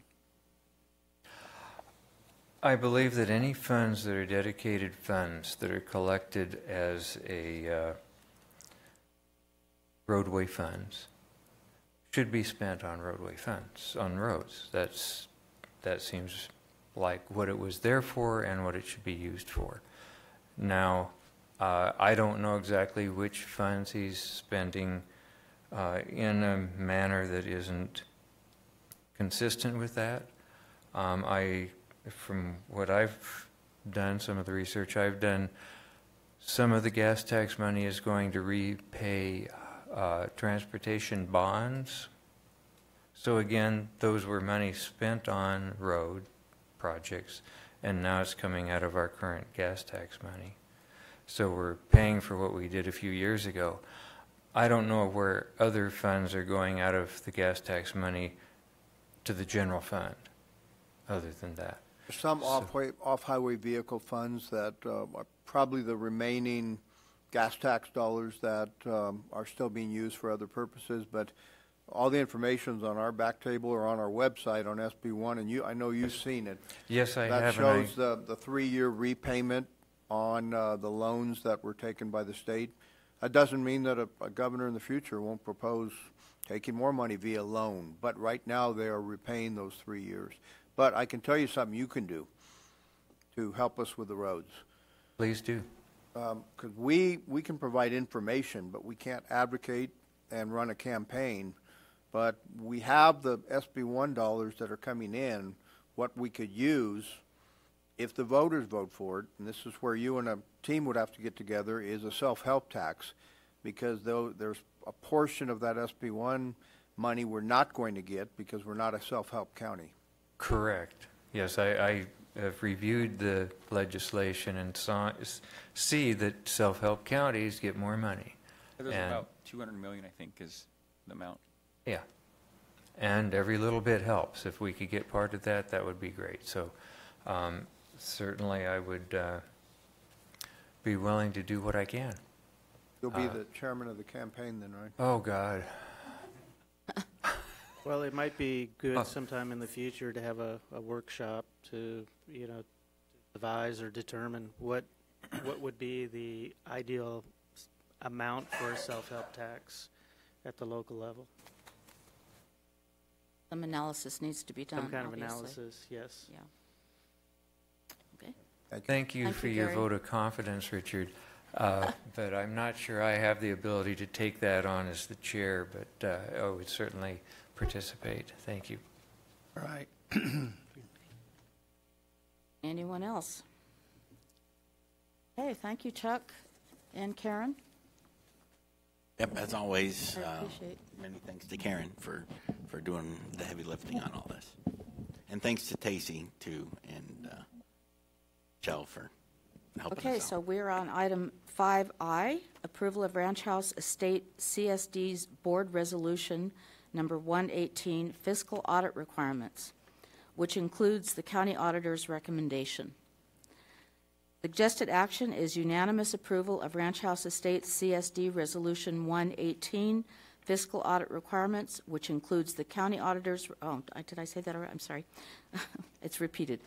I believe that any funds that are dedicated funds that are collected as a roadway funds should be spent on roadway funds, on roads. That seems like what it was there for and what it should be used for. Now, I don't know exactly which funds he's spending in a manner that isn't consistent with that. From what I've done, some of the research I've done, some of the gas tax money is going to repay transportation bonds. So again, those were money spent on road projects, and now it's coming out of our current gas tax money. So we're paying for what we did a few years ago. I don't know where other funds are going out of the gas tax money to the general fund, other than that. Some off-highway vehicle funds that are probably the remaining gas tax dollars that are still being used for other purposes, but all the information's on our back table or on our website on SB1, and I know you've seen it. Yes, I have. That shows the 3-year repayment on the loans that were taken by the state. That doesn't mean that a governor in the future won't propose taking more money via loan, but right now they are repaying those 3 years. But I can tell you something you can do to help us with the roads. Please do. Because we can provide information, but we can't advocate and run a campaign. But we have the SB1 dollars that are coming in, what we could use if the voters vote for it, and this is where you and a team would have to get together, is a self-help tax, because though there's a portion of that SB1 money we're not going to get because we're not a self-help county. Correct. Yes, I have reviewed the legislation and see that self-help counties get more money. There's And- about 200 million, I think, is the amount. Yeah. And every little bit helps. If we could get part of that, that would be great. So certainly I would be willing to do what I can. You'll be the chairman of the campaign then, right? Oh, God. Well, it might be good sometime in the future to have a workshop to, devise or determine what would be the ideal amount for a self-help tax at the local level. Some analysis needs to be done, Some kind of obviously. analysis, yes. Yeah. Okay. Thank you for your Gary. vote of confidence, Richard. But I'm not sure I have the ability to take that on as the chair, but I would certainly participate. Thank you. All right. Anyone else? Okay, thank you, Chuck and Karen. Yep, as always, I appreciate- many thanks to Karen for doing the heavy lifting on all this. And thanks to Tacey, too, and Shell for helping Okay, us out. so we're on item 5I, approval of Ranch House Estate CSD's Board Resolution Number 118, Fiscal Audit Requirements, which includes the County Auditor's recommendation. Suggested action is unanimous approval of Ranch House Estates CSD Resolution 118, Fiscal Audit Requirements, which includes the County Auditor's, did I say that already? I'm sorry. It's repeated.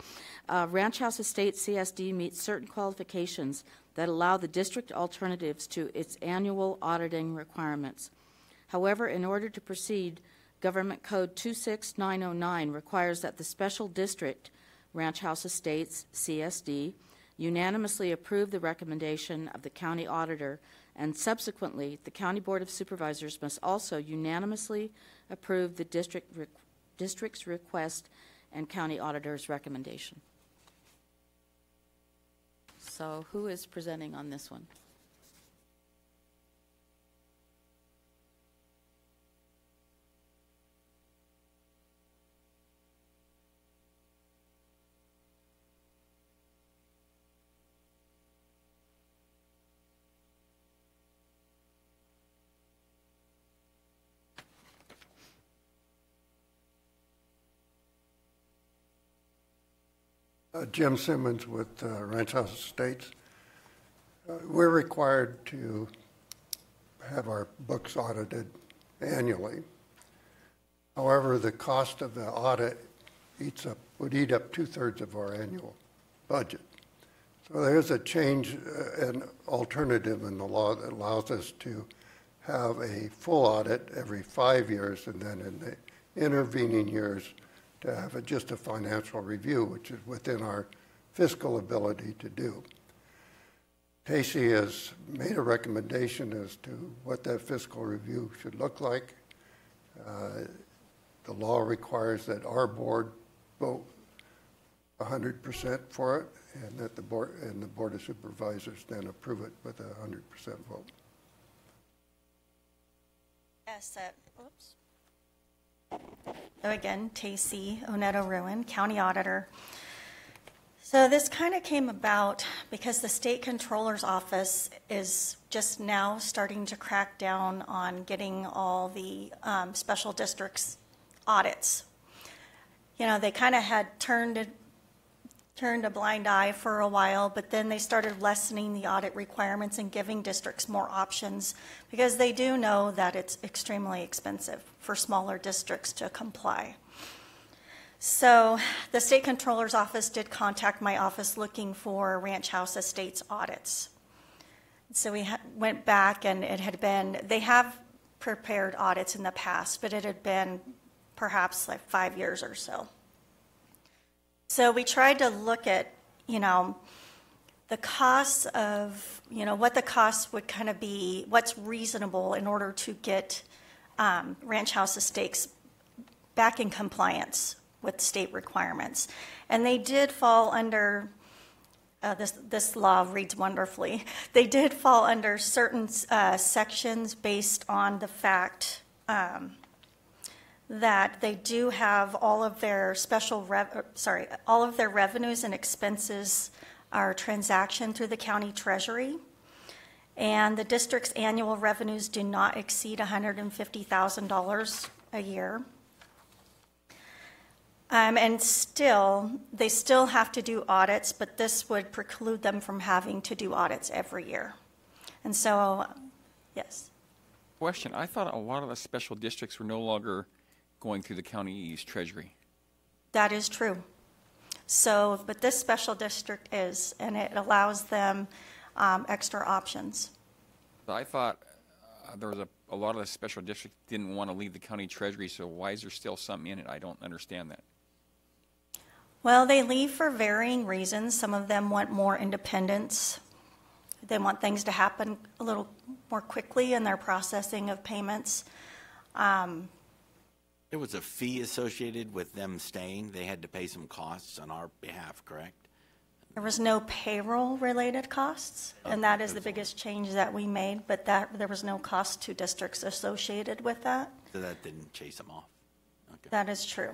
Ranch House Estates CSD meets certain qualifications that allow the district alternatives to its annual auditing requirements. However, in order to proceed, Government Code 26909 requires that the special district, Ranch House Estates, CSD, unanimously approve the recommendation of the county auditor, and subsequently, the County Board of Supervisors must also unanimously approve the district's request and county auditor's recommendation. So who is presenting on this one? Jim Simmons with Ranch House Estates. We're required to have our books audited annually. However, the cost of the audit would eat up 2/3 of our annual budget. So there's a change, an alternative in the law that allows us to have a full audit every 5 years, and then in the intervening years to have just a financial review, which is within our fiscal ability to do. Tacey has made a recommendation as to what that fiscal review should look like. The law requires that our board vote 100% for it, and that the Board of Supervisors then approve it with a 100% vote. Yes, oops. So again, Tacey Oneto-Ruin, County Auditor. So this kind of came about because the State Controller's Office is just now starting to crack down on getting all the special districts audits. You know, they kind of had turned a blind eye for a while, but then they started lessening the audit requirements and giving districts more options because they do know that it's extremely expensive for smaller districts to comply. So the State Controller's Office did contact my office looking for Ranch House Estates audits. So we went back, and it had been, they have prepared audits in the past, but it had been perhaps like 5 years or so. So we tried to look at, the costs of, what the costs would kind of be, what's reasonable in order to get Ranch House Estates back in compliance with state requirements. And they did fall under this law reads wonderfully. They did fall under certain sections based on the fact that they do have all of their all of their revenues and expenses are transactioned through the county treasury, and the district's annual revenues do not exceed $150,000 a year. And still, they still have to do audits, but this would preclude them from having to do audits every year. And so, yes. Question, I thought a lot of the special districts were no longer going through the county's treasury. That is true. So, but this special district is, and it allows them extra options. I thought there was a lot of the special districts didn't want to leave the county treasury, so why is there still something in it? I don't understand that. Well, they leave for varying reasons. Some of them want more independence. They want things to happen a little more quickly in their processing of payments. There was a fee associated with them staying. They had to pay some costs on our behalf, correct? There was no payroll-related costs, and that is the biggest change that we made, but there was no cost to districts associated with that. So that didn't chase them off? Okay. That is true.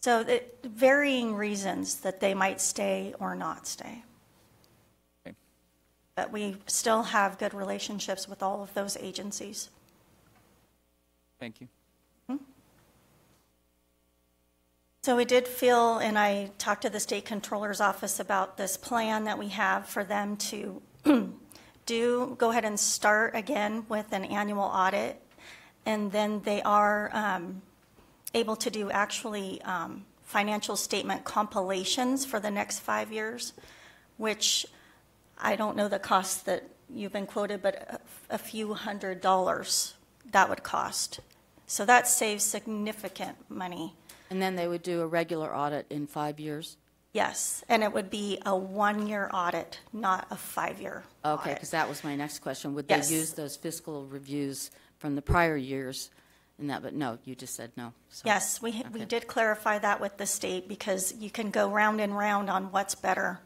So varying reasons that they might stay or not stay. Okay. But we still have good relationships with all of those agencies. Thank you. So we did feel, and I talked to the state controller's office about this plan that we have for them to go ahead and start again with an annual audit. And then they are able to do actually financial statement compilations for the next 5 years, which I don't know the cost that you've been quoted, but a few $100s that would cost. So that saves significant money. And then they would do a regular audit in 5 years? Yes, and it would be a 1-year audit, not a 5-year audit. Okay, because that was my next question. Would Yes. they use those fiscal reviews from the prior years in that? But no, you just said no. So, Yes, we did clarify that with the state because you can go round and round on what's better.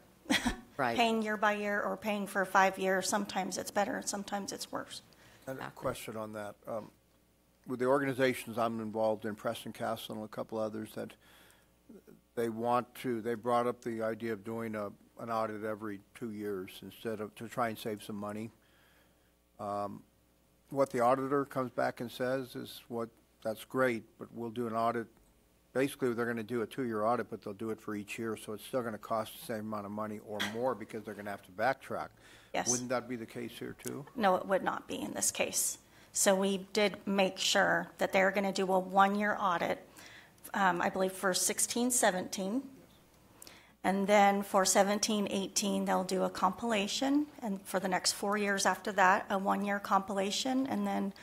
Right. Paying year by year or paying for 5 years, sometimes it's better, sometimes it's worse. And a question on that. With the organizations I'm involved in, Preston Castle and a couple others, that they brought up the idea of doing an audit every 2 years instead of, to try and save some money. What the auditor comes back and says is that's great, but we'll do an audit. Basically, they're going to do a 2-year audit, but they'll do it for each year, so it's still going to cost the same amount of money or more because they're going to have to backtrack. Yes. Wouldn't that be the case here too? No, it would not be in this case. So we did make sure that they're going to do a 1-year audit, I believe for 16-17. And then for 17-18, they'll do a compilation. And for the next 4 years after that, a 1-year compilation. And then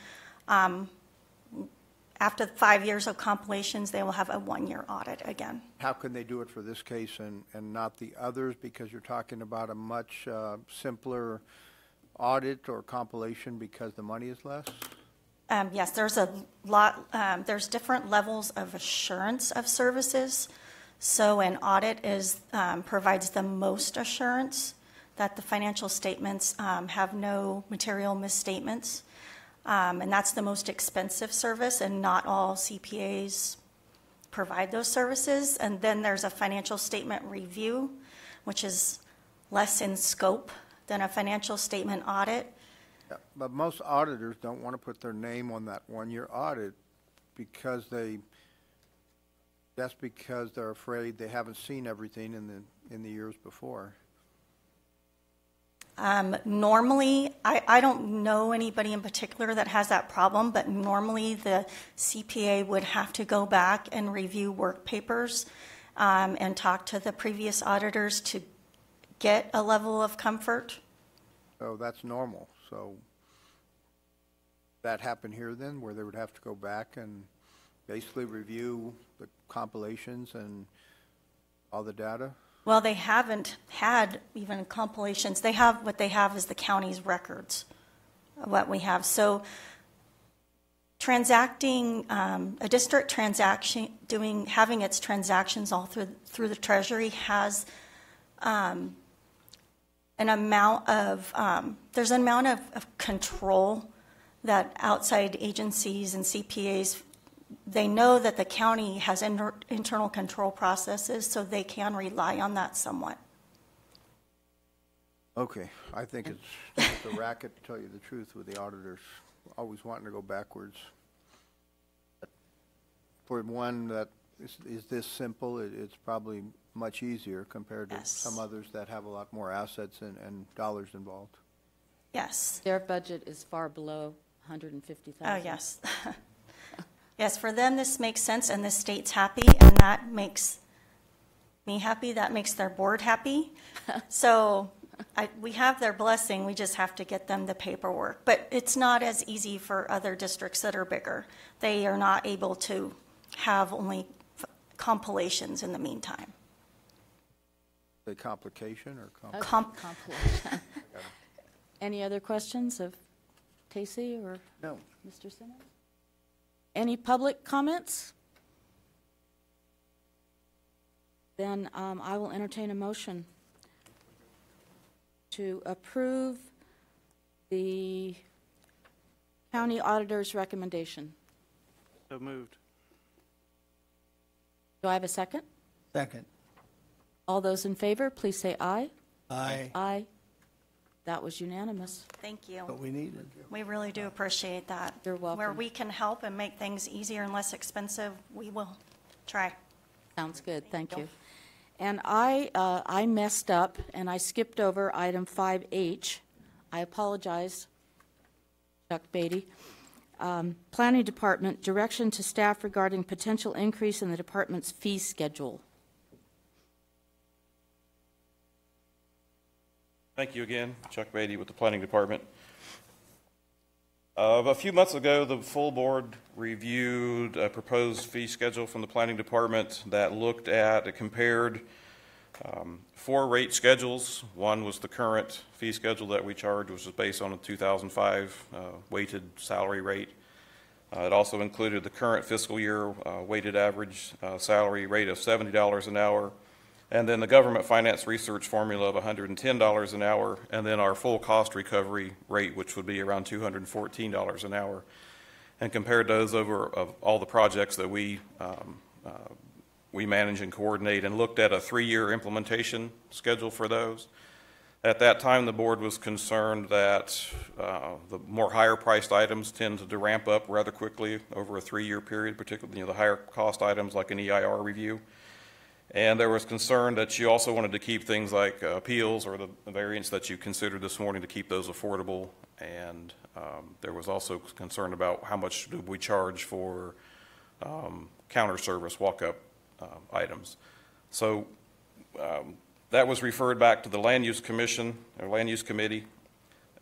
after 5 years of compilations, they will have a 1-year audit again. How can they do it for this case and not the others? Because you're talking about a much simpler audit or compilation because the money is less? Yes, there's a lot, there's different levels of assurance of services. So an audit provides the most assurance that the financial statements have no material misstatements. And that's the most expensive service, and not all CPAs provide those services. And then there's a financial statement review, which is less in scope than a financial statement audit. Yeah, but most auditors don't want to put their name on that 1-year audit because that's because they're afraid they haven't seen everything in the years before. Normally, I don't know anybody in particular that has that problem, but normally the CPA would have to go back and review work papers and talk to the previous auditors to get a level of comfort. So that's normal. So that happened here then, where they would have to go back and basically review the compilations and all the data? Well, they haven't had even compilations. What they have is the county's records of what we have. So transacting, a district having its transactions all through the Treasury has an amount of, there's an amount of control that outside agencies and CPAs, they know that the county has internal control processes, so they can rely on that somewhat. Okay, I think it's a racket, to tell you the truth, with the auditors always wanting to go backwards. For one that is this simple, it's probably much easier compared to some others that have a lot more assets and dollars involved. Yes. Their budget is far below 150,000. Oh, yes. Yes, for them, this makes sense, and the state's happy, and that makes me happy. That makes their board happy. So we have their blessing. We just have to get them the paperwork. But it's not as easy for other districts that are bigger. They are not able to have only compilations in the meantime. The complication or compilation? Any other questions of Tacey or no. Mr. Simmons? Any public comments? Then I will entertain a motion to approve the county auditor's recommendation. So moved. Do I have a second? Second. All those in favor, please say aye. Aye. Aye. That was unanimous. Thank you. What we needed. We really do appreciate that. You're welcome. Where we can help and make things easier and less expensive, we will try. Sounds good. Thank you. And I messed up and I skipped over item 5H. I apologize, Chuck Beatty. Planning Department, direction to staff regarding potential increase in the department's fee schedule. Thank you again, Chuck Beatty with the Planning Department. A few months ago, the full board reviewed a proposed fee schedule from the Planning Department that looked at, it compared 4 rate schedules. One was the current fee schedule that we charge, which was based on a 2005 weighted salary rate. It also included the current fiscal year weighted average salary rate of $70 an hour, and then the government finance research formula of $110 an hour, and then our full cost recovery rate, which would be around $214 an hour. And compared those over of all the projects that we manage and coordinate, and looked at a 3-year implementation schedule for those. At that time, the board was concerned that the more higher priced items tend to ramp up rather quickly over a 3-year period, particularly the higher cost items like an EIR review. And there was concern that you also wanted to keep things like appeals or the variants that you considered this morning to keep those affordable. And there was also concern about how much do we charge for counter service walk-up items. So that was referred back to the Land Use Commission, or Land Use Committee,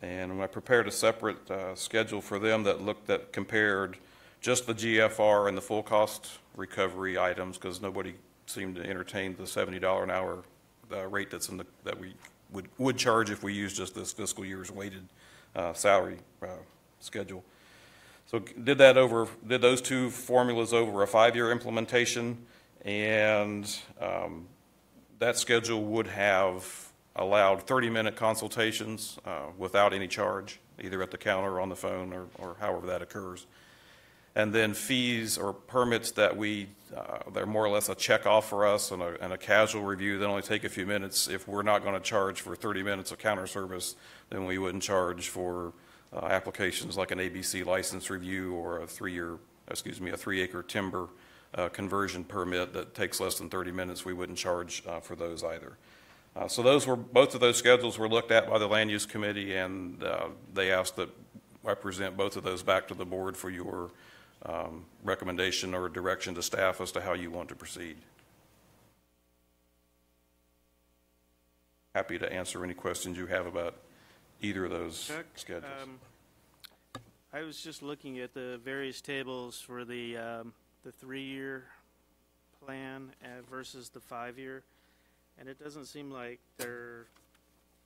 and I prepared a separate schedule for them that compared just the GFR and the full cost recovery items, because nobody seemed to entertain the $70 an hour rate that's in that we would charge if we use just this fiscal year's weighted salary schedule. So did those 2 formulas over a 5-year implementation, and that schedule would have allowed 30-minute consultations without any charge, either at the counter or on the phone or however that occurs. And then fees or permits that they're more or less a check off for us and a casual review that only take a few minutes. If we're not going to charge for 30 minutes of counter service, then we wouldn't charge for applications like an ABC license review or a 3-acre timber conversion permit that takes less than 30 minutes. We wouldn't charge for those either. So both of those schedules were looked at by the Land Use Committee, and they asked that I present both of those back to the board for your recommendation or direction to staff as to how you want to proceed. Happy to answer any questions you have about either of those schedules. I was just looking at the various tables for the 3-year plan versus the 5-year, and it doesn't seem like they're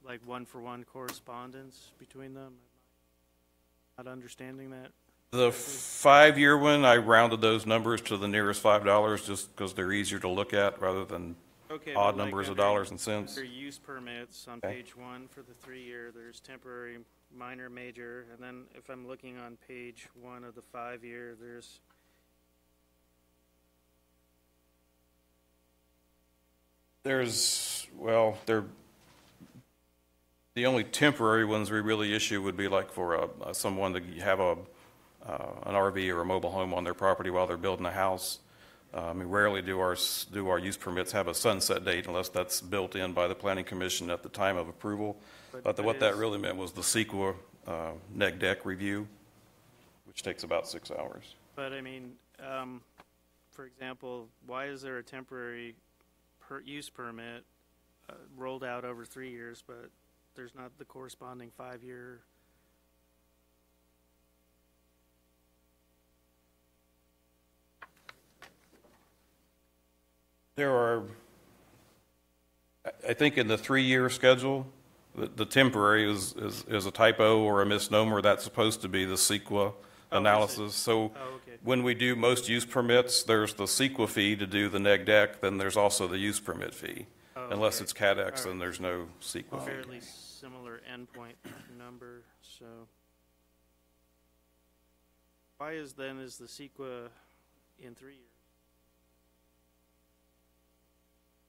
like one-for-one correspondence between them. Not understanding that. The 5-year one, I rounded those numbers to the nearest $5 just because they're easier to look at rather than Okay, odd but like numbers of under- dollars and cents. Under use permits on Okay. page 1 for the 3-year, there's temporary, minor, major, and then if I'm looking on page 1 of the 5-year, there's the only temporary ones we really issue would be like for someone to have an RV or a mobile home on their property while they're building a house. We rarely do our use permits have a sunset date unless that's built in by the Planning Commission at the time of approval. But what that really meant was the CEQA neg deck review, which takes about 6 hours. But I mean, for example, why is there a temporary use permit rolled out over 3 years, but there's not the corresponding 5-year? There are, I think in the 3-year schedule, the temporary is a typo or a misnomer. That's supposed to be the CEQA analysis. So when we do most use permits, there's the CEQA fee to do the neg deck, then there's also the use permit fee. Unless it's CADEX, then there's no CEQA fee. Fairly similar endpoint number, so. Why is the CEQA in 3 years?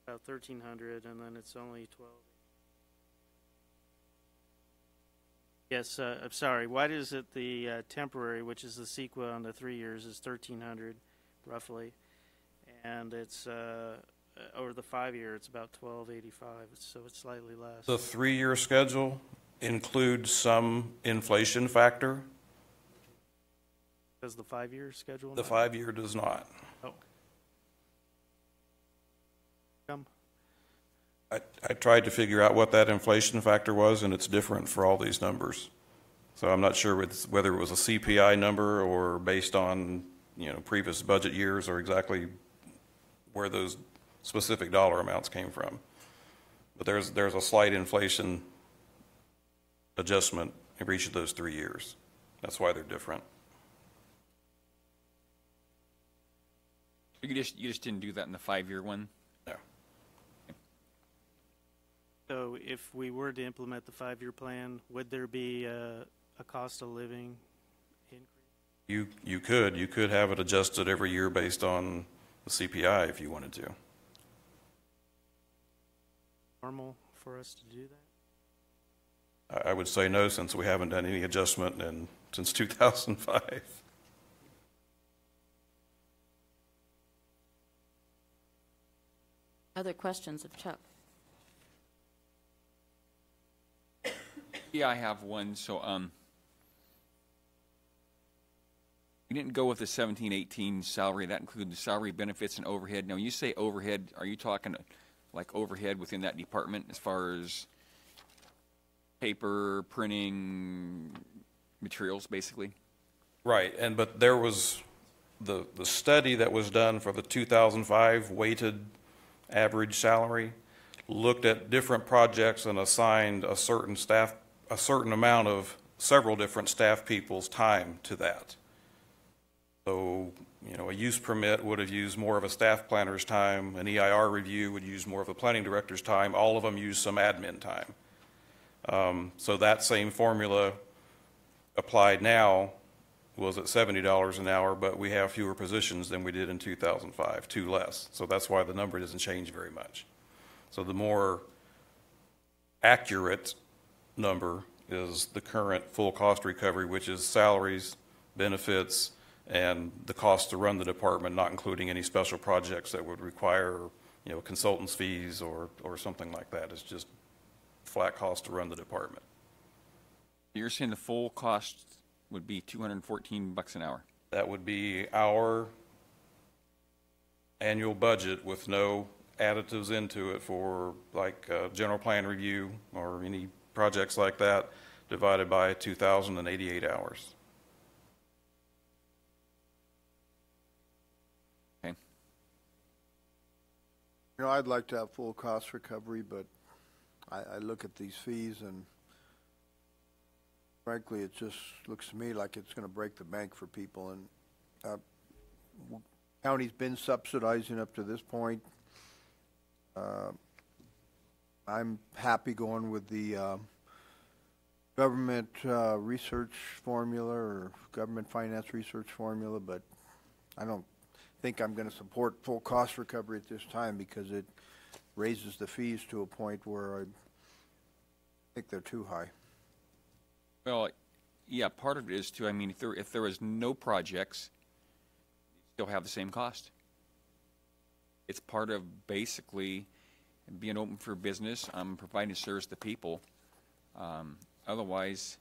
About 1,300, and then it's only 12. Yes, I'm sorry. Why is it the temporary, which is the CEQA on the 3 years, is 1,300 roughly, and it's over the 5-year, it's about 1,285. So it's slightly less. The 3-year schedule includes some inflation factor. Does the 5-year schedule? The 5-year does not. Oh. I tried to figure out what that inflation factor was, and it's different for all these numbers. So I'm not sure whether it was a CPI number or based on, previous budget years or exactly where those specific dollar amounts came from. But there's a slight inflation adjustment for each of those 3 years. That's why they're different. You just didn't do that in the 5-year one? No. So if we were to implement the 5-year plan, would there be a cost of living increase? You could have it adjusted every year based on the CPI if you wanted to. Normal for us to do that? I would say no, since we haven't done any adjustment since 2005. Other questions of Chuck? Yeah, I have one. So, you didn't go with the 17-18 salary. That included the salary, benefits, and overhead. Now, when you say overhead, are you talking like overhead within that department as far as paper, printing, materials, basically? Right, but there was the study that was done for the 2005 weighted average salary looked at different projects and assigned a certain amount of several different staff people's time to that. So, a use permit would have used more of a staff planner's time, an EIR review would use more of a planning director's time, all of them use some admin time. So that same formula applied now was at $70 an hour, but we have fewer positions than we did in 2005, 2 less. So that's why the number doesn't change very much. So the more accurate number is the current full cost recovery, which is salaries, benefits, and the cost to run the department, not including any special projects that would require, consultants' fees or something like that. It's just flat cost to run the department. You're saying the full cost would be $214 an hour? That would be our annual budget with no additives into it for like general plan review or any projects like that, divided by 2,088 hours. Okay. I'd like to have full cost recovery, but I look at these fees and frankly, it just looks to me like it's going to break the bank for people. And county's been subsidizing up to this point. I'm happy going with the government research formula or government finance research formula, but I don't think I'm going to support full cost recovery at this time because it raises the fees to a point where I think they're too high. Well, yeah, part of it is too. I mean, if there was no projects, you'd still have the same cost. It's part of basically being open for business, providing service to people. Otherwise,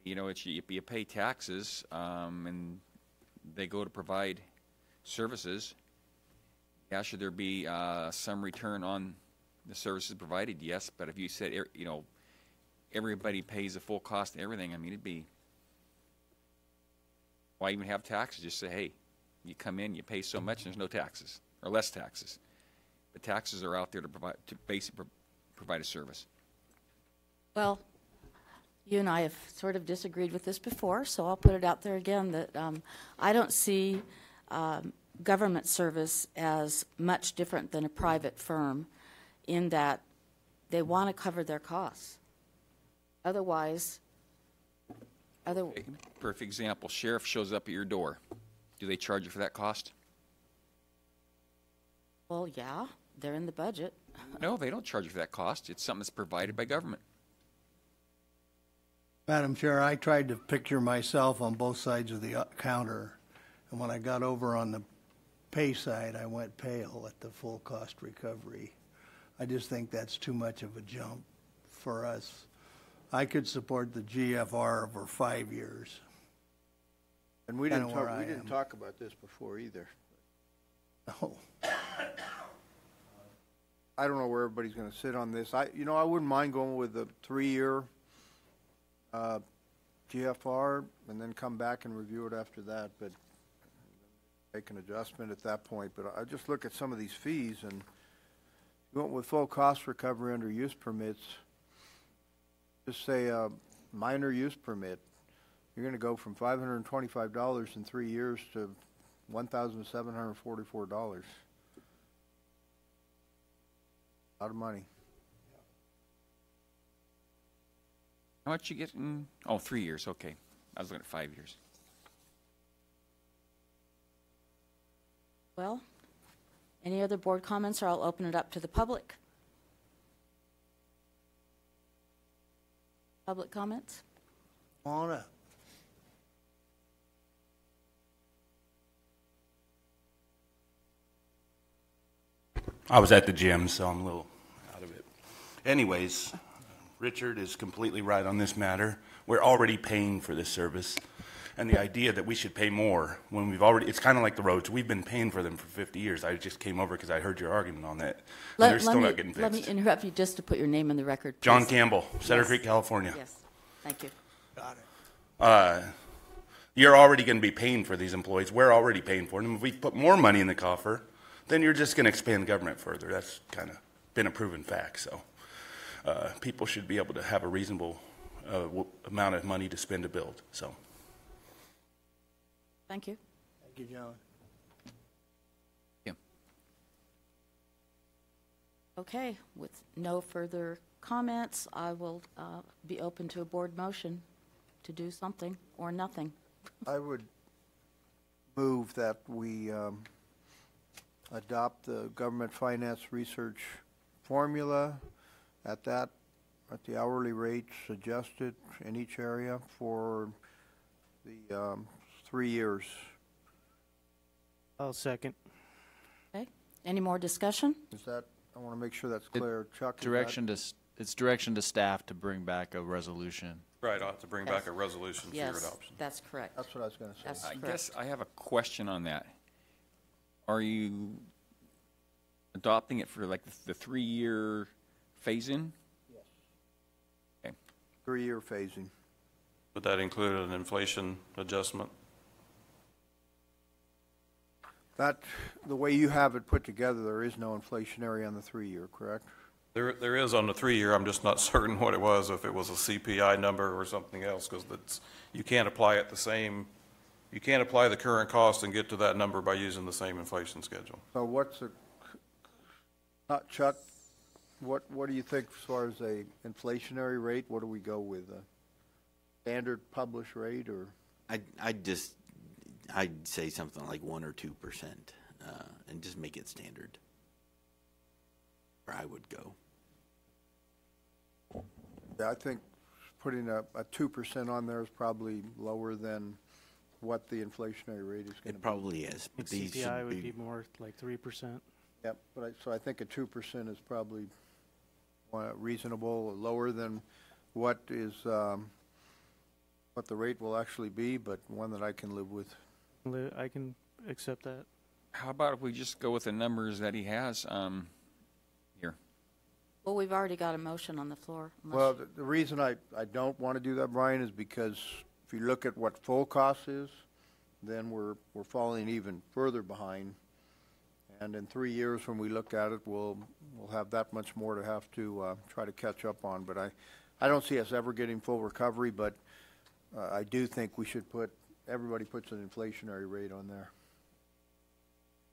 you know, you pay taxes, and they go to provide services. Yeah, should there be some return on the services provided? Yes, but if you said, you know, everybody pays the full cost of everything, I mean, it'd be, why even have taxes? Just say, hey, you come in, you pay so much, and there's no taxes, or less taxes. But taxes are out there to basically provide a service. Well, you and I have sort of disagreed with this before, so I'll put it out there again that I don't see government service as much different than a private firm in that they want to cover their costs. Otherwise, Perfect example, sheriff shows up at your door. Do they charge you for that cost? well, yeah, they're in the budget. No, they don't charge you for that cost. It's something that's provided by government. Madam Chair, I tried to picture myself on both sides of the counter, and when I got over on the pay side, I went pale at the full cost recovery. I just think that's too much of a jump for us. I could support the GFR over 5 years. And we Kinda didn't where I am. talk about this before either. No. I don't know where everybody's going to sit on this. I wouldn't mind going with the 3-year GFR and then come back and review it after that, but make an adjustment at that point. But I just look at some of these fees, and you went with full cost recovery under use permits. Just say a minor use permit. You're going to go from $525 in 3 years to $1,744. A lot of money. How much you get in? Oh, 3 years. Okay. I was looking at 5 years. Well, any other board comments, or I'll open it up to the public. Public comments? Come on up. I was at the gym, so I'm a little out of it. Anyways, Richard is completely right on this matter. We're already paying for this service, and the idea that we should pay more when it's kind of like the roads. We've been paying for them for 50 years. I just came over because I heard your argument on that. They're still not getting fixed. Let me interrupt you just to put your name in the record, please. John Campbell, Cedar Yes. Creek, California. Yes, thank you. Got it. You're already going to be paying for these employees. We're already paying for them. If we put more money in the coffer, then you're just going to expand the government further. That's kind of been a proven fact. So people should be able to have a reasonable amount of money to spend to build. So. Thank you. Thank you, John. Yeah. Okay, with no further comments, I will be open to a board motion to do something or nothing. I would move that we adopt the government finance research formula at the hourly rates adjusted in each area for the 3 years. I'll second. Okay, any more discussion? Is that, I want to make sure that's clear. Chuck, is It's direction to staff to bring back a resolution. Right, I'll have to bring back a resolution for your Yes, adoption. that's correct. That's what I was going to say. That's I correct. guess I have a question on that. Are you adopting it for like the 3-year phase-in? Yes. Okay. 3-year phasing. Would that include an inflation adjustment? That, the way you have it put together, there is no inflationary on the 3-year, correct? There is on the 3-year. I'm just not certain what it was, if it was a CPI number or something else, because you can't apply it the same. You can't apply the current cost and get to that number by using the same inflation schedule. So what's the Chuck, what do you think as far as a inflationary rate? What do we go with? A standard published rate, or? I'd say something like 1 or 2%, and just make it standard. Where I would go. Yeah, I think putting a 2% on there is probably lower than what the inflationary rate is going to be. It probably is. But these CPI should would be more like 3%. Yep, but so I think a 2% is probably reasonable, lower than what is what the rate will actually be, but one that I can live with. I can accept that. How about if we just go with the numbers that he has here? Well, we've already got a motion on the floor. Well, the reason I don't want to do that, Brian, is because if you look at what full cost is, then we're falling even further behind. And in 3 years, when we look at it, we'll have that much more to have to try to catch up on. But I don't see us ever getting full recovery, but I do think we should everybody puts an inflationary rate on there.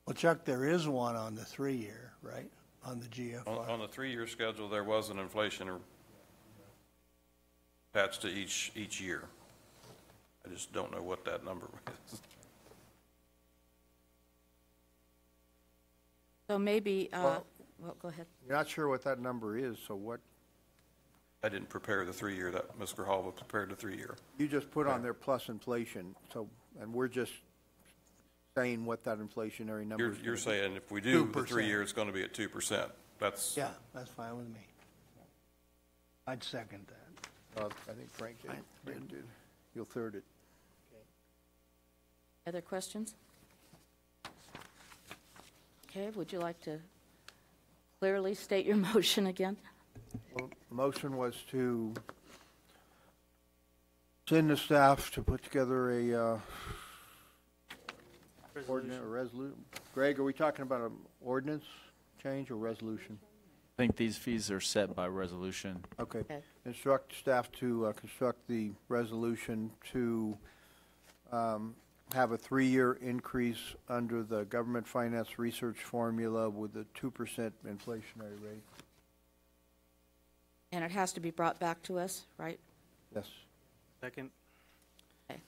Well, Chuck, there is one on the 3-year, right, on the GFR? On the 3-year schedule, there was an inflation attached to each year. I just don't know what that number is. So maybe, well, go ahead. You're not sure what that number is, so what? I didn't prepare the 3-year. That Mr. Hall prepared the 3-year. You just put on there plus inflation, so, and we're just saying what that inflationary number is. You're saying if we do 2%. the 3-year, it's going to be at 2%. That's Yeah, that's fine with me. I'd second that. I think Frank did. You'll third it. Other questions? Okay, would you like to clearly state your motion again? Well, the motion was to send the staff to put together a resolution. Greg, are we talking about an ordinance change or resolution? I think these fees are set by resolution. Okay. Instruct staff to construct the resolution to have a 3-year increase under the government finance research formula with a 2% inflationary rate. And it has to be brought back to us, right? Yes. Second. Okay.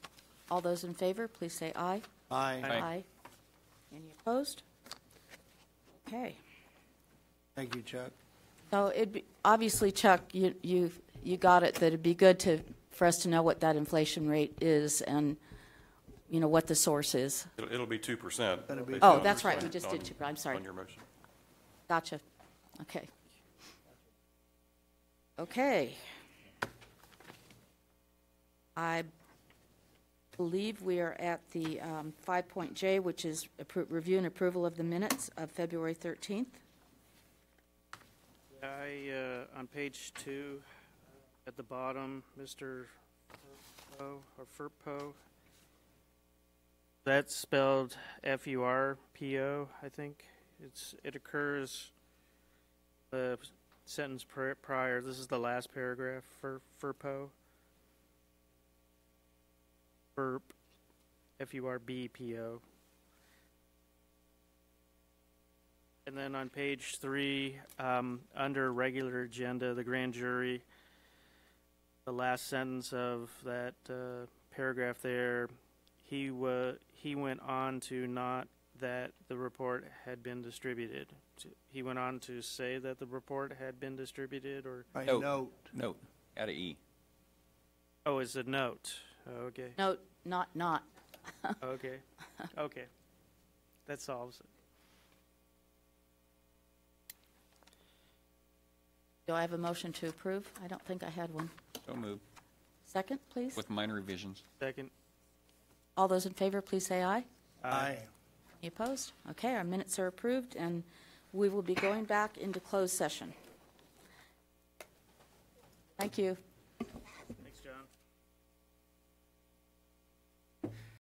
All those in favor, please say aye. Aye. Aye. Any opposed? Okay. Thank you, Chuck. So it'd be, obviously, Chuck, you got it, that it'd be good for us to know what that inflation rate is and, you know, what the source is. It'll be 2%. Oh, that's right, we just did 2%, I'm sorry. On your motion. Gotcha. Okay. Okay. I believe we are at the 5.J, which is review and approval of the minutes of February 13th. On page 2, at the bottom, Mr. Furpo, that's spelled F-U-R-P-O, I think. It occurs the sentence prior. This is the last paragraph for Furpo. Furp, F-U-R-B-P-O. And then on page 3, under regular agenda, the grand jury, the last sentence of that paragraph there, he went on to not that the report had been distributed. He went on to say that the report had been distributed, or Note. Add a E. Oh, it's a note. Oh, okay. Note, not. Okay. Okay. That solves it. Do I have a motion to approve? I don't think I had one. So moved. Second, please. With minor revisions. Second. All those in favor, please say aye. Aye. Any opposed? Okay, our minutes are approved, and we will be going back into closed session. Thank you.